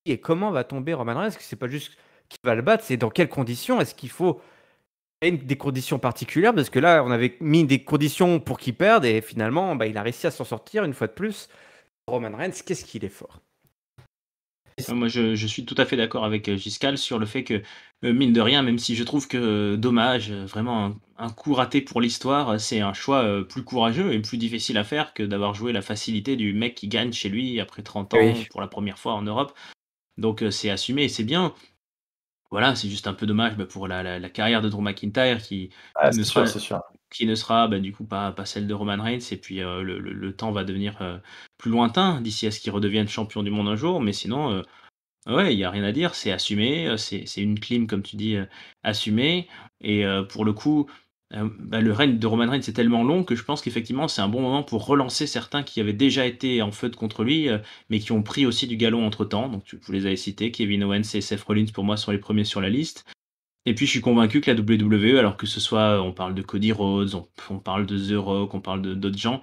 [SPEAKER 1] va tomber Roman Reigns. Est-ce que c'est pas juste qui va le battre, c'est dans quelles conditions. Est-ce qu'il faut des conditions particulières, parce que là on avait mis des conditions pour qu'il perde, et finalement il a réussi à s'en sortir une fois de plus. Roman Reigns, qu'est-ce qu'il est fort.
[SPEAKER 2] Moi, je suis tout à fait d'accord avec Giscal sur le fait que, mine de rien, même si je trouve que dommage, vraiment un coup raté pour l'histoire, c'est un choix plus courageux et plus difficile à faire que d'avoir joué la facilité du mec qui gagne chez lui après 30 ans
[SPEAKER 1] Oui.
[SPEAKER 2] pour la première fois en Europe. Donc, c'est assumé et c'est bien. Voilà, c'est juste un peu dommage pour la carrière de Drew McIntyre
[SPEAKER 3] Ah,
[SPEAKER 2] ne
[SPEAKER 3] c'est sûr,
[SPEAKER 2] sera,
[SPEAKER 3] c'est sûr.
[SPEAKER 2] qui ne sera du coup pas celle de Roman Reigns. Et puis le temps va devenir plus lointain d'ici à ce qu'il redevienne champion du monde un jour. Mais sinon, ouais, il y a rien à dire, c'est assumé, c'est une clim comme tu dis, assumée et pour le coup, le règne de Roman Reigns est tellement long que je pense qu'effectivement c'est un bon moment pour relancer certains qui avaient déjà été en feud contre lui, mais qui ont pris aussi du galon entre-temps. Donc vous les avez cités, Kevin Owens et Seth Rollins pour moi sont les premiers sur la liste et puis je suis convaincu que la WWE, alors que ce soit on parle de Cody Rhodes, on parle de The Rock, on parle de d'autres gens,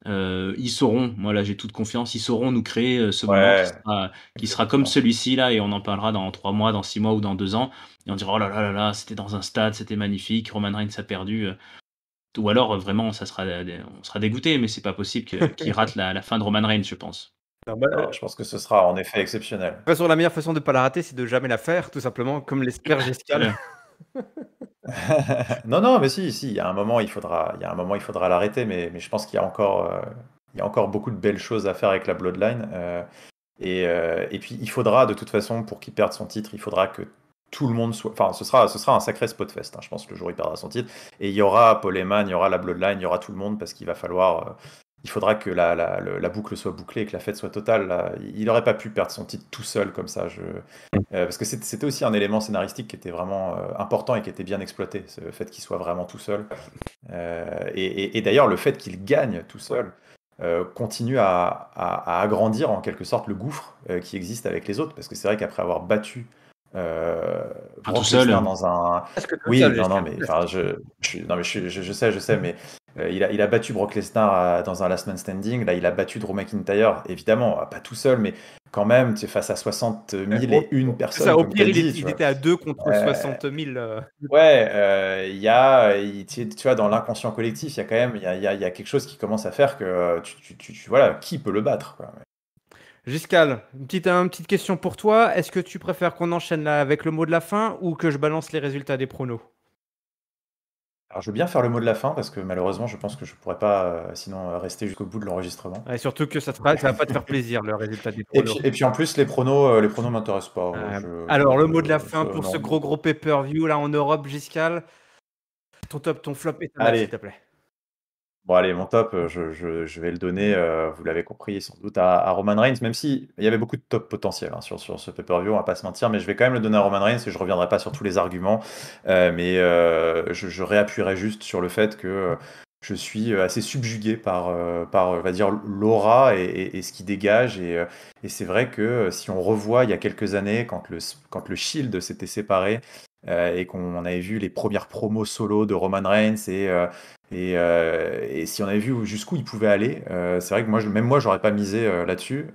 [SPEAKER 2] ils sauront, moi là j'ai toute confiance, ils sauront nous créer ce moment
[SPEAKER 3] Ouais,
[SPEAKER 2] qui sera comme
[SPEAKER 3] exactement.
[SPEAKER 2] celui-ci là et on en parlera dans 3 mois, dans 6 mois ou dans 2 ans et on dira: «Oh là là là là, c'était dans un stade, c'était magnifique, Roman Reigns a perdu», ou alors vraiment ça sera on sera dégoûté, mais c'est pas possible qu'il rate la fin de Roman Reigns, je pense.
[SPEAKER 1] Non, bah,
[SPEAKER 3] Non, je pense que ce sera en effet exceptionnel.
[SPEAKER 1] de toute façon, la meilleure façon de pas la rater, c'est de jamais la faire, tout simplement, comme l'espère Giscal.
[SPEAKER 3] Non, non, mais si, si, il y a un moment, il faudra l'arrêter, mais je pense qu'il y a il y a encore beaucoup de belles choses à faire avec la Bloodline. Et puis, il faudra, de toute façon, pour qu'il perde son titre, il faudra que tout le monde soit. Enfin, ce sera un sacré spot fest, hein, je pense, le jour où il perdra son titre. Et il y aura Paul Heyman, il y aura la Bloodline, il y aura tout le monde, parce qu'il va falloir. Il faudra que la boucle soit bouclée et que la fête soit totale. Là. Il n'aurait pas pu perdre son titre tout seul comme ça. Parce que c'était aussi un élément scénaristique qui était vraiment important et qui était bien exploité, le fait qu'il soit vraiment tout seul. Et d'ailleurs, le fait qu'il gagne tout seul continue à agrandir en quelque sorte le gouffre qui existe avec les autres. Parce que c'est vrai qu'après avoir battu
[SPEAKER 2] Enfin, tout
[SPEAKER 3] Brock
[SPEAKER 2] seul,
[SPEAKER 3] Lesnar dans un...
[SPEAKER 1] Presque tout
[SPEAKER 3] Oui,
[SPEAKER 1] seul,
[SPEAKER 3] non, non,
[SPEAKER 1] Giscal,
[SPEAKER 3] mais
[SPEAKER 1] presque.
[SPEAKER 3] enfin, non, mais je sais, mais il a battu Brock Lesnar dans un Last Man Standing. Là, il a battu Drew McIntyre, évidemment, pas tout seul, mais quand même, tu es face à 60 000 et une
[SPEAKER 1] C'est ça,
[SPEAKER 3] personnes,
[SPEAKER 1] au
[SPEAKER 3] comme tu
[SPEAKER 1] pire,
[SPEAKER 3] as dit, tu
[SPEAKER 1] ils
[SPEAKER 3] vois.
[SPEAKER 1] étaient à 2 contre
[SPEAKER 3] Euh,
[SPEAKER 1] 60 000.
[SPEAKER 3] Ouais, tu vois, dans l'inconscient collectif, il y a quand même, il y a quelque chose qui commence à faire que, voilà, qui peut le battre, quoi.
[SPEAKER 1] Giscal, une petite question pour toi. Est-ce que tu préfères qu'on enchaîne là avec le mot de la fin ou que je balance les résultats des pronos?
[SPEAKER 3] Alors, je veux bien faire le mot de la fin parce que malheureusement, je pense que je pourrais pas, sinon, rester jusqu'au bout de l'enregistrement.
[SPEAKER 1] Ouais, surtout que ça va pas te faire plaisir, le résultat des
[SPEAKER 3] Et
[SPEAKER 1] pronos.
[SPEAKER 3] puis en plus, les pronos m'intéressent pas.
[SPEAKER 1] Alors, le mot de la fin pour ce
[SPEAKER 3] Non.
[SPEAKER 1] gros pay-per-view là en Europe, Giscal. Ton top, ton flop et ta note, s'il te
[SPEAKER 3] Allez,
[SPEAKER 1] plaît.
[SPEAKER 3] bon, allez, mon top, je vais le donner, vous l'avez compris, sans doute à Roman Reigns, même si il y avait beaucoup de top potentiel hein, sur ce pay-per-view, on va pas se mentir, mais je vais quand même le donner à Roman Reigns et je reviendrai pas sur tous les arguments, mais je réappuierai juste sur le fait que je suis assez subjugué par on va dire, l'aura et ce qu'il dégage, et c'est vrai que si on revoit il y a quelques années, quand le Shield s'était séparé, et qu'on avait vu les premières promos solo de Roman Reigns et si on avait vu jusqu'où il pouvait aller, c'est vrai que même moi, j'aurais pas misé là-dessus.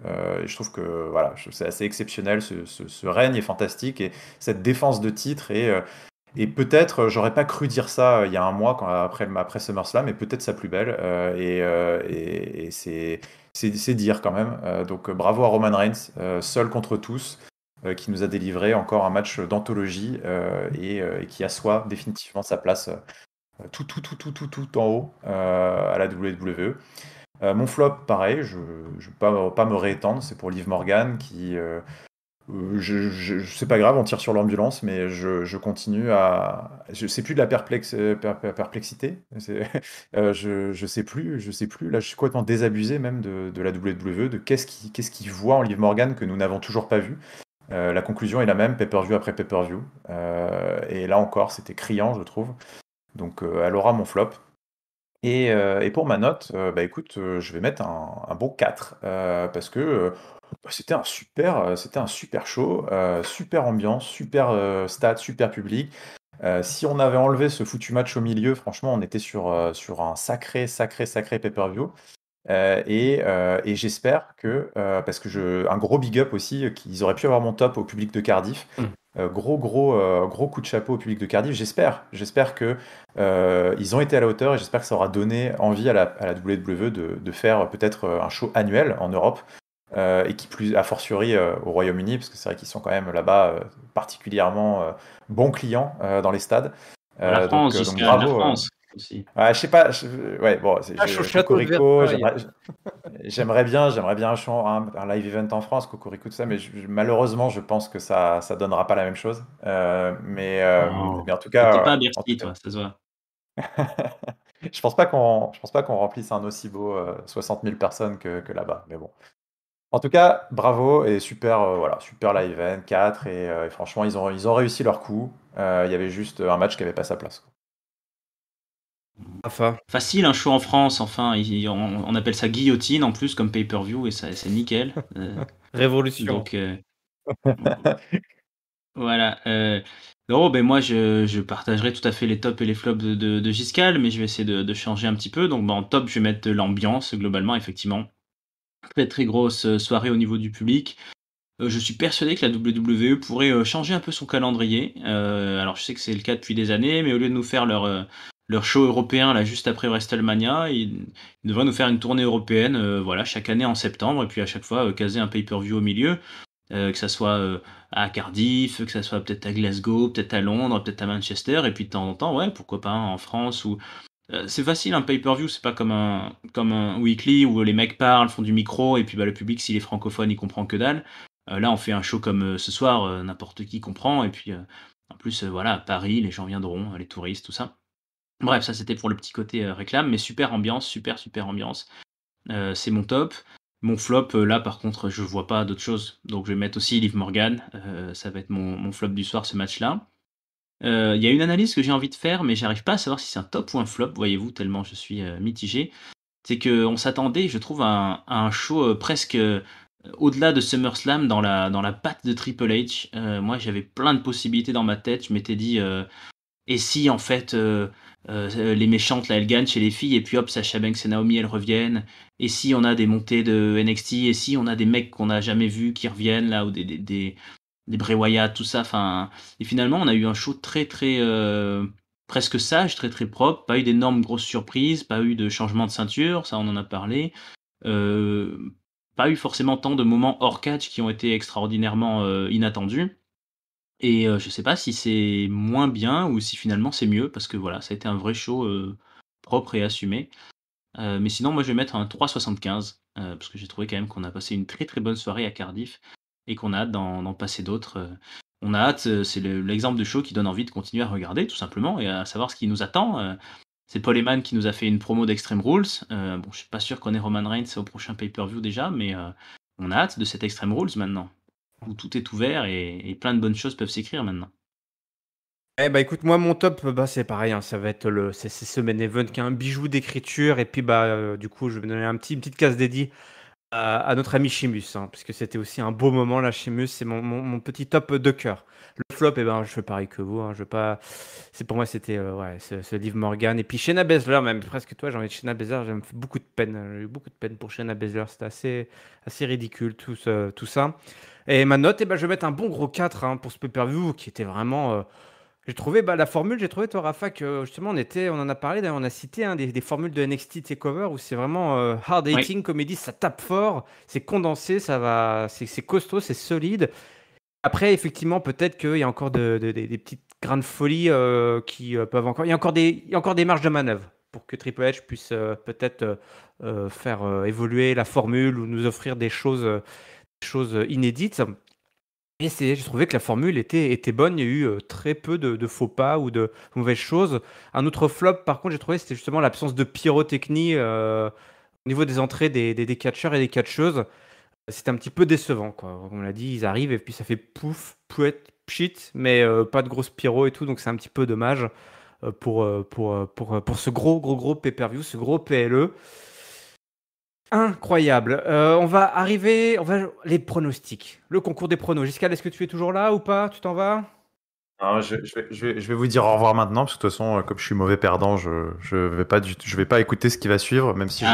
[SPEAKER 3] Et je trouve que voilà, c'est assez exceptionnel. Ce règne est fantastique et cette défense de titre. Et peut-être, j'aurais pas cru dire ça il y a un mois après SummerSlam, mais peut-être sa plus belle. Et c'est dire quand même. Donc bravo à Roman Reigns, seul contre tous, qui nous a délivré encore un match d'anthologie et qui assoit définitivement sa place tout en haut à la WWE. Mon flop, pareil, je ne vais pas me réétendre, c'est pour Liv Morgan qui. C'est pas grave, on tire sur l'ambulance, mais je continue à. C'est plus de la perplexité. Je sais plus, je sais plus. Là, je suis complètement désabusé même de la WWE, de qu'est-ce qu'ils voient en Liv Morgan que nous n'avons toujours pas vu. La conclusion est la même, pay-per-view après pay-per-view. Et là encore, c'était criant, je trouve. Donc, elle aura mon flop. Et pour ma note, bah, écoute, je vais mettre un bon 4, parce que, bah, c'était un super show, super ambiance, super, stade, super public. Si on avait enlevé ce foutu match au milieu, franchement, on était sur un sacré, sacré, sacré pay-per-view. Et j'espère que, parce que un gros big up aussi, qu'ils auraient pu avoir mon top au public de Cardiff.
[SPEAKER 1] Mm.
[SPEAKER 3] Gros coup de chapeau au public de Cardiff. J'espère que ils ont été à la hauteur et j'espère que ça aura donné envie à la WWE de faire peut-être un show annuel en Europe. et qui plus a fortiori au Royaume-Uni, parce que c'est vrai qu'ils sont quand même là-bas particulièrement bons clients dans les stades.
[SPEAKER 2] La France,
[SPEAKER 3] Donc
[SPEAKER 2] Giscard, la
[SPEAKER 3] bravo.
[SPEAKER 2] France aussi.
[SPEAKER 3] Je sais pas, ouais, bon,
[SPEAKER 1] Au château de
[SPEAKER 3] Cocorico,
[SPEAKER 1] Versailles.
[SPEAKER 3] j'aimerais bien un live event en France, Cocorico, tout ça, mais malheureusement, je pense que ça donnera pas la même chose. Mais
[SPEAKER 2] Oh,
[SPEAKER 3] en tout
[SPEAKER 2] t'étais
[SPEAKER 3] cas,
[SPEAKER 2] pas à Bercy, toi, ça se voit.
[SPEAKER 3] je pense pas qu'on remplisse un aussi beau 60 000 personnes que là-bas, mais bon. En tout cas, bravo et super, voilà, super live event 4 et franchement, ils ont réussi leur coup. Il y avait juste un match qui avait pas sa place, quoi.
[SPEAKER 1] Rafa.
[SPEAKER 2] Facile un show en France, enfin, on appelle ça guillotine en plus comme pay-per-view et c'est nickel.
[SPEAKER 1] Révolution.
[SPEAKER 2] Donc voilà. Non, ben moi je partagerai tout à fait les tops et les flops de Giscal, mais je vais essayer de changer un petit peu. Donc en top, je vais mettre l'ambiance globalement, effectivement. Très très grosse soirée au niveau du public. Je suis persuadé que la WWE pourrait changer un peu son calendrier. Alors je sais que c'est le cas depuis des années, mais au lieu de nous faire leur show européen là juste après WrestleMania, ils devraient nous faire une tournée européenne, voilà, chaque année en septembre, et puis à chaque fois caser un pay-per-view au milieu, que ça soit à Cardiff, que ça soit peut-être à Glasgow, peut-être à Londres, peut-être à Manchester, et puis de temps en temps, ouais, pourquoi pas en France ou c'est facile un pay-per-view, c'est pas comme un weekly où les mecs parlent, font du micro, et puis bah, le public, s'il est francophone, il comprend que dalle. Là, on fait un show comme ce soir, n'importe qui comprend, et puis en plus, voilà, à Paris, les gens viendront, les touristes, tout ça. Bref, ça c'était pour le petit côté réclame, mais super ambiance, super ambiance. C'est mon top. Mon flop, là par contre, je vois pas d'autre chose, donc je vais mettre aussi Liv Morgan. Ça va être mon flop du soir, ce match-là. Il y a une analyse que j'ai envie de faire, mais j'arrive pas à savoir si c'est un top ou un flop, voyez-vous, tellement je suis mitigé. C'est qu'on s'attendait, je trouve, à un show presque au-delà de SummerSlam dans la patte de Triple H. Moi, j'avais plein de possibilités dans ma tête. Je m'étais dit, et si en fait les méchantes là elles gagnent chez les filles et puis hop Sasha Banks et Naomi elles reviennent, et si on a des montées de NXT, et si on a des mecs qu'on n'a jamais vus qui reviennent là, ou des Bray Wyatt, tout ça, enfin, et finalement on a eu un show très très presque sage, très très propre, pas eu d'énormes grosses surprises, pas eu de changement de ceinture, ça on en a parlé, euh, pas eu forcément tant de moments hors catch qui ont été extraordinairement inattendus. Et je sais pas si c'est moins bien ou si finalement c'est mieux, parce que voilà, ça a été un vrai show, propre et assumé. Mais sinon moi je vais mettre un 3,75, parce que j'ai trouvé quand même qu'on a passé une très, très bonne soirée à Cardiff et qu'on a hâte d'en passer d'autres, On a hâte, c'est l'exemple de show qui donne envie de continuer à regarder tout simplement et à savoir ce qui nous attend. C'est Paul Heyman qui nous a fait une promo d'Extreme Rules. Bon, je suis pas sûr qu'on ait Roman Reigns au prochain pay-per-view déjà, mais on a hâte de cet Extreme Rules maintenant, où tout est ouvert et plein de bonnes choses peuvent s'écrire maintenant.
[SPEAKER 1] Eh bah écoute, moi mon top, bah c'est pareil, hein, ça va être c'est ce main event qui est un bijou d'écriture, et puis bah du coup je vais donner une petite case dédiée à notre ami Sheamus, hein, parce que c'était aussi un beau moment là. Sheamus, c'est mon petit top de cœur. Le flop, eh ben je fais pareil que vous, hein, je veux pas. C'est pour moi c'était ouais, ce Liv Morgan, et puis Shayna Baszler, même presque toi, j'ai envie de Shayna Baszler, j'ai fait beaucoup de peine, j'ai eu beaucoup de peine pour Shayna Baszler, c'était assez ridicule tout ça. Et ma note, eh ben je vais mettre un bon gros 4, hein, pour ce pay-per-view qui était vraiment j'ai trouvé la formule, j'ai trouvé toi Rafa que justement on en a parlé, d'ailleurs, on a cité, hein, des formules de NXT Takeover où c'est vraiment hard
[SPEAKER 2] Oui.
[SPEAKER 1] hitting comédie, ça tape fort, c'est condensé, c'est costaud, c'est solide. Après effectivement peut-être qu'il y a encore des petites grains de folie qui peuvent encore, il y a encore des marges de manœuvre pour que Triple H puisse peut-être faire évoluer la formule ou nous offrir des choses inédites. Et j'ai trouvé que la formule était bonne. Il y a eu très peu de faux pas ou de mauvaises choses. Un autre flop, par contre, j'ai trouvé, c'était justement l'absence de pyrotechnie au niveau des entrées des catcheurs et des catcheuses. C'était un petit peu décevant, quoi. On l'a dit, ils arrivent et puis ça fait pouf, pouette, pchit, mais pas de grosse pyro et tout. Donc c'est un petit peu dommage pour ce gros pay-per-view, ce gros PLE. Incroyable. Les pronostics. Le concours des pronos. Giscard, est-ce que tu es toujours là ou pas? Tu t'en vas?
[SPEAKER 3] Non, je vais vous dire au revoir maintenant, parce que de toute façon, comme je suis mauvais perdant, je vais pas écouter ce qui va suivre, même si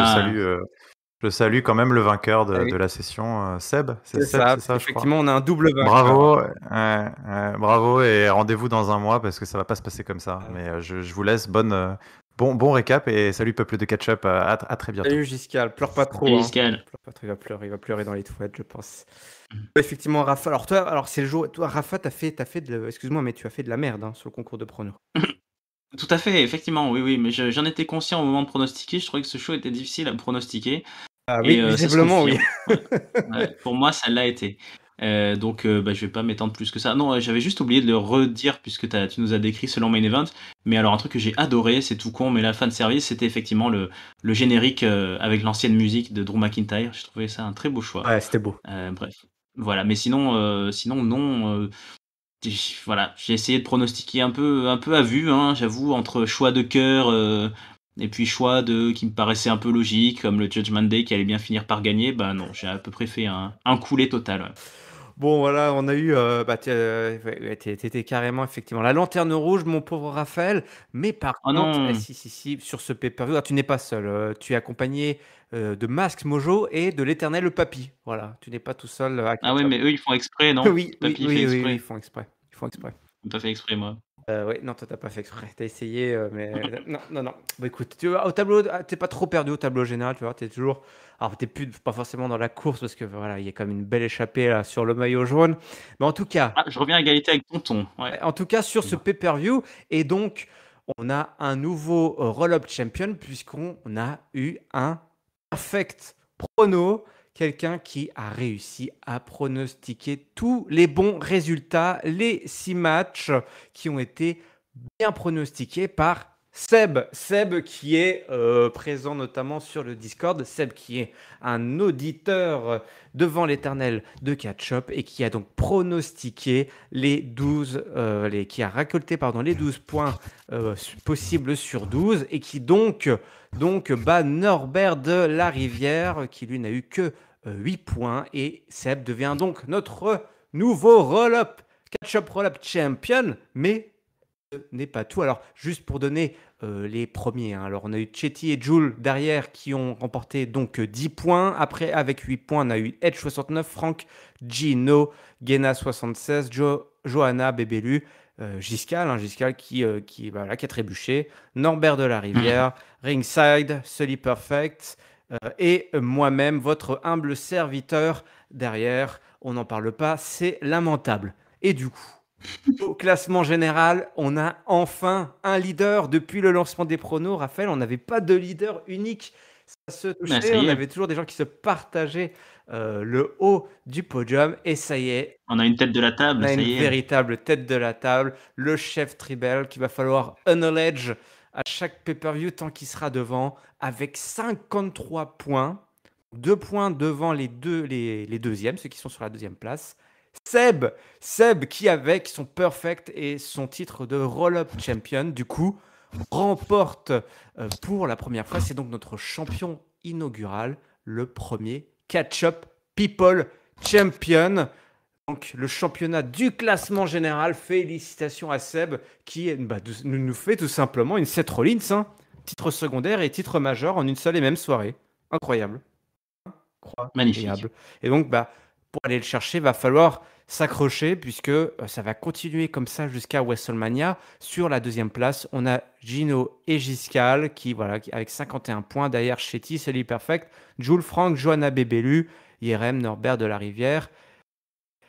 [SPEAKER 3] je salue quand même le vainqueur de la session, Seb.
[SPEAKER 1] C'est
[SPEAKER 3] Seb,
[SPEAKER 1] ça,
[SPEAKER 3] c'est ça, je crois.
[SPEAKER 1] effectivement, on a un double vainqueur.
[SPEAKER 3] Bravo, bravo, et rendez-vous dans un mois parce que ça va pas se passer comme ça. Mais je vous laisse bonne
[SPEAKER 4] Bon récap et salut peuple de catch-up, à très bientôt.
[SPEAKER 1] Salut Giscal, pleure pas trop.
[SPEAKER 2] Salut,
[SPEAKER 1] Hein.
[SPEAKER 2] Giscal.
[SPEAKER 1] Pleure pas trop, il va pleurer dans les toilettes, je pense. Effectivement, Rafa. Alors toi, c'est le jour. Toi, Rafa, excuse-moi, mais tu as fait de la merde hein, sur le concours de pronos.
[SPEAKER 2] Tout à fait, effectivement, oui, mais j'en étais conscient au moment de pronostiquer. Je trouvais que ce show était difficile à pronostiquer.
[SPEAKER 1] Ah
[SPEAKER 2] Et
[SPEAKER 1] oui,
[SPEAKER 2] ça se
[SPEAKER 1] visiblement, oui.
[SPEAKER 2] confirme. Ouais, pour moi, ça l'a été. Donc, je vais pas m'étendre plus que ça. Non, j'avais juste oublié de le redire puisque tu nous as décrit selon Main Event. Mais alors, un truc que j'ai adoré, c'est tout con, mais la fan service, c'était effectivement le générique avec l'ancienne musique de Drew McIntyre. J'ai trouvé ça un très beau choix.
[SPEAKER 1] Ouais, c'était beau.
[SPEAKER 2] Bref, voilà. Mais sinon non. Voilà, j'ai essayé de pronostiquer un peu à vue, hein, j'avoue, entre choix de cœur et puis choix qui me paraissaient un peu logiques, comme le Judgment Day qui allait bien finir par gagner. Bah non, j'ai à peu près fait un coulé total. Ouais.
[SPEAKER 1] Bon, voilà, on a eu. T'étais carrément, effectivement, la lanterne rouge, mon pauvre Raphaël. Mais par
[SPEAKER 2] Oh
[SPEAKER 1] contre,
[SPEAKER 2] non!
[SPEAKER 1] si, sur ce pay-per-view, tu n'es pas seul. Tu es accompagné de Masks Mojo et de l'éternel Le Papy. Voilà, tu n'es pas tout seul à
[SPEAKER 2] Ah ouais,
[SPEAKER 1] catch-up.
[SPEAKER 2] mais eux, ils font exprès, non?
[SPEAKER 1] Oui,
[SPEAKER 2] Papy, il fait exprès.
[SPEAKER 1] ils font exprès. Ils font exprès.
[SPEAKER 2] J'ai pas fait exprès, moi.
[SPEAKER 1] Oui, non, toi, t'as pas fait exprès. T'as essayé, mais non. Bon, écoute, tu vois, au tableau, t'es pas trop perdu au tableau général, tu vois. T'es toujours. Alors, t'es plus pas forcément dans la course parce que voilà, il y a quand même une belle échappée là, sur le maillot jaune. Mais en tout cas,
[SPEAKER 2] Ah, je reviens à égalité avec Tonton. Ouais.
[SPEAKER 1] sur ce pay-per-view, et donc, on a un nouveau roll-up champion puisqu'on a eu un perfect prono. Quelqu'un qui a réussi à pronostiquer tous les bons résultats, les 6 matchs qui ont été bien pronostiqués par Seb. Seb qui est présent notamment sur le Discord. Seb qui est un auditeur devant l'éternel de Catch-Up et qui a donc pronostiqué qui a récolté les 12 points possibles sur 12 et qui donc bat Norbert de la Rivière qui lui n'a eu que 8 points et Seb devient donc notre nouveau roll-up catch-up roll-up champion, mais ce n'est pas tout. Alors, juste pour donner les premiers, hein. Alors on a eu Chetty et Jules derrière qui ont remporté donc 10 points. Après, avec 8 points, on a eu Edge 69, Franck, Gino, Gena 76, Johanna, Bébélu, Giscal qui a trébuché, Norbert de la Rivière, Ringside, Sully Perfect, et moi-même, votre humble serviteur derrière. On n'en parle pas, c'est lamentable. Et du coup, au classement général, on a enfin un leader depuis le lancement des pronos. Raphaël, on n'avait pas de leader unique. Ça se touchait,
[SPEAKER 2] Ça y
[SPEAKER 1] on
[SPEAKER 2] est.
[SPEAKER 1] avait toujours des gens qui se partageaient le haut du podium. Et ça y est,
[SPEAKER 2] On a une tête de la table,
[SPEAKER 1] on a
[SPEAKER 2] ça
[SPEAKER 1] une
[SPEAKER 2] y est.
[SPEAKER 1] véritable tête de la table, le chef tribal qu'il va falloir acknowledge à chaque pay-per-view tant qu'il sera devant, avec 53 points, 2 points devant les deuxièmes, ceux qui sont sur la deuxième place. Seb qui avec son perfect et son titre de roll-up champion, du coup, remporte pour la première fois, c'est donc notre champion inaugural, le premier Catch-Up People Champion. Donc, le championnat du classement général. Félicitations à Seb qui nous fait tout simplement une Seth Rollins, hein, titre secondaire et titre majeur en une seule et même soirée. Incroyable.
[SPEAKER 2] Magnifique.
[SPEAKER 1] Et donc, pour aller le chercher, va falloir s'accrocher puisque ça va continuer comme ça jusqu'à WrestleMania. Sur la deuxième place, on a Gino et Giscal qui avec 51 points. Derrière Chetty, Sully Perfect, Jules, Franck, Johanna Bébélu, Yerem, Norbert de la Rivière.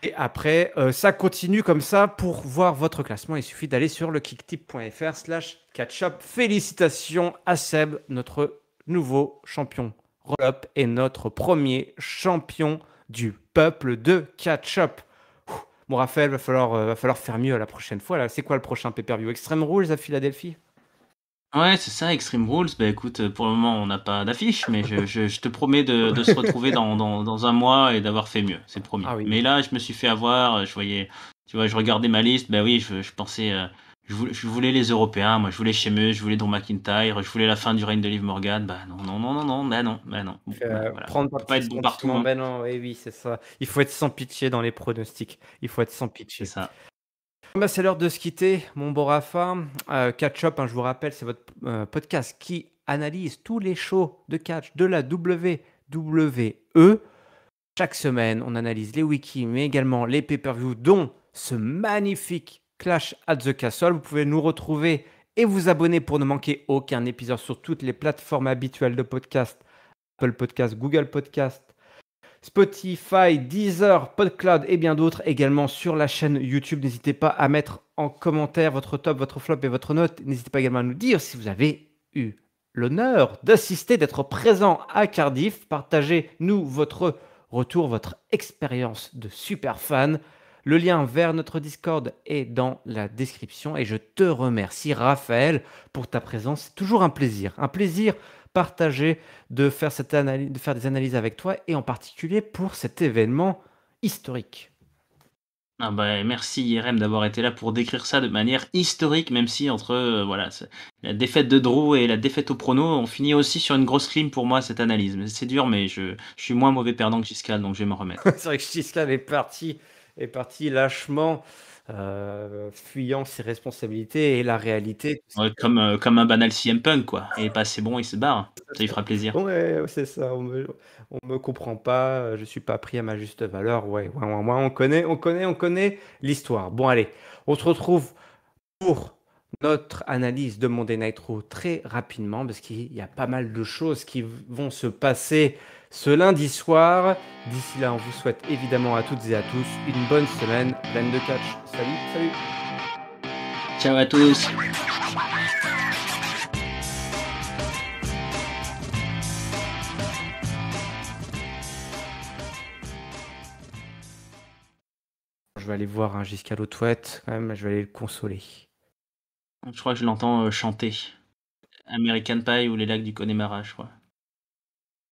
[SPEAKER 1] Et après, ça continue comme ça. Pour voir votre classement, il suffit d'aller sur le kicktip.fr/catchup. Félicitations à Seb, notre nouveau champion roll-up et notre premier champion du peuple de Catch-Up. Bon, Raphaël, va falloir faire mieux la prochaine fois. Là. C'est quoi le prochain pay-per-view? Extreme Rules à Philadelphie?
[SPEAKER 2] Ouais, c'est ça, Extreme Rules. Bah écoute, pour le moment, on n'a pas d'affiche, mais je te promets de se retrouver dans un mois et d'avoir fait mieux, c'est promis.
[SPEAKER 1] Ah oui.
[SPEAKER 2] Mais là, je me suis fait avoir, je regardais ma liste, bah oui, je pensais, je voulais les Européens, moi je voulais Sheamus, je voulais Drew McIntyre, je voulais la fin du règne de Liv Morgan, bah non. Bon, voilà.
[SPEAKER 1] Prendre
[SPEAKER 2] On peut pas être bon partout, hein.
[SPEAKER 1] Ben non, oui, c'est ça. Il faut être sans pitié dans les pronostics. Il faut être sans pitié.
[SPEAKER 2] C'est ça.
[SPEAKER 1] C'est l'heure de se quitter, mon beau Rafa. Catch-Up, je vous rappelle, c'est votre podcast qui analyse tous les shows de catch de la WWE. Chaque semaine, on analyse les wikis, mais également les pay-per-views, dont ce magnifique Clash at the Castle. Vous pouvez nous retrouver et vous abonner pour ne manquer aucun épisode sur toutes les plateformes habituelles de podcast, Apple Podcast, Google Podcast, Spotify, Deezer, PodCloud et bien d'autres. Également sur la chaîne YouTube. N'hésitez pas à mettre en commentaire votre top, votre flop et votre note. N'hésitez pas également à nous dire si vous avez eu l'honneur d'assister, d'être présent à Cardiff. Partagez-nous votre retour, votre expérience de super fan. Le lien vers notre Discord est dans la description et je te remercie Raphaël pour ta présence. C'est toujours un plaisir partagé de faire des analyses avec toi et en particulier pour cet événement historique.
[SPEAKER 2] Ah bah, merci IRM d'avoir été là pour décrire ça de manière historique, même si entre la défaite de Drew et la défaite au prono, on finit aussi sur une grosse rime pour moi cette analyse. C'est dur, mais je suis moins mauvais perdant que Giscal, donc je vais m'en remettre.
[SPEAKER 1] C'est vrai que Giscal est parti lâchement, fuyant ses responsabilités et la réalité.
[SPEAKER 2] Ouais, comme un banal CM Punk, quoi. Il est pas assez bon, il se barre. Ça lui fera plaisir.
[SPEAKER 1] Ouais, c'est ça. On me comprend pas. Je suis pas pris à ma juste valeur. Ouais, on connaît l'histoire. Bon, allez, on se retrouve pour notre analyse de Monday Night Raw très rapidement parce qu'il y a pas mal de choses qui vont se passer ce lundi soir. D'ici là, on vous souhaite évidemment à toutes et à tous une bonne semaine pleine de catch. Salut.
[SPEAKER 2] Ciao à tous.
[SPEAKER 1] Je vais aller voir un Giscal aux toilettes quand même. Je vais aller le consoler.
[SPEAKER 2] Je crois que je l'entends chanter. American Pie ou les lacs du Connemara, je crois.